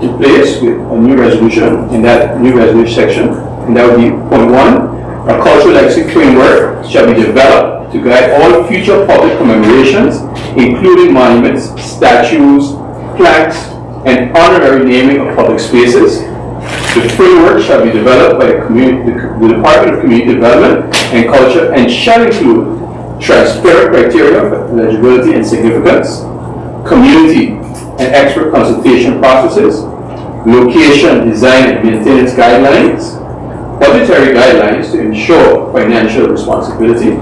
S3: replaced with a new resolution in that new resolution section, and that would be point 1. A cultural legacy framework shall be developed to guide all future public commemorations, including monuments, statues, plaques, and honorary naming of public spaces. The framework shall be developed by the Department of Community Development and Culture and shall include transparent criteria for eligibility and significance, community and expert consultation processes, location, design, and maintenance guidelines, budgetary guidelines to ensure financial responsibility.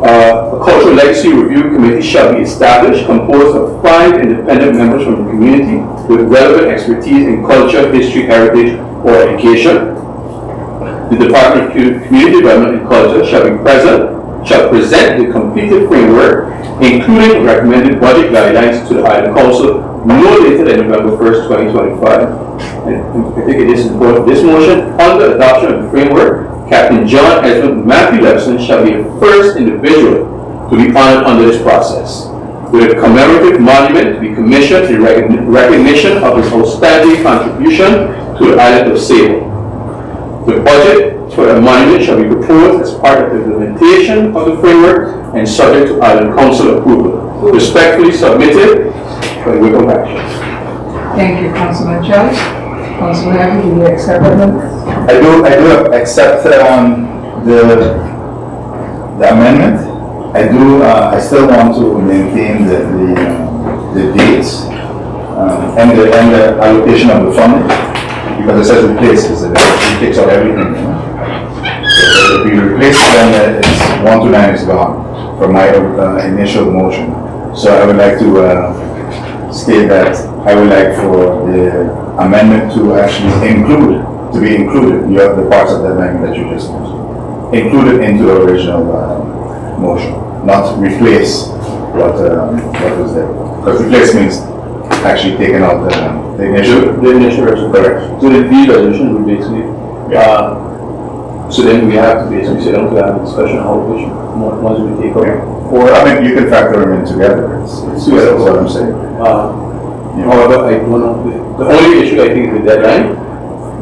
S3: A cultural legacy review committee shall be established, composed of 5 independent members from the community with relevant expertise in culture, history, heritage, or education. The Department of Community Development and Culture shall present the completed framework, including recommended budget guidelines to the Island Council no later than November 1st, 2025. And I think it is important. This motion, on the adoption of the framework, Captain John Edmund Matthew Levison shall be the first individual to be honored under this process, with a commemorative monument to be commissioned in recognition of his outstanding contribution to the island of Sable. The budget for the monument shall be proposed as part of the implementation of the framework and subject to Island Council approval. Respectfully submitted by Wickham Action.
S8: Thank you, Councilman Charles. Councilman Abbey, do you accept the amendment?
S6: I do accept the amendment. I still want to maintain the dates and the allocation of the funding, because it says replaces, it takes out everything. So if we replace it, then it's 1 to 9 is gone from my initial motion. So I would like to state that I would like for the amendment to actually to be included, the parts of the amendment that you just mentioned, included into the original motion, not replace what was there. Because replace means actually taking out the initial.
S3: The initial resolution.
S6: Correct.
S3: So the D resolution would basically, so then we have to basically sit down to have a discussion on how we should, once we take over.
S6: Or, I mean, you can factor them in together. It's that's what I'm saying.
S3: However, I don't know, the only issue I think is the deadline,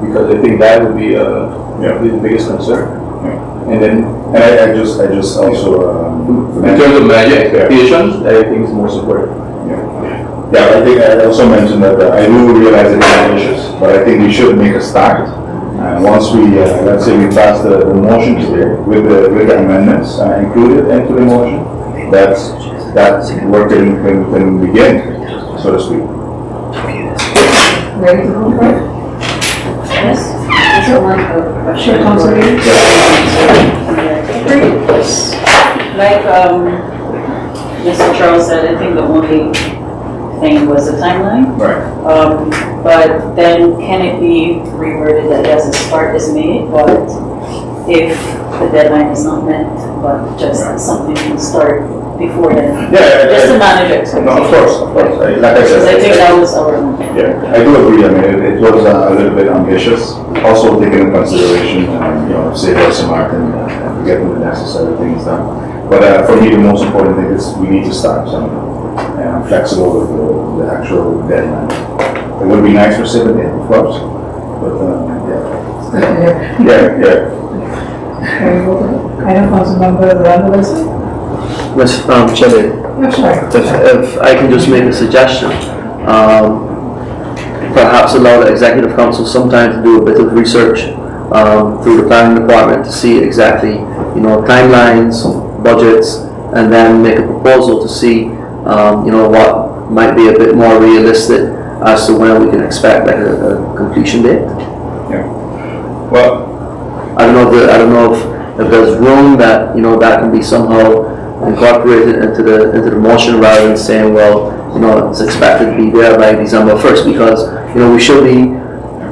S3: because I think that would be the biggest concern. And then,
S6: And I just also,
S3: in terms of managing expectations, I think is most important.
S6: yeah, I think I also mentioned that I do realize it's ambitious, but I think we should make a start. And once we, let's say we pass the motion today with the amendments included into the motion, that work can begin, so to speak.
S8: Ready to go for it?
S1: Yes? That's one question.
S8: Sure, Councilman.
S1: Like, Mr. Charles said, I think the only thing was the timeline.
S6: Right.
S1: But then can it be reworded that as a start is made, but if the deadline is not met, but just something can start before then? Just to manage expectations.
S6: No, of course. Like I
S1: Because I think
S6: said,
S1: that was our.
S6: yeah, I do agree. I mean, it was a little bit ambitious. Also taking into consideration, say St. Martin and getting the necessary things done. But for me, the most important thing is we need to start something. And I'm flexible with the actual deadline. It would be nice for 7 days, of course. But yeah.
S8: Can we go to item, Councilmember Randall?
S4: Mr. Chairman,
S8: I'm sorry.
S4: if I can just make a suggestion, perhaps allow the Executive Council some time to do a bit of research through the planning department to see exactly, timelines, budgets, and then make a proposal to see, what might be a bit more realistic as to when we can expect like a completion date.
S6: Well,
S4: I don't know if there's room that, that can be somehow incorporated into the motion rather than saying, well, it's expected to be there by December 1st, because, we should be,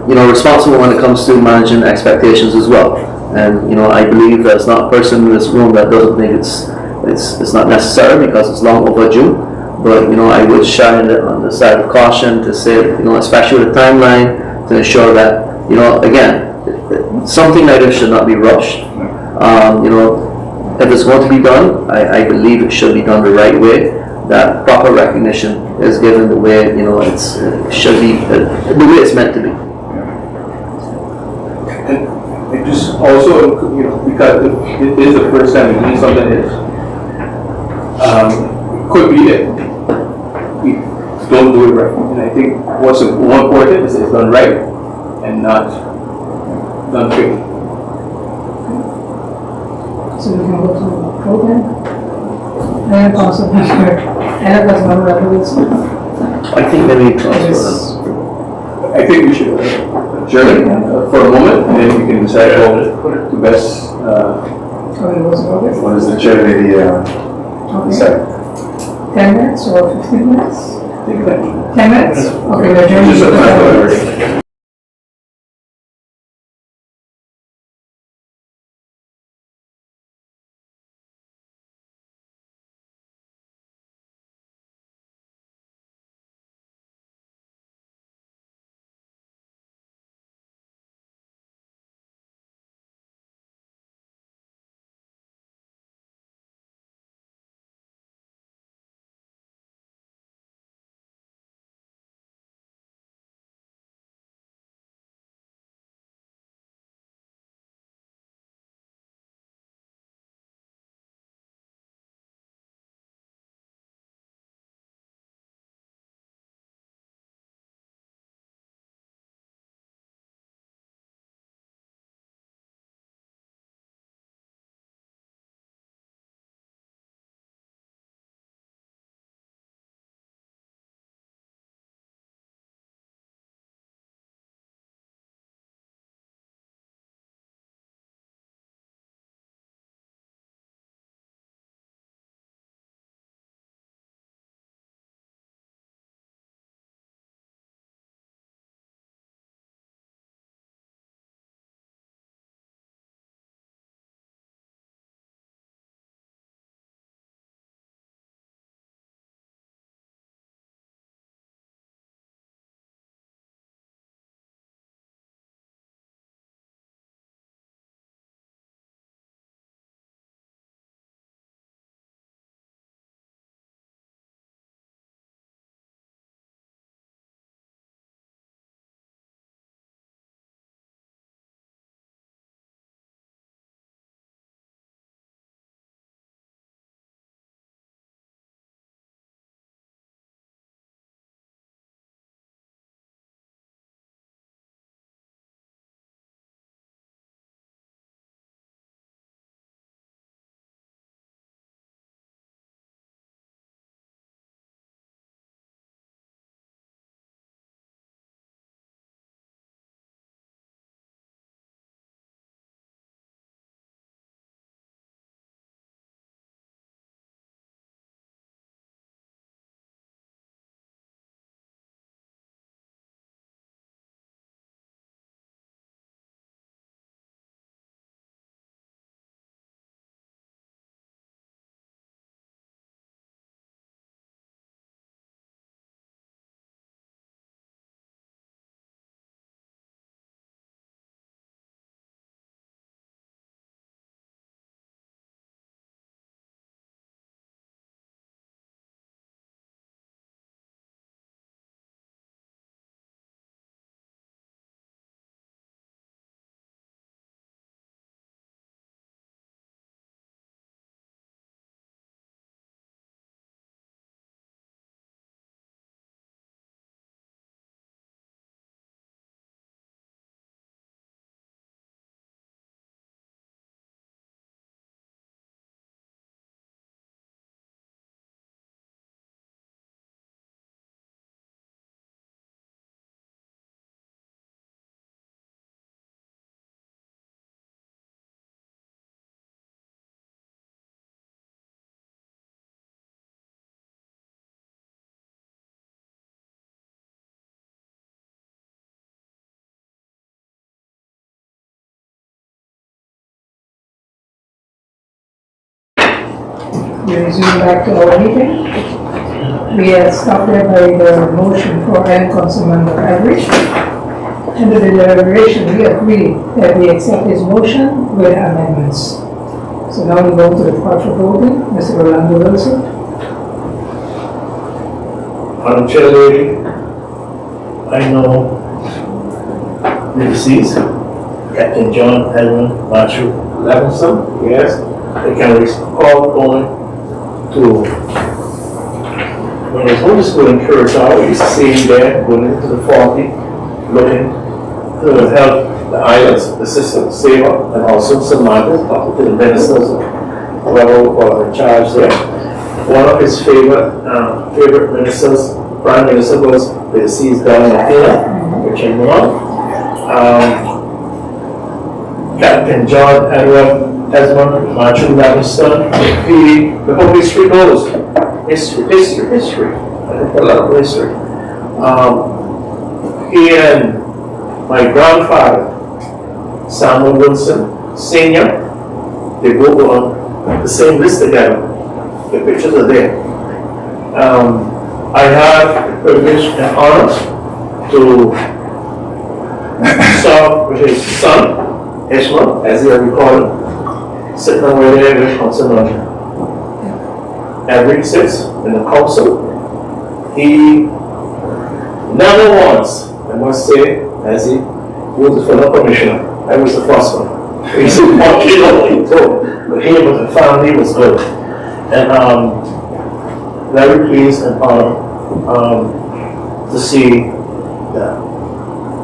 S4: responsible when it comes to managing expectations as well. And, I believe there's not a person in this room that doesn't think it's not necessary because it's long overdue. But, I would shy on the side of caution to say, especially with the timeline, to ensure that, again, something like this should not be rushed. If it's going to be done, I believe it should be done the right way. That proper recognition is given the way, it should be, the way it's meant to be.
S3: And it just also, because it is the first time we're doing something like this, could be that we don't do it right. And I think what's more important is that it's done right and not done quickly.
S8: So we can go to approve then? Mayor Council Member, and Councilmember Wilson.
S4: I think maybe
S3: I think we should adjourn for a moment, and then we can decide how to best,
S6: what is the chair lady, decide?
S8: 10 minutes or 15 minutes?
S3: take that.
S8: 10 minutes? Okay, we're adjourning.
S3: Just a
S8: to 10
S3: time
S8: minutes.
S3: already.
S8: We resume back to our meeting. We had stopped there by the motion for Councilmember Everett. Under the deliberation, we agreed that we accept his motion with amendments. So now we go to the part for voting. Mr. Rolando Wilson.
S7: Madam Chair Lady, I know the deceased, Captain John Edwin Matthew Levinson, yes, I can recall going to, when I was going to school in Curacao, we used to see him there, going into the 40, looking to help the islands, the system, Sabre, and also St. Martin's, talking to the ministers, whoever were in charge there. One of his favorite ministers, Prime Minister, was the deceased Donald McKenna, which I know. Captain John Edward Esmond Matthew Levinson. The whole history goes. History. I think a lot of history. He and my grandfather, Samuel Wilson Sr., they both were on the same list together. The pictures are there. I have the privilege and honor to serve with his son, Ishmael, as you recall him, sitting over there with Councilman Everett sits in the council. He never once, I must say, as he was the fellow commissioner, I was the first one. He said, but he and the family was good. And very pleased and honored to see that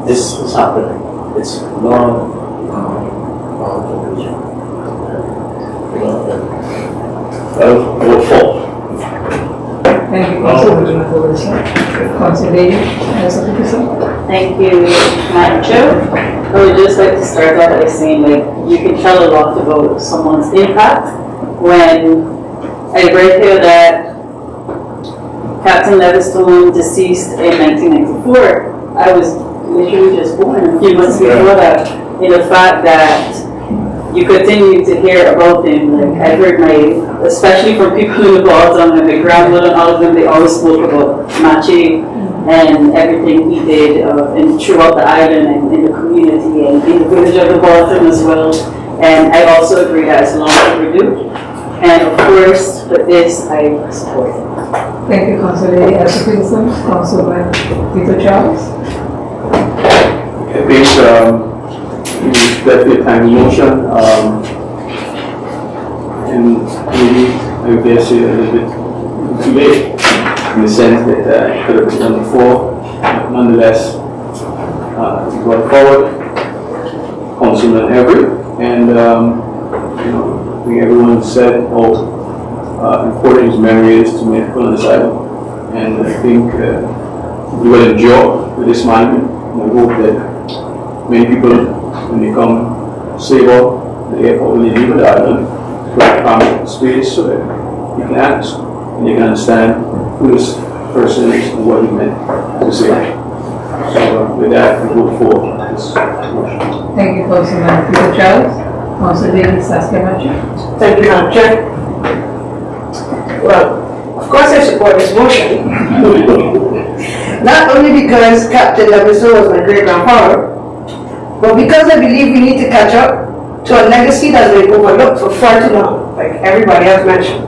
S7: this is happening. It's long vision. I'll vote for.
S8: Thank you, Councilmember Wilson. Council Lady, something to say?
S1: Thank you, Madam Chair. I would just like to start off by saying, like, you can tell a lot about someone's impact when I read here that Captain Levinson deceased in 1994. I was literally just born a few months before that. In the fact that you continue to hear about him, like I heard especially from people in the bottom, and my grandmother and all of them, they always spoke about Machi and everything he did and throughout the island and in the community and in the village of the bottom as well. And I also agree that it's long overdue. And of course, for this, I support it.
S8: Thank you, Council Lady Esther Peterson. Councilman Peter Charles.
S3: I think definitely a timely motion, and maybe I guess a little bit too late in the sense that it could have been done before. Nonetheless, going forward, Councilman Everett, and I think everyone said how important his memory is to many people on this island, and I think we will endure with this monument, and I hope that many people, when they come Sabre, the airport, when they leave the island, to have common space so that you can ask and you can understand who this person is and what he meant to say. So with that, we vote for this motion.
S8: Thank you, Councilman Peter Charles. Council Lady Saskia Machi.
S2: Thank you, Madam Chair. Well, of course I support this motion. Not only because Captain Levinson was my great-grandfather, but because I believe we need to catch up to a legacy that's been overlooked for far too long, like everybody has mentioned.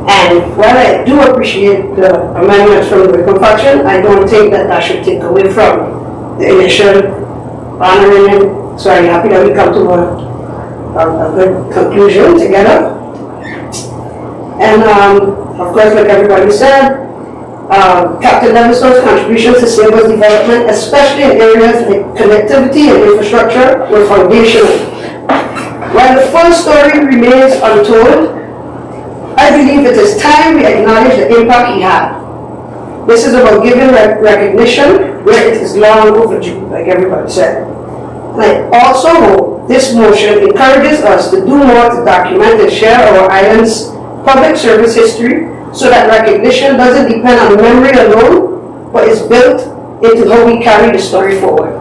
S2: And while I do appreciate the amendments from the Republican faction, I don't think that should take away from the initial honoring him. So I'm happy that we come to a good conclusion together. And of course, like everybody said, Captain Levinson's contributions to Sabre's development, especially in areas like connectivity and infrastructure, were foundational. While the full story remains untold, I believe it is time we acknowledge the impact he had. This is about giving recognition where it is long overdue, like everybody said. And I also hope this motion encourages us to do more to document and share our island's public service history, so that recognition doesn't depend on memory alone, but is built into how we carry the story forward.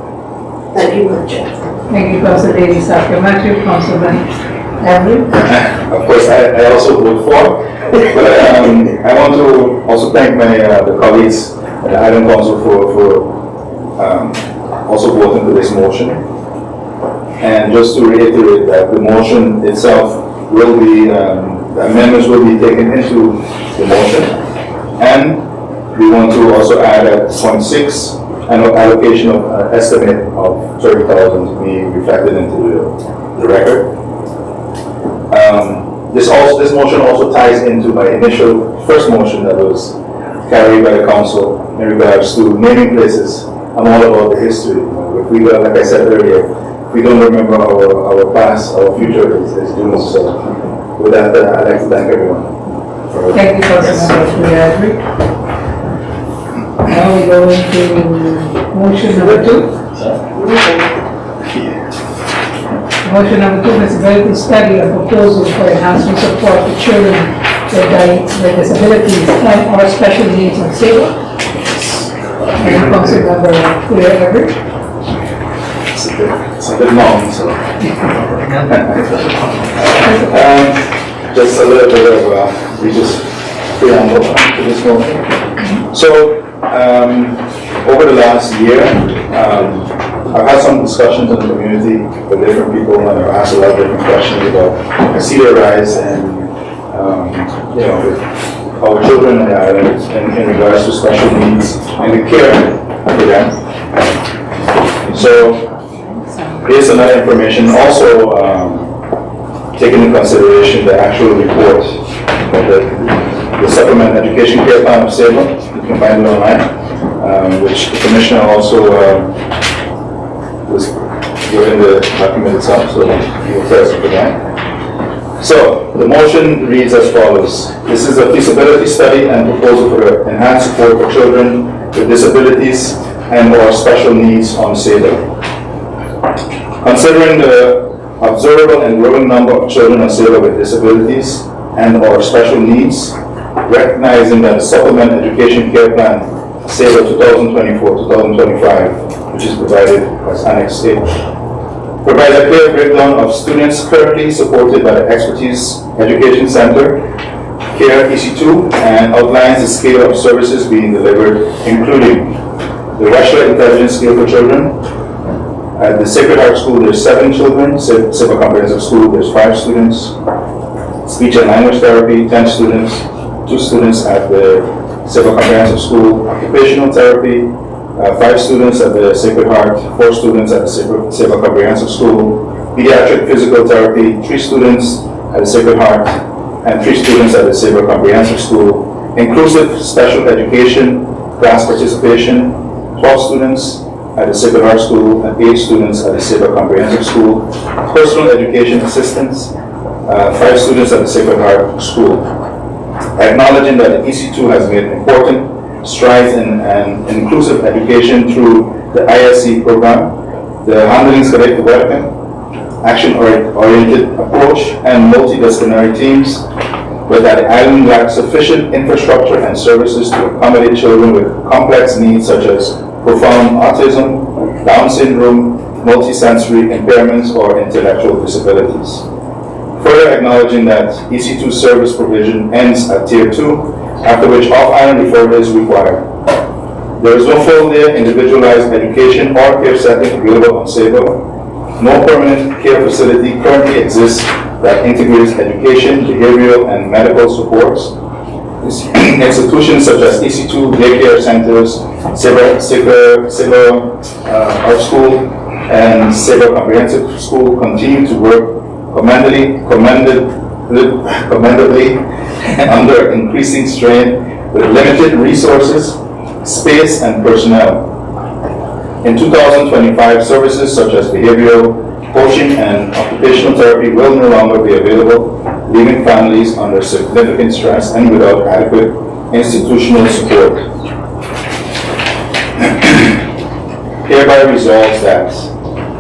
S2: Thank you, Madam Chair.
S8: Thank you, Council Lady Saskia Machi. Councilman Avery?
S6: Of course, I also vote for, but I want to also thank the colleagues at the Island Council for also voting for this motion. And just to reiterate that the motion itself will be, the amendments will be taken into the motion. And we want to also add at point 6, an allocation of estimate of 30,000 to be reflected into the record. This motion also ties into my initial first motion that was carried by the council in regards to naming places. I'm all about the history. If we don't, like I said earlier, if we don't remember our past, our future is doomed. So with that, I'd like to thank everyone.
S8: Thank you, Councilmember Avery. Now we go into motion number 2. Motion number 2, feasibility study of proposal for enhancement support for children with disabilities and/or special needs on Sable. And Councilmember Avery.
S6: It's a bit long, so. Just a little bit of, we just preamble to this motion. So, over the last year, I've had some discussions in the community with different people, and I've asked a lot of different questions about, I see their rise and, with our children in the island in regards to special needs and the care for them. So, based on that information, also taking into consideration the actual report of the Supplement Education Care Plan of Sable, you can find it online, which the Commissioner also was given the document itself, so he will tell us for that. So, the motion reads as follows. This is a feasibility study and proposal for enhanced support for children with disabilities and/or special needs on Sable. Considering the observable and growing number of children on Sable with disabilities and/or special needs, recognizing that the Supplement Education Care Plan Sable 2024-2025, which is provided as Annex A, provides a clear breakdown of students currently supported by the Expertise Education Center, CARE EC2, and outlines the scale of services being delivered, including the Racial Intelligence Scale for Children. At the Sacred Heart School, there's 7 children. Sable Comprehensive School, there's 5 students. Speech and Language Therapy, 10 students. 2 students at the Sable Comprehensive School. Occupational Therapy, 5 students at the Sacred Heart, 4 students at the Sable Comprehensive School. Pediatric Physical Therapy, 3 students at the Sacred Heart, and 3 students at the Sable Comprehensive School. Inclusive Special Education, class participation, 12 students at the Sacred Heart School and 8 students at the Sable Comprehensive School. Personal Education Assistance, 5 students at the Sacred Heart School. Acknowledging that the EC2 has made important strides in inclusive education through the ISC program, the Handling Select Development, action-oriented approach, and multidisciplinary teams, but that the island lacks sufficient infrastructure and services to accommodate children with complex needs such as profound autism, Down syndrome, multisensory impairments, or intellectual disabilities. Further acknowledging that EC2 service provision ends at Tier 2, after which off-island referral is required. There is no full-day individualized education or care setting available on Sable. No permanent care facility currently exists that integrates education, behavioral, and medical supports. Institutions such as EC2 daycare centers, Sable Art School, and Sable Comprehensive School continue to work commendably under increasing strain with limited resources, space, and personnel. In 2025, services such as behavioral, coaching, and occupational therapy will no longer be available, leaving families under significant stress and without adequate institutional support. Hereby resolves that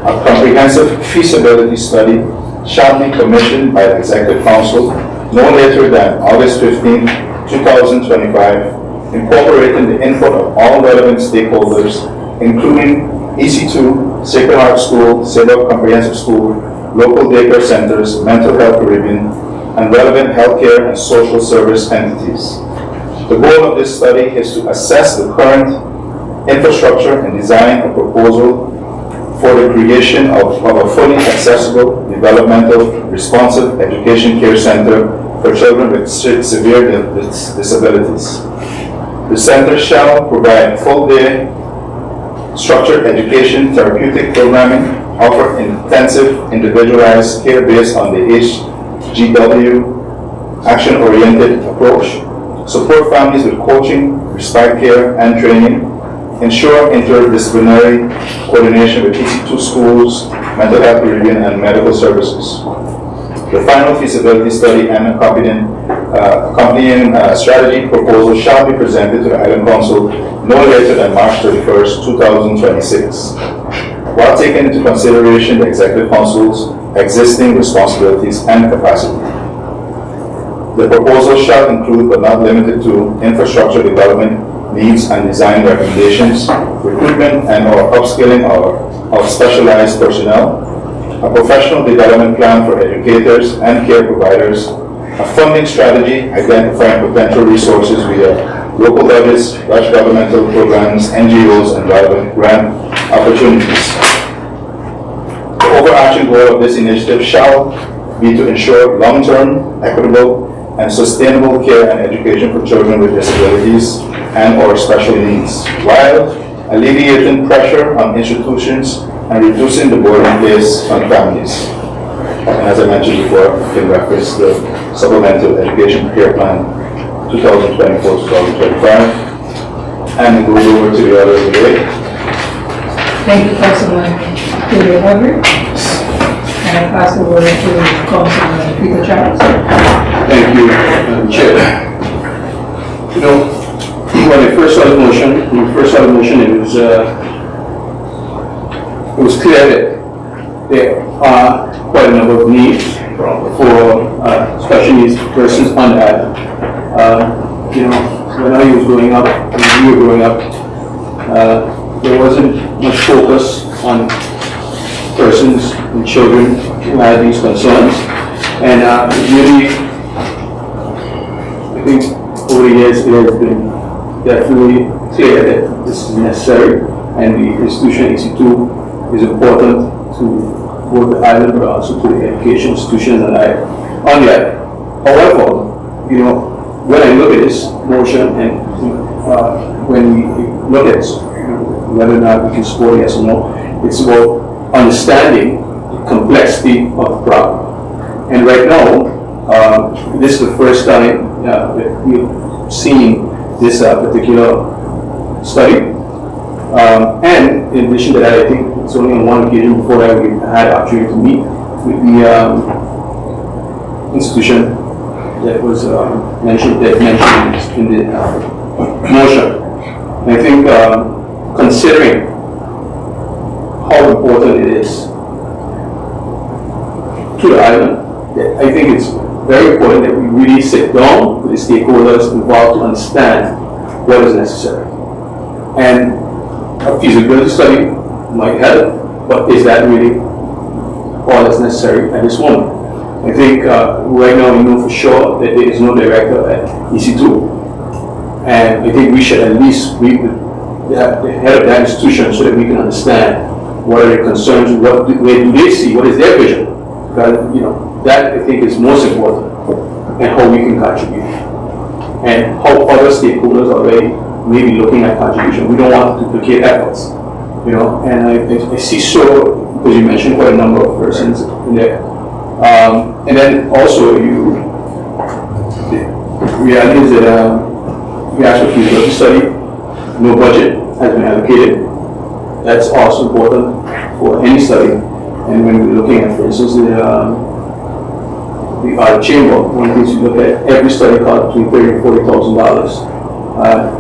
S6: a comprehensive feasibility study shall be commissioned by the Executive Council no later than August 15, 2025, incorporating the input of all relevant stakeholders, including EC2, Sacred Heart School, Sable Comprehensive School, local daycare centers, Mental Health Caribbean, and relevant healthcare and social service entities. The goal of this study is to assess the current infrastructure and design a proposal for the creation of a fully accessible, developmental, responsive education care center for children with severe disabilities. The center shall provide full-day structured education, therapeutic programming, offer intensive individualized care based on the HGW action-oriented approach, support families with coaching, respite care, and training, ensure interdisciplinary coordination with EC2 schools, Mental Health Caribbean, and medical services. The final feasibility study and accompanying strategy proposal shall be presented to the Island Council no later than March 31st, 2026, while taking into consideration the Executive Council's existing responsibilities and capacity. The proposal shall include, but not limited to, infrastructure development needs and design recommendations, recruitment and or upskilling of specialized personnel, a professional development plan for educators and care providers, a funding strategy identifying potential resources via local budgets, large governmental programs, NGOs, and relevant grant opportunities. The overarching goal of this initiative shall be to ensure long-term, equitable, and sustainable care and education for children with disabilities and or special needs, while alleviating pressure on institutions and reducing the burden placed on families. And as I mentioned before, you can reference the Supplemental Education Care Plan 2024-2025, and it goes over to the order of the day.
S8: Thank you, Councilman Peter Everett. And I pass the word to Councilman Peter Charles.
S3: Thank you, Chair. You know, when I first saw the motion, it was clear that there are quite a number of needs for special needs persons on the island. You know, when I was growing up, when we were growing up, there wasn't much focus on persons and children who had these concerns, and really, I think over the years it has been definitely clear that this is necessary, and the institution EC2 is important to both the island but also to the education institutions on the island. However, you know, when I look at this motion and when we look at whether or not we can support yes or no, it's about understanding the complexity of the problem. And right now, this is the first time that we've seen this particular study. And in addition to that, I think it's only on one occasion before that we had the opportunity to meet with the institution that was mentioned in the motion. And I think considering how important it is to the island, I think it's very important that we really sit down with the stakeholders involved to understand what is necessary. And a feasibility study might help, but is that really all that's necessary at this moment? I think right now we know for sure that there is no director at EC2, and I think we should at least meet with the head of that institution so that we can understand what are their concerns, where do they see, what is their vision, because you know that I think is most important, and how we can contribute, and how other stakeholders already may be looking at contribution. We don't want to duplicate efforts, you know, and I see so, because you mentioned quite a number of persons in there. And then also the reality is that we asked for feasibility study, no budget has been allocated. That's also important for any study. And when we're looking at, for instance, the art chamber, one of the things you look at, every study costs between $30,000 and $40,000.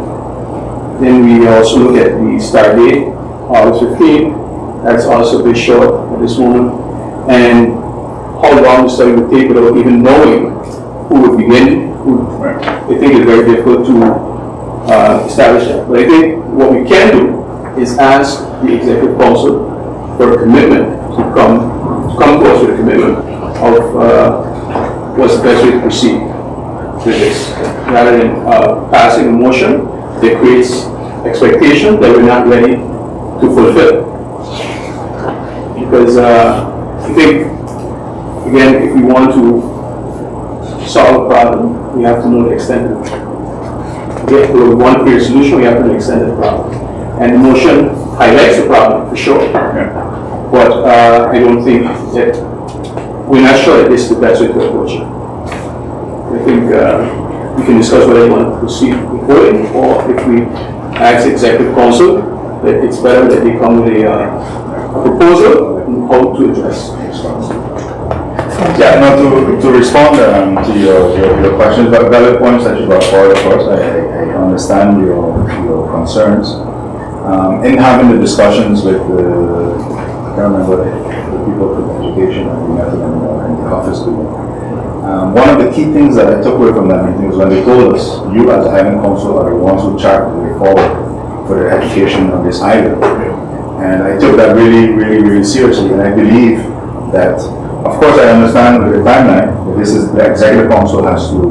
S3: Then we also look at the start date, August 15. That's also a bit short at this moment. And how long the study would take without even knowing who would begin. I think it's very difficult to establish that. But I think what we can do is ask the Executive Council for a commitment to come come to us with a commitment of what's the best way to proceed with this, rather than passing a motion that creates expectation that we're not ready to fulfill. Because I think, again, if we want to solve a problem, we have to know the extent of it. If we want to create a solution, we have to know the extent of the problem. And the motion highlights the problem, for sure. But I don't think that, we're not sure that this is the best way to approach it. I think we can discuss whether you want to proceed with voting, or if we ask the executive council that it's better that they come with a proposal on how to address this.
S6: Yeah, no, to respond to your questions, but valid points that you brought forward, of course, I understand your concerns. In having the discussions with I can't remember the people from education, and we met them in the office today. One of the key things that I took away from that meeting was when they told us, you as a Highland Council are the ones who chart the way forward for the education on this island. And I took that really, really, really seriously, and I believe that, of course I understand with the timeline, that this is, the Executive Council has to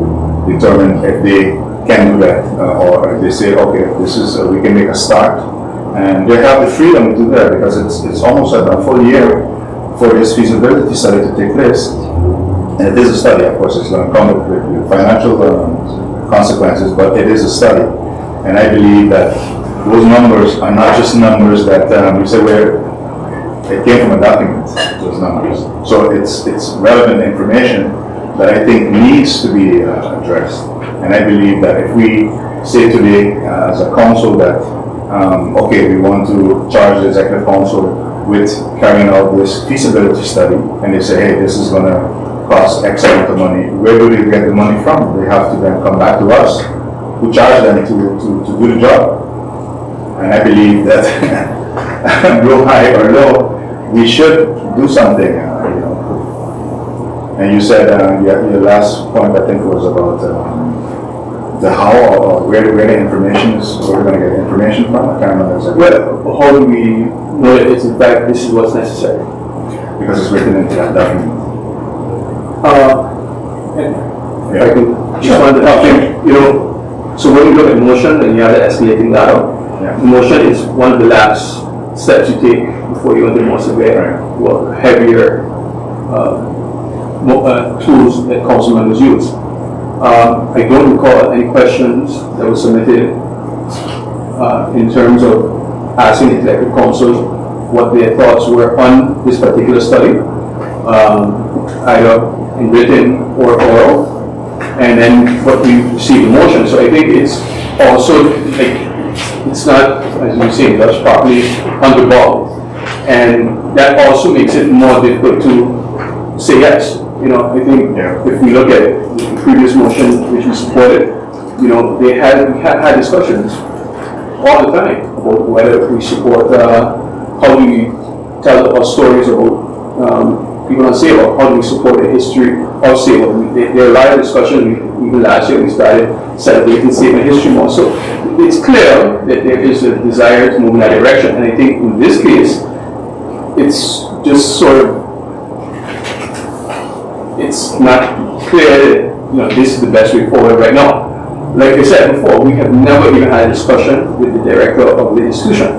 S6: determine if they can do that, or if they say, okay, this is, we can make a start. And they have the freedom to do that, because it's almost a full year for this feasibility study to take place. And it is a study, of course, it's going to come with financial consequences, but it is a study. And I believe that those numbers are not just numbers that we say it came from a document, those numbers. So it's relevant information that I think needs to be addressed. And I believe that if we say today as a council that, okay, we want to charge the Executive Council with carrying out this feasibility study, and they say, hey, this is going to cost X amount of money, where do they get the money from? They have to then come back to us, who charge them to do the job. And I believe that, go high or low, we should do something, you know. And you said, your last point, I think, was about the how, or where the information is, where we're going to get information from. I can't remember exactly.
S3: Well, how do we know that it's in fact this is what's necessary?
S6: Because it's written into that document.
S3: And if I can just want to help you, you know, so when you look at motion and you have the escalating ladder, the motion is one of the last steps you take before you enter more severe, well, heavier tools that council members use. I don't recall any questions that were submitted in terms of asking the Executive Council what their thoughts were on this particular study, either in written or oral, and then what we received in motion. So I think it's also, like, it's not, as you say, that's properly underballed, and that also makes it more difficult to say yes. You know, I think if we look at the previous motion which we supported, you know, we had discussions all the time about whether we support, how do we tell our stories about people on Sable, how do we support the history of Sable. There are a lot of discussions. Even last year we started celebrating Sable history more. So it's clear that there is a desire to move in that direction, and I think in this case, it's just sort of, it's not clear that, you know, this is the best way forward right now. Like I said before, we have never even had a discussion with the director of the institution.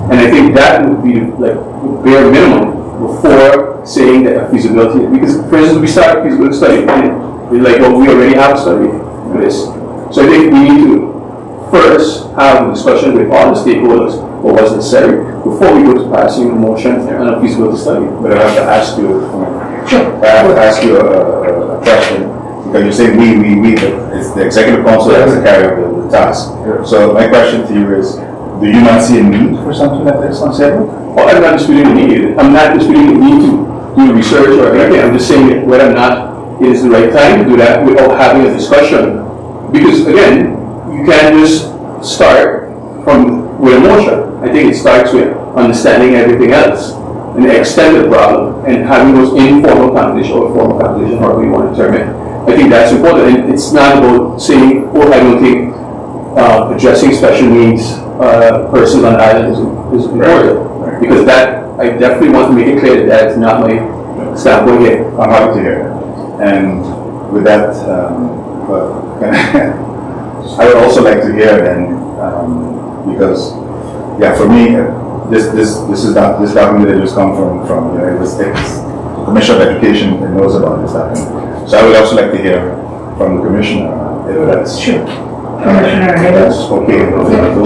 S3: And I think that would be like the bare minimum before saying that a feasibility, because for instance, we started a feasibility study, and we're like, well, we already have a study for this. So I think we need to first have a discussion with all the stakeholders what was necessary before we go to passing a motion on a feasibility study.
S6: But I have to ask you, I have to ask you a question, because you say we, but it's the Executive Council that has to carry out the task. So my question to you is, do you not see a need for something like this on Sable?
S3: Well, I'm not disputing the need. I'm not disputing the need to do research or anything. I'm just saying that whether or not it is the right time to do that without having a discussion. Because again, you can't just start with a motion. I think it starts with understanding everything else and the extent of the problem and having those informal conversations or formal conversations, however you want to term it. I think that's important. And it's not about saying, oh, I don't think addressing special needs persons on the island is important. Because that I definitely want to make it clear that that is not my standpoint here.
S6: I'm happy to hear that. And with that, well, I would also like to hear then, because, yeah, for me, this document that just come from it was the Commissioner of Education that knows about this document. So I would also like to hear from the Commissioner if that's
S8: Commissioner Hagan.
S6: that's okay.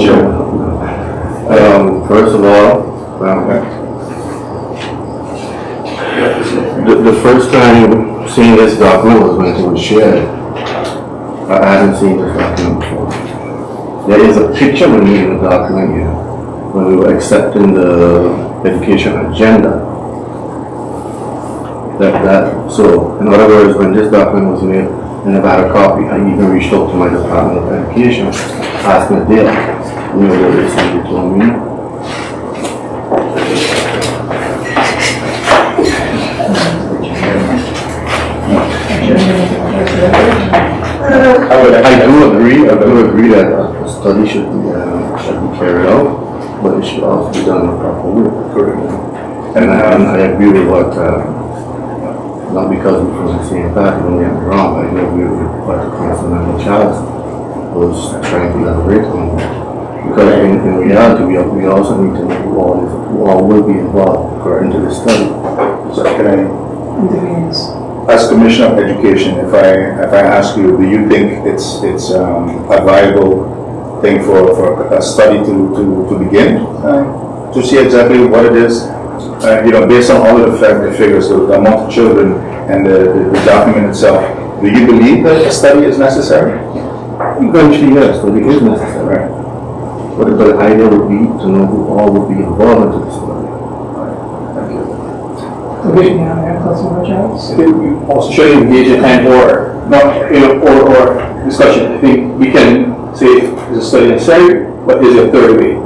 S5: Sure. First of all, the first time seeing this document was when it was shared. I hadn't seen this document before. There is a picture when we in the document here, when we were accepting the education agenda. So, in other words, when this document was made, I never had a copy. I even reached out to my Department of Education, asking if they knew what they said, they told me. I do agree that a study should be carried out, but it should also be done in a proper way. And I agree with what, not because we're from the same party, don't get me wrong, but I do agree with what the Councilman Charles was trying to elaborate on. Because in reality, we also need to know who all will be involved into the study.
S6: So can I, as Commissioner of Education, if I ask you, do you think it's a viable thing for a study to begin to see exactly what it is? Based on all of the figures, the amount of children and the document itself, do you believe that a study is necessary?
S5: Eventually, yes, study is necessary. But the idea would be to know who all would be involved into the study.
S6: Thank you.
S8: Councilman Charles?
S3: I think we also should engage in or discussion. I think we can say is a study necessary, but is there a third way?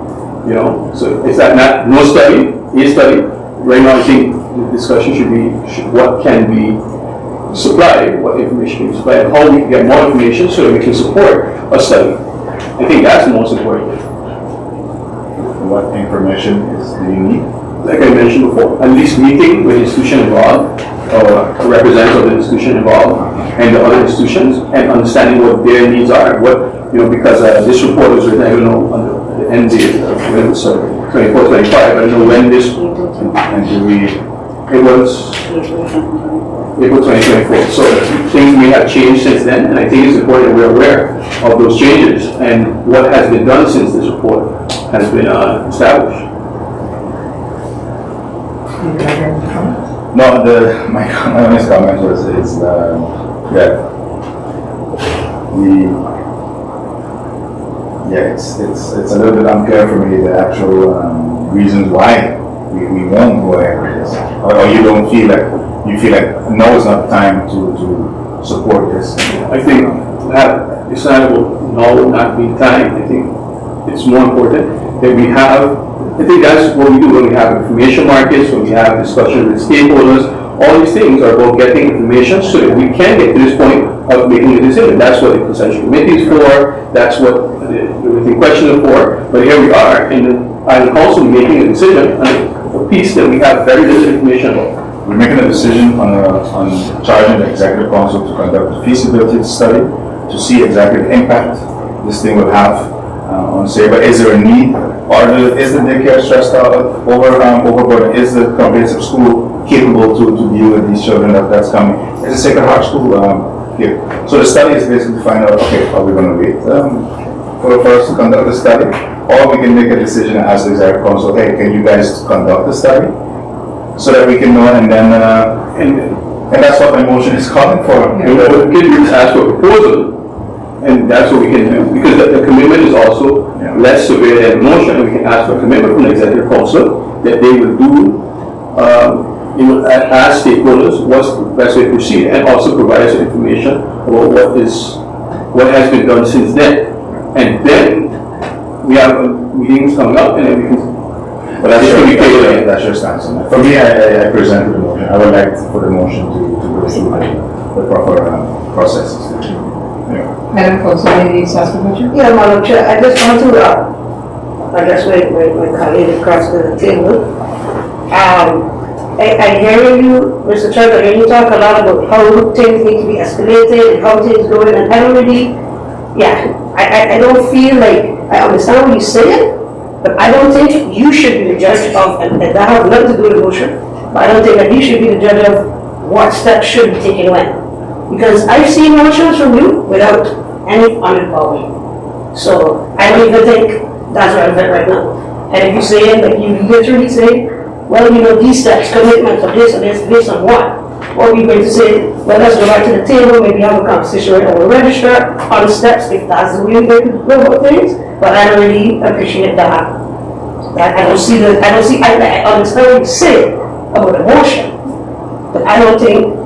S3: So is that not no study, a study? Right now, I think the discussion should be what can be supplied, what information can be supplied, and how we can get more information so that we can support a study. I think that's the most important.
S6: What information do you need?
S3: Like I mentioned before, at least meeting with the institution involved, or a representative of the institution involved, and the other institutions, and understanding what their needs are. Because this report was written, I don't know, on the end date of 24, 25, I don't know when this, it was April 2024. So things may have changed since then, and I think it's important that we're aware of those changes and what has been done since this report has been established.
S6: No, my honest comment was it's a little bit unclear for me the actual reasons why we won't go ahead with this, or you don't feel like now is not the time to support this.
S3: I think that it's not not be time. I think it's more important that we have. I think that's what we do when we have information markets, when we have discussions with stakeholders. All these things are about getting information so that we can get to this point of making a decision. That's what the consensus committee is for. That's what the question is for. But here we are, and I'm also making a decision on a piece that we have very little information about.
S6: We're making a decision on charging the Executive Council to conduct a feasibility study to see exactly the impact this thing will have on SABRE. Is there a need, or is the daycare stressed out overboard? Is the comprehensive school capable to deal with these children that's coming? Is the Sacred Heart School here? So the study is basically to find out, okay, are we going to wait for us to conduct the study, or we can make a decision as the Executive Council, hey, can you guys conduct the study so that we can know, and then and that's what my motion is calling for.
S3: And what we can do is ask for a proposal, and that's what we can do, because the commitment is also less severe than motion, and we can ask for a commitment from the Executive Council that they will do, as stakeholders, what's the best way to proceed, and also provide us information about what has been done since then. And then we have meetings coming up, and then we can.
S6: But that's your stance on that. For me, I presented the motion. I would like for the motion to go through the proper processes.
S8: Madam Councilman Saskia.
S2: Yeah, Madam Chair, I just want to, I guess my colleague across the table, I hear you, Mr. Chairman, and you talk a lot about how things need to be escalated and how things going, and I don't really, I don't feel like, I understand what you're saying, but I don't think you should be the judge of, and that has nothing to do with the motion, but I don't think that you should be the judge of what steps should be taken when. Because I've seen motions from you without any underpower. So I don't even think that's relevant right now. And if you say, like you literally say, well, you know, these steps, commitments of this and this, based on what? Or we're going to say, well, let's go back to the table, maybe have a conversation with our registrar on the steps, if that's the way we're going to go about things. But I don't really appreciate that. I understand what you say about the motion, but I don't think,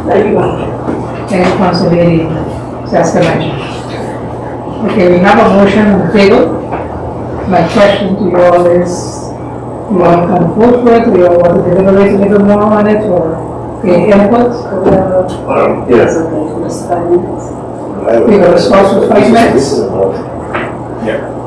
S2: Thank you, Madam.
S8: Thank you, Council Lady Saskamachi. Okay, we have a motion on the table. My question to you all is, you want to come vote for it, or you all want to deliberate a little more on it, or get input, or whatever?
S1: It's okay, just 5 minutes.
S8: We have a response for 5 minutes?
S7: This is about
S3: Yeah.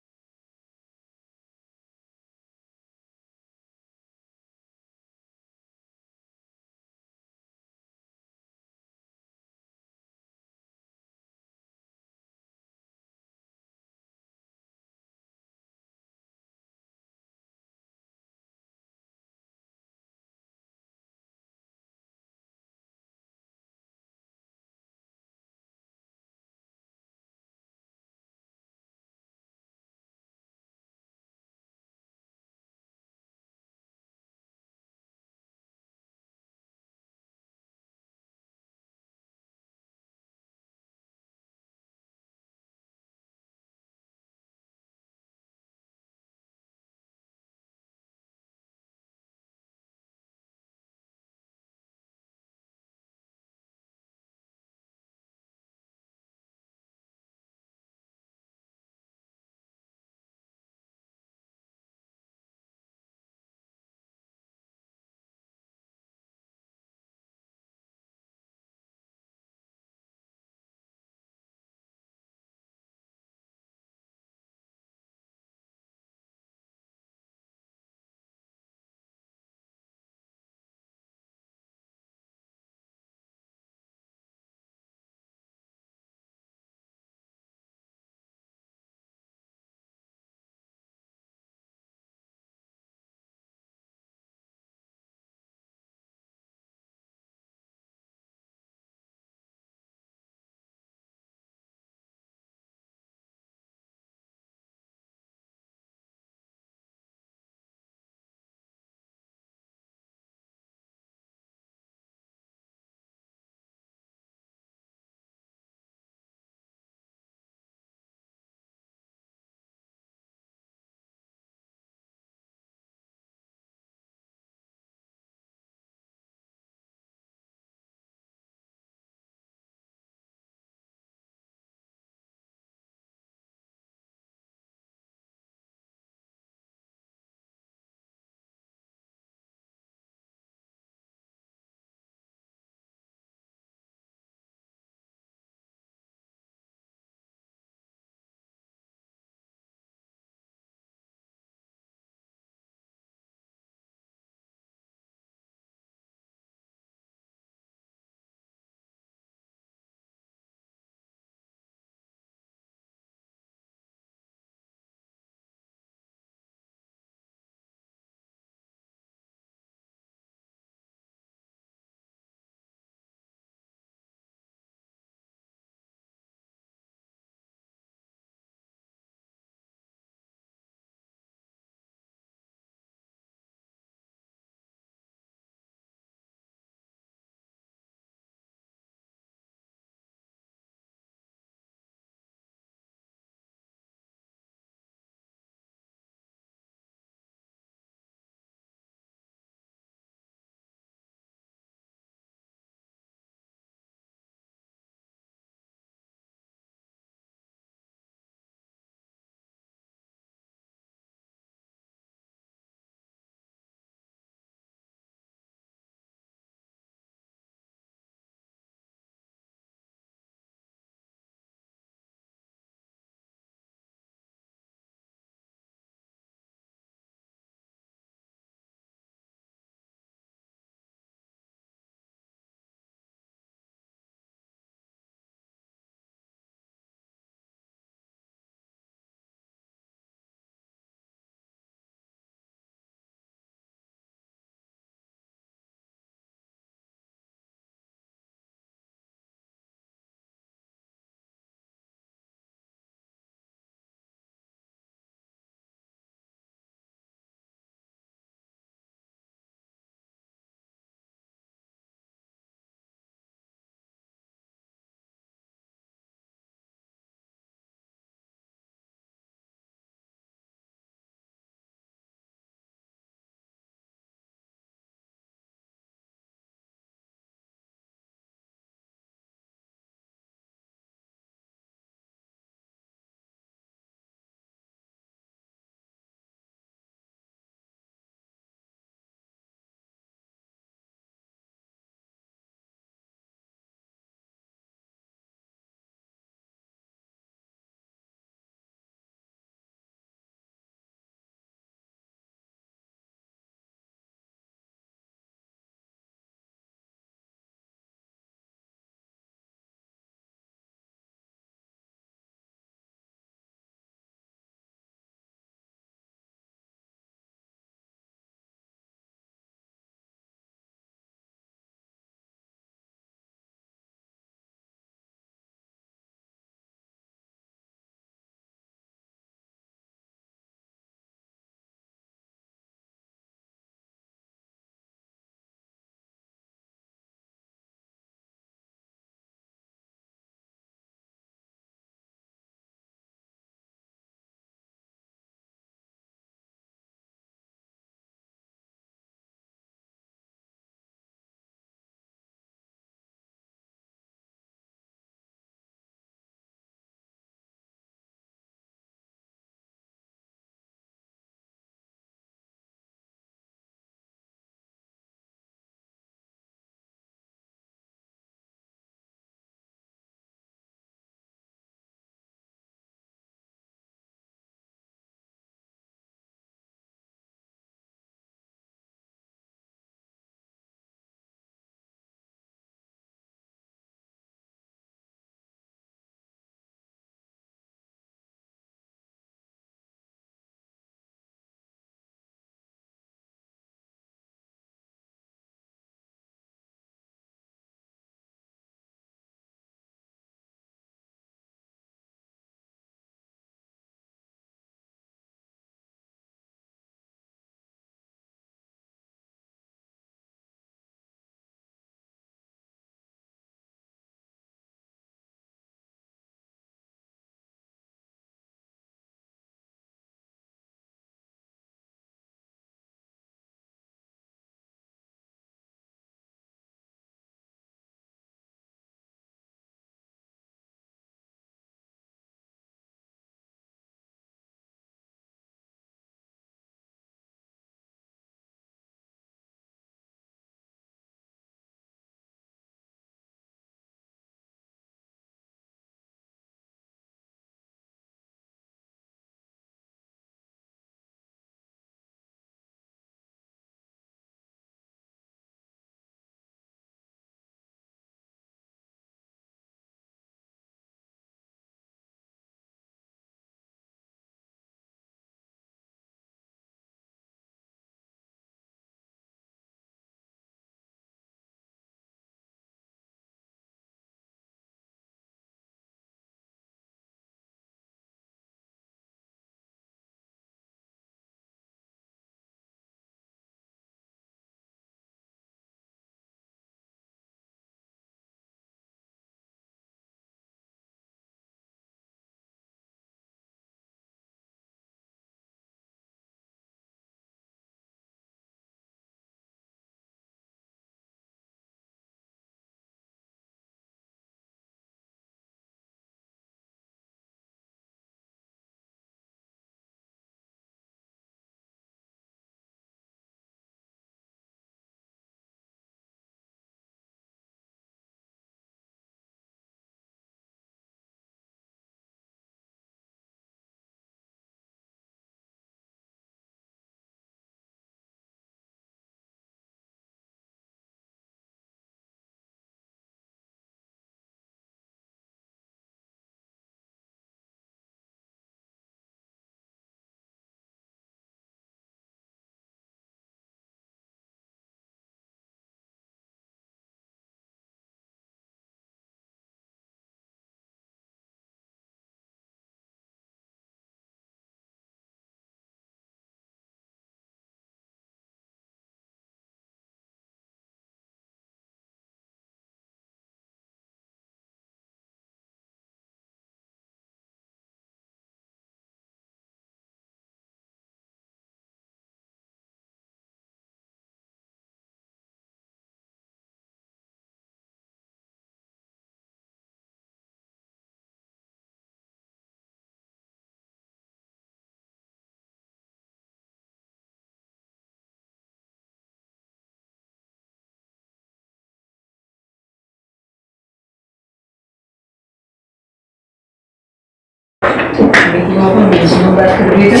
S8: Meeting open, we resume back to the meeting.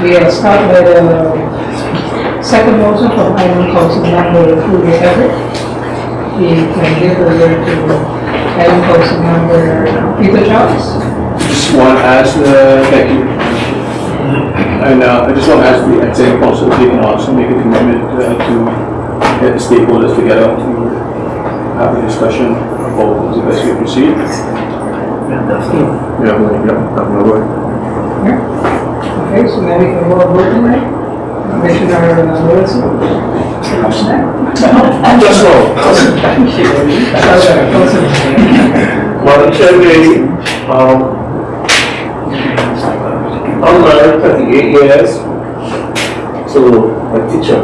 S8: We start with the second motion from Item Council Member Fulvio Everett. We can give the word to Item Council Member Peter Charles.
S3: Just want to ask, thank you. And I just want to ask the executive council if they can also make a commitment to get the stakeholders together to have a discussion about the best way to proceed.
S4: Yeah, definitely. Yeah, I'm no worry.
S8: Okay, so now we can go vote on that. Commissioner Wilson.
S7: Just so, Madam Chair, lady, I'm married 38 years to a teacher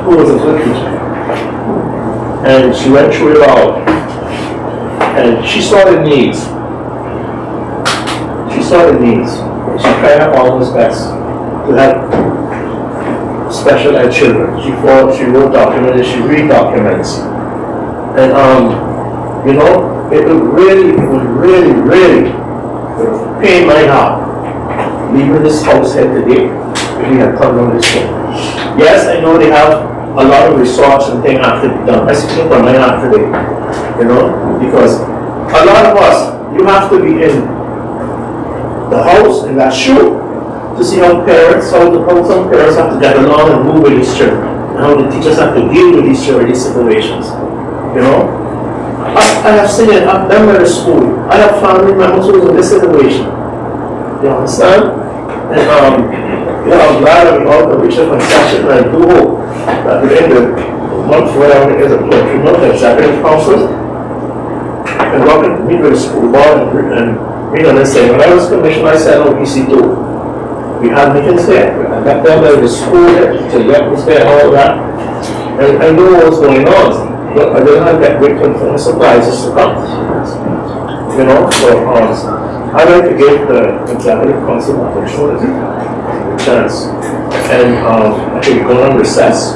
S7: who was a good teacher. And she went through it all. And she saw the needs. She saw the needs. And she tried her almost best to help special ed children. She wrote documents and she read documents. And you know, it would really pain my heart leaving this house here today if we had come on this way. Yes, I know they have a lot of resorts and things have to be done. I speak on my heart today, you know, because a lot of us, you have to be in the house, in that shoe, to see how some parents have to get along and move with these children, and how the teachers have to deal with these children, these situations, you know. I have seen it, I've done it at school. I have family members who are in this situation. You understand? And you know, I'm glad that we all can reach a consensus, and I do hope that within the month, whatever it is, the executive council, and work and meet with the school board and meet on this thing. When I was commissioner, I said on EC2, we had meetings there. I got them at the school, to get was there, all that. And I knew what was going on. But I didn't have that great confidence surprises to come. You know, so I'd like to give the executive council an opportunity, a chance. And I think we're going on recess.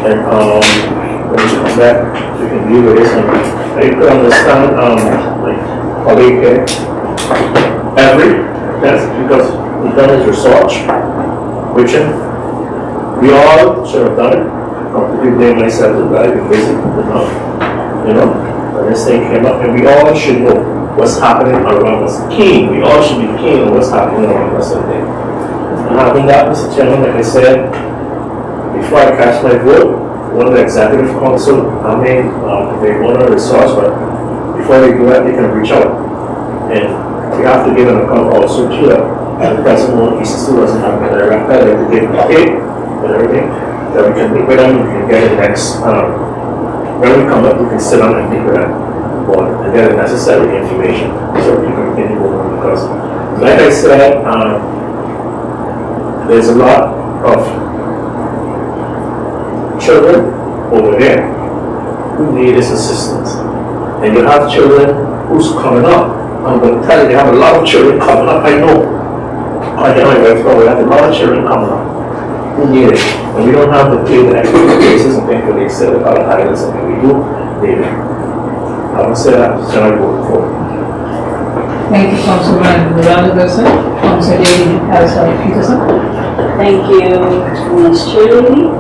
S7: And when we come back, we can deal with this. And I could understand, like, colleague here, that's because he's done his research, which we all should have done it. To blame myself, I've been busy enough, you know, when this thing came up, and we all should know what's happening around us. We all should be keen on what's happening around us today. And having that, Mr. Chairman, like I said, before I cast my vote, one of the executive council, they want a resource, but before they do that, they can reach out. And we have to give an account also to the president of EC2 doesn't have a director, they have to give a pay and everything. That we can meet with them, we can get the next, when we come up, we can sit down and meet with them and get the necessary information so we can continue moving. Because, like I said, there's a lot of children over there who need this assistance. And you have children who's coming up. I'm going to tell you, they have a lot of children coming up, I know. I know my wife, we have a lot of children coming up who need it. And we don't have to pay the extra cases and things that they said about items and we do, they I would say that, so I vote for.
S8: Thank you, Councilman Miranda Wilson. Councilor Peterson.
S1: Thank you, Ms. Chairlady.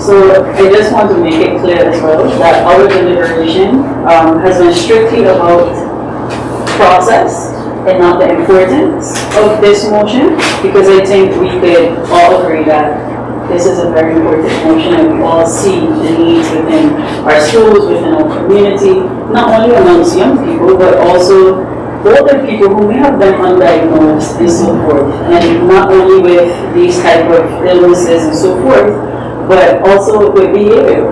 S1: So I just want to make it clear as well that our deliberation has been strictly about process and not the importance of this motion, because I think we could all agree that this is a very important motion and we all see the needs within our schools, within our community, not only amongst young people, but also older people who may have been undiagnosed and so forth. And not only with these type of illnesses and so forth, but also with behavior.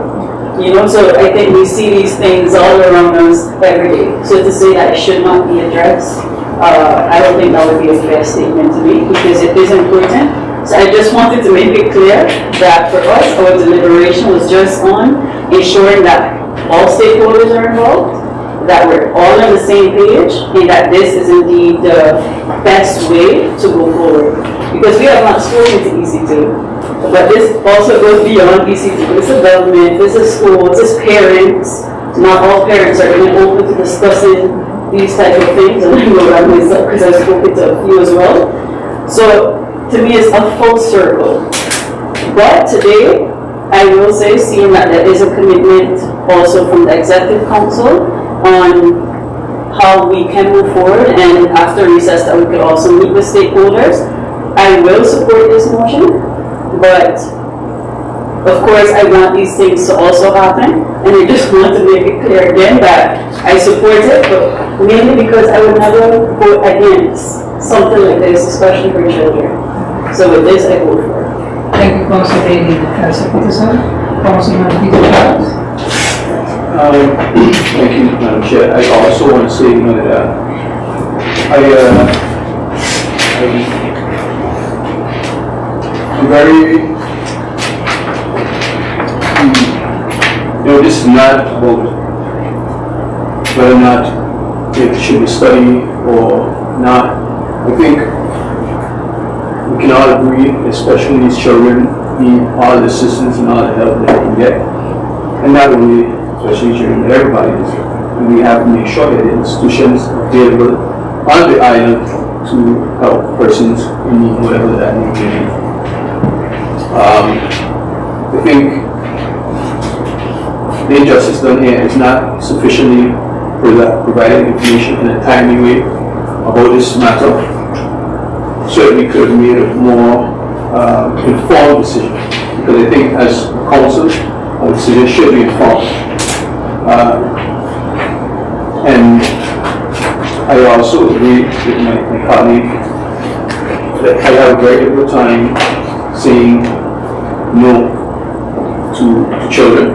S1: You know, so I think we see these things all around us every day. So to say that it should not be addressed, I don't think that would be a fair statement to make, because it is important. So I just wanted to make it clear that for us, our deliberation was just on ensuring that all stakeholders are involved, that we're all on the same page, and that this is indeed the best way to go forward. Because we have not spoken to EC2, but this also goes beyond EC2. It's a government, this is schools, it's parents, not all parents are really open to discussing these type of things, and I know that myself because I've spoken to a few as well. So to me, it's a full circle. But today, I will say, seeing that there is a commitment also from the Executive Council on how we can move forward, and after recess that we could also meet with stakeholders, I will support this motion, but of course I want these things to also happen, and I just want to make it clear again that I support it, but mainly because I would never vote against something like this, especially for children. So with this, I vote for it.
S8: Thank you, Councilor Bailey. Councilor Peterson, Councilman Peter Charles.
S3: Thank you, Madam Chair. I also want to say, that I'm very, this is not about whether or not it should be studied or not. I think we can all agree, especially these children need all the assistance and all the help that they can get. And not only especially children, but everybody is. And we have to make sure that the institutions are available on the island to help persons in need, whatever that need may be. I think the injustice done here is not sufficiently providing information in a timely way about this matter. Certainly could have made a more informed decision, because I think as a council, a decision should be informed. And I also agree with my colleague that I have a very difficult time saying no to children,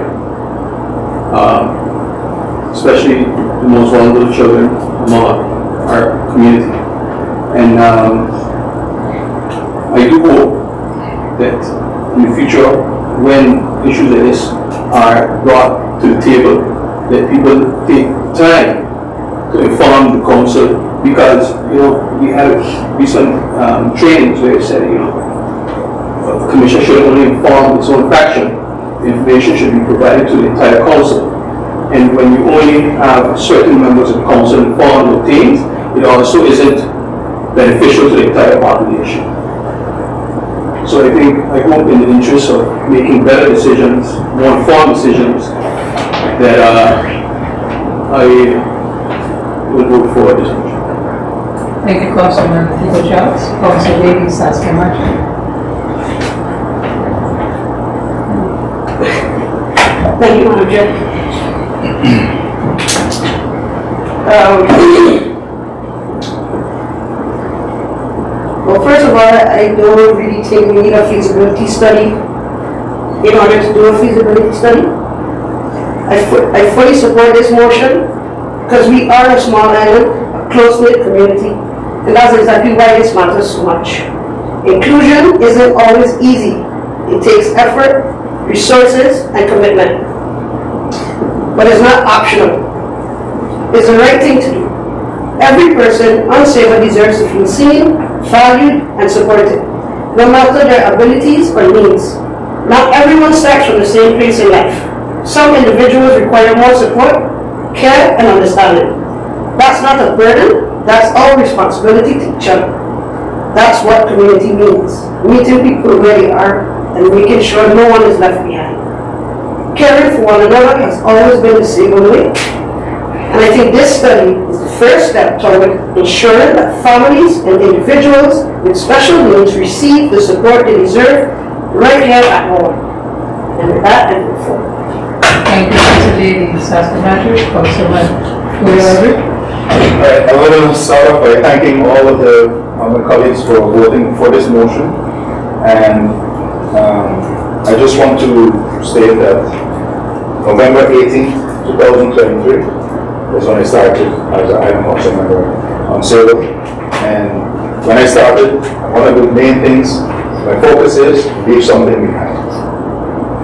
S3: especially the most vulnerable children among our community. And I do hope that in the future, when issues like this are brought to the table, that people take time to inform the council, because we had recent trainings where it said the commission should only inform its own faction. The information should be provided to the entire council. And when you only have certain members of the council informed of things, it also isn't beneficial to the entire population. So I hope in the interest of making better decisions, more informed decisions, that I will vote for this motion.
S8: Thank you, Councilman Peter Charles. Councilor Bailey, Saskia Martin.
S2: Thank you, Madam Chair. Well, first of all, I don't really think we need a feasibility study in order to do a feasibility study. I fully support this motion because we are a small island, a close-knit community, and that's exactly why this matters so much. Inclusion isn't always easy. It takes effort, resources, and commitment. But it's not optional. It's the right thing to do. Every person on SABR deserves to feel seen, valued, and supported, no matter their abilities or needs. Not everyone starts from the same place in life. Some individuals require more support, care, and understanding. That's not a burden, that's our responsibility to each other. That's what community means. Meeting people where they are and making sure no one is left behind. Caring for one another has always been the SABR way. And I think this study is the first step toward ensuring that families and individuals with special needs receive the support they deserve right here at home. And with that, I move forward.
S8: Thank you, Councilor Bailey, Saskia Martin. Councilman Kuryari.
S6: I want to start off by thanking all of my colleagues for voting for this motion. And I just want to state that November 18, 2023 is when I started as an item council member on SABR. And when I started, one of the main things, my focus is leave something behind.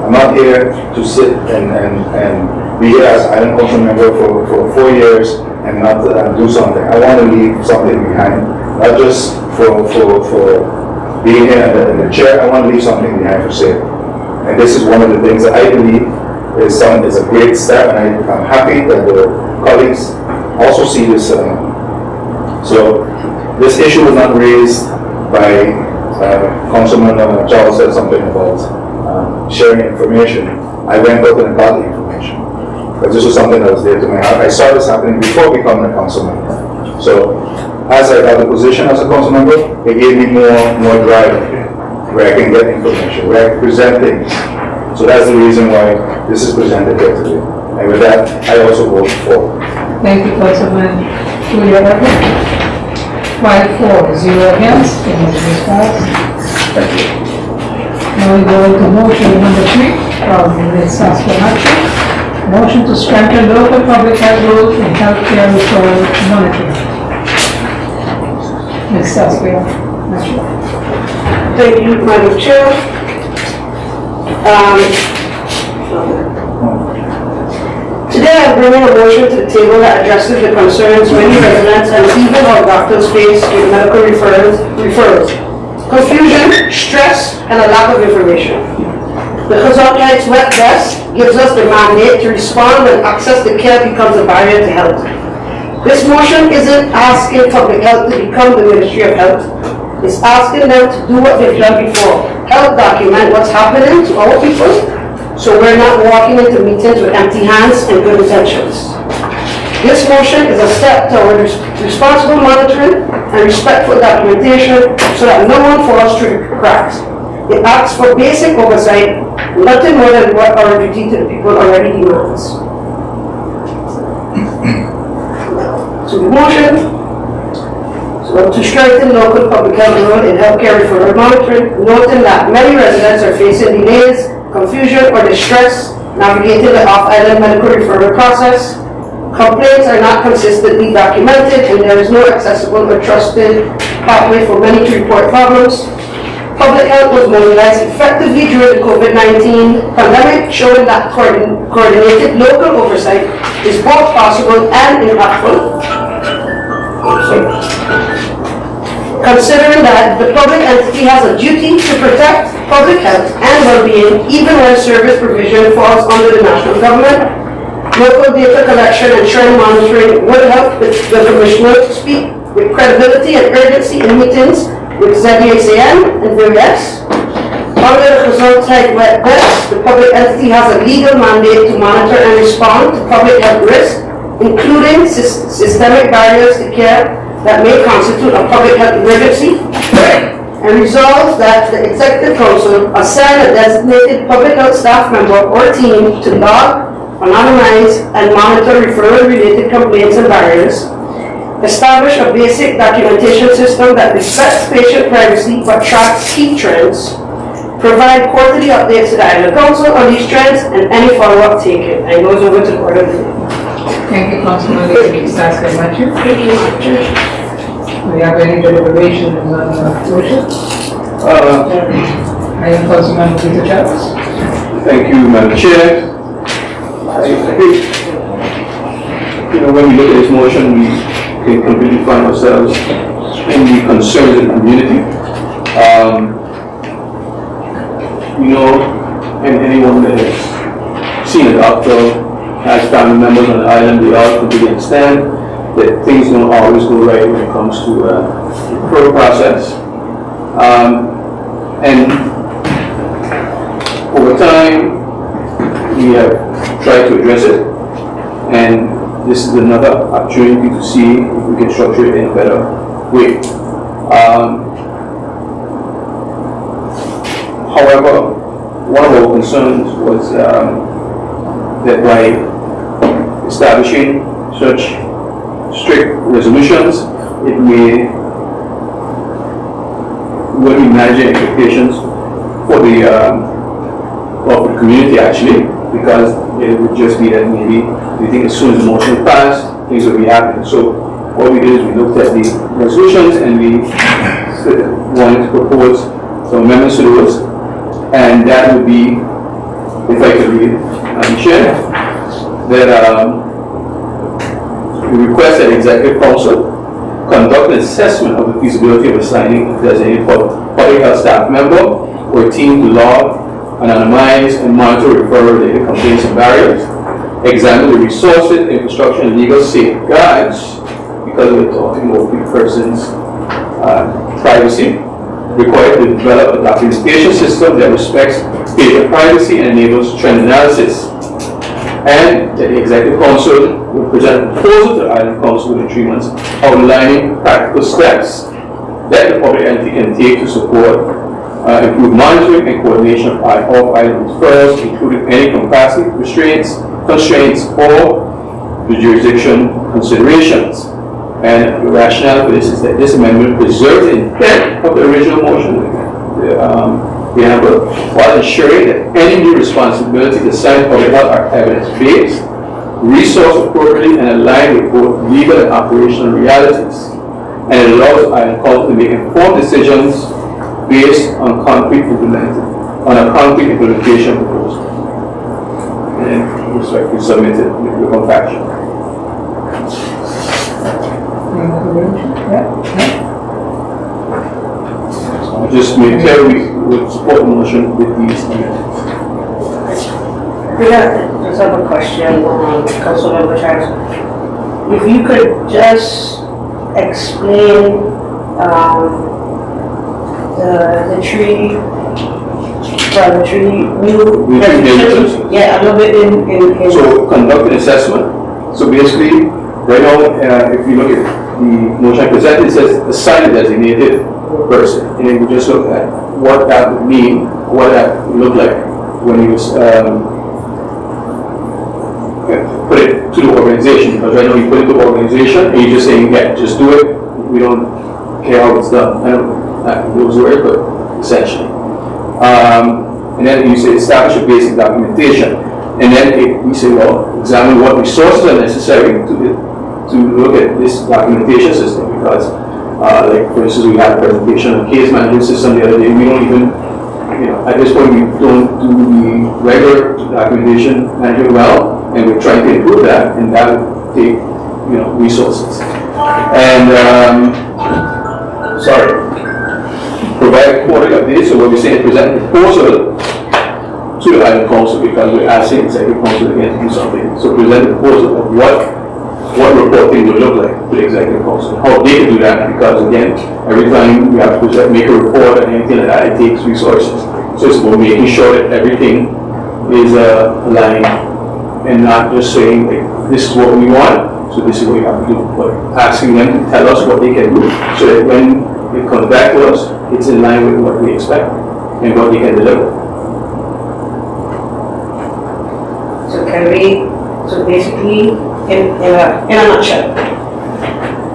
S6: I'm not here to sit and be here as item council member for 4 years and not do something. I want to leave something behind, not just for being here in the chair. I want to leave something behind for SABR. And this is one of the things that I believe is a great step, and I'm happy that the colleagues also see this. So this issue was not raised by Councilman Charles said something about sharing information. I went out and got the information. But this was something that was there to me. I saw this happening before becoming a council member. So as I got the position as a council member, it gave me more drive where I can get information, where I can present things. So that's the reason why this is presented here today. And with that, I also vote for.
S8: Thank you, Councilman Julia Everett. 5-4, 0 against, the motion is passed.
S6: Thank you.
S8: Now we go to motion number 3 from Ms. Saskia Macho. Motion to strengthen local public health rules in healthcare referral monitoring. Ms. Saskia Macho.
S2: Thank you, Madam Chair. Today I'm bringing a motion to the table that addresses the concerns many residents and even our doctors face with medical referrals, confusion, stress, and a lack of information. The Khazar Heights Wet Desk gives us the mandate to respond when access to care becomes a barrier to health. This motion isn't asking public health to become the Ministry of Health. It's asking them to do what they've done before. Help document what's happening to our people, so we're not walking into meetings with empty hands and good intentions. This motion is a step toward responsible monitoring and respectful documentation so that no one falls through the cracks. It asks for basic oversight, nothing more than what our duty to the people already demands. So the motion, to strengthen local public health role in healthcare referral monitoring, noting that many residents are facing delays, confusion, or distress navigating the off-island medical referral process. Complaints are not consistently documented, and there is no accessible or trusted pathway for many to report problems. Public health was mobilized effectively during the COVID-19 pandemic, showing that coordinated local oversight is both possible and impactful. Considering that the public entity has a duty to protect public health and well-being even when service provision falls under the national government, local data collection and trend monitoring would help the Commissioner to speak with credibility and urgency in meetings with ZDXAN and VMS. Under the Khazar Heights Wet Desk, the public entity has a legal mandate to monitor and respond to public health risks, including systemic barriers to care that may constitute a public health emergency, and resolves that the Executive Council assign a designated public health staff member or team to log, anonymize, and monitor referral-related complaints and barriers, establish a basic documentation system that respects patient privacy but tracks key trends, provide quarterly updates to the Island Council on these trends, and any follow-up taken. And goes over to the order of the day.
S8: Thank you, Councilman Saskia Macho.
S2: Thank you.
S8: Do we have any deliberations on the motion? I am Councilman Peter Chavez.
S3: Thank you, Madam Chair. I think, when we look at this motion, we can completely find ourselves in the concerns of the community. And anyone that has seen a doctor, has family members on the island, they all completely understand that things don't always go right when it comes to the referral process. And over time, we have tried to address it, and this is another opportunity to see if we can structure it in a better way. However, one of our concerns was that by establishing such strict resolutions, it may be managing expectations for the community actually, because it would just be that maybe we think as soon as the motion passed, things will be happening. So what we did is we looked at the resolutions and we wanted to propose some amendments to those, and that would be effectively, Chair, that we request that the Executive Council conduct an assessment of the feasibility of assigning a designated public health staff member or team to log, anonymize and monitor referral-related complaints and barriers, examine the resources, infrastructure, and legal safeguards, because we're talking about the person's privacy, required to develop a documentation system that respects data privacy and enables trend analysis, and that the Executive Council will present a proposal to the Island Council within 3 months outlining practical steps that the public entity can take to support improved monitoring and coordination of island referrals, including any capacity constraints, or the jurisdiction considerations. And the rationale for this is that this amendment preserves the intent of the original motion, while ensuring that any new responsibilities assigned to public health are evidence-based, resourced appropriately, and aligned with both legal and operational realities. And it allows Island Council to make informed decisions based on a concrete implementation proposal. And respectfully submitted with compaction. Just make clear we would support the motion with these amendments.
S2: Yeah, just have a question, Councilmember Charles. If you could just explain the three new resolutions. Yeah, a little bit in.
S3: So conduct an assessment. So basically, right now, if you look at the motion presented, it says assign a designated person, and then we just look at what that would mean, what that would look like when you put it to the organization. Because right now you put it to the organization, and you're just saying, yeah, just do it. We don't care how it's done. I don't know those words, but essentially. And then you say establish a basic documentation, and then we say, well, examine what resources are necessary to look at this documentation system, because like for instance, we had a presentation on case management system the other day. We don't even, at this point we don't do the regular documentation management well, and we're trying to improve that, and that would take resources. And provide quarterly updates. So what we're saying is present a proposal to the Island Council, because we're asking Executive Council again to do something. So present a proposal of what reporting would look like to the Executive Council, how they can do that, because again, every time we have to make a report and anything like that, it takes resources. So it's about making sure that everything is aligned and not just saying, like, this is what we want, so this is what you have to do, but asking them to tell us what they can do, so that when it comes back to us, it's in line with what we expect and what they can deliver.
S2: So basically, in a nutshell,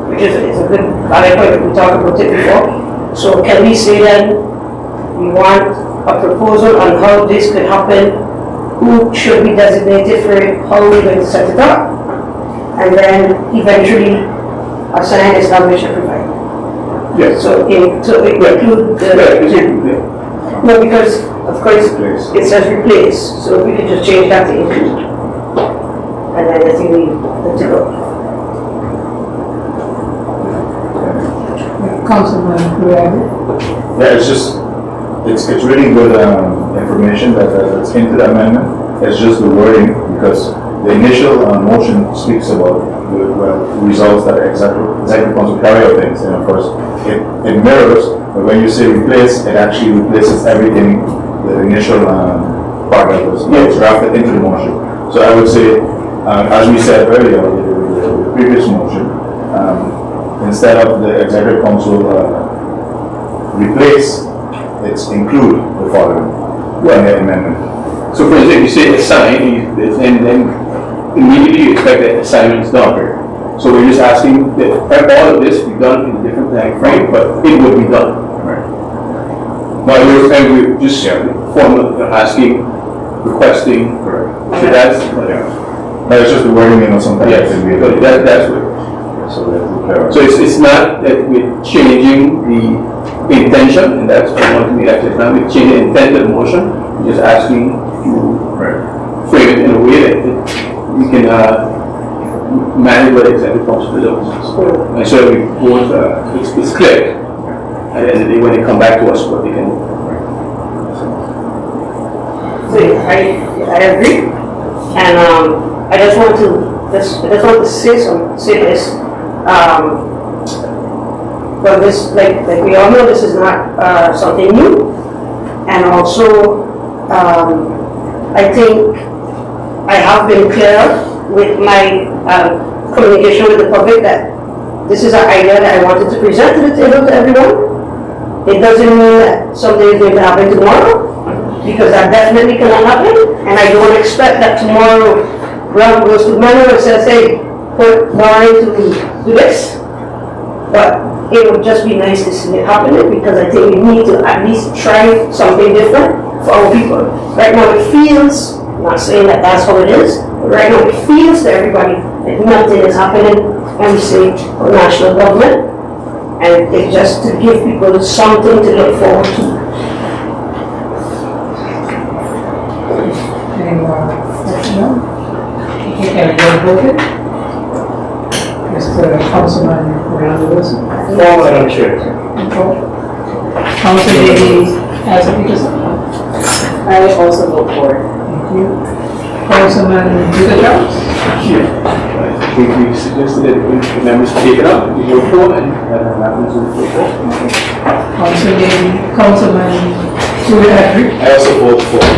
S2: which is a good valid point, we talked about it before. So can we say then we want a proposal on how this could happen, who should be designated for it, how we're going to set it up, and then eventually assign, establish, and provide.
S3: Yes.
S2: So include no, because of course it says replace, so if we could just change that to include, and then I think we good to go.
S8: Councilman Kuradi.
S6: Yeah, it's really good information that's into the amendment. It's just the wording, because the initial motion speaks about the results that executive council carry out things, and of course it mirrors, but when you say replace, it actually replaces everything, the initial part that was drafted into the motion. So I would say, as we said earlier, the previous motion, instead of the executive council replace, it's include the following in the amendment.
S3: So for example, you say assign, and then immediately you expect that assignment is done. So we're just asking that all of this be done in a different time frame, but it would be done.
S6: Right.
S3: But we're just asking, requesting.
S6: Correct.
S3: So that's,
S6: No, it's just the wording, sometimes
S3: yes,
S6: it can be
S3: but that's what.
S6: so that's clear.
S3: So it's not that we're changing the intention, and that's what I want to be actually. It's not we're changing the intent of the motion. We're just asking to frame it in a way that we can manage what executive council delivers. And so we both, it's clear. And then when they come back to us, what they can do.
S2: So I agree. And I just want to say this. But this, like we all know, this is not something new. And also, I think I have been clear with my communication with the public that this is an idea that I wanted to present to the table to everyone. It doesn't mean that something is going to happen tomorrow, because that definitely cannot happen. And I don't expect that tomorrow Ralph goes to Manu and says, hey, put Lauren to do this. But it would just be nice to see it happening, because I think we need to at least try something different for our people. Right now it feels, I'm not saying that that's how it is, but right now it feels to everybody that nothing is happening, and we say, oh, national government, and it's just to give people something to look forward to.
S8: Any more questions? Okay, can we go voted? Mr. Councilman Miranda Wilson.
S7: No, Madam Chair.
S8: Council Lady Asa Peterson.
S1: I will also vote for it.
S8: Thank you. Councilman Peter Jones.
S3: I think we suggested that the members take it up, we vote for it, and that happens with the vote.
S8: Councilman Sue Patrick.
S3: I also vote for it.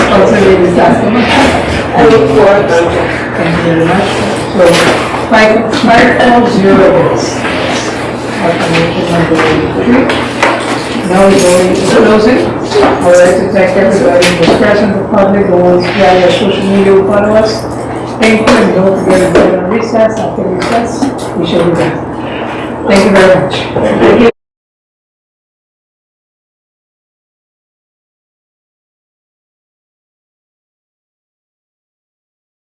S8: Council Lady Saskama.
S2: I look forward to it.
S8: Thank you very much. So, 5-0 votes. Affirmation number 3. Now we're going to closing. I would like to thank everybody who was present, the public, the ones via social media who follow us. Thank you, and don't forget to go on recess. After recess, we shall be back. Thank you very much.
S2: Thank you.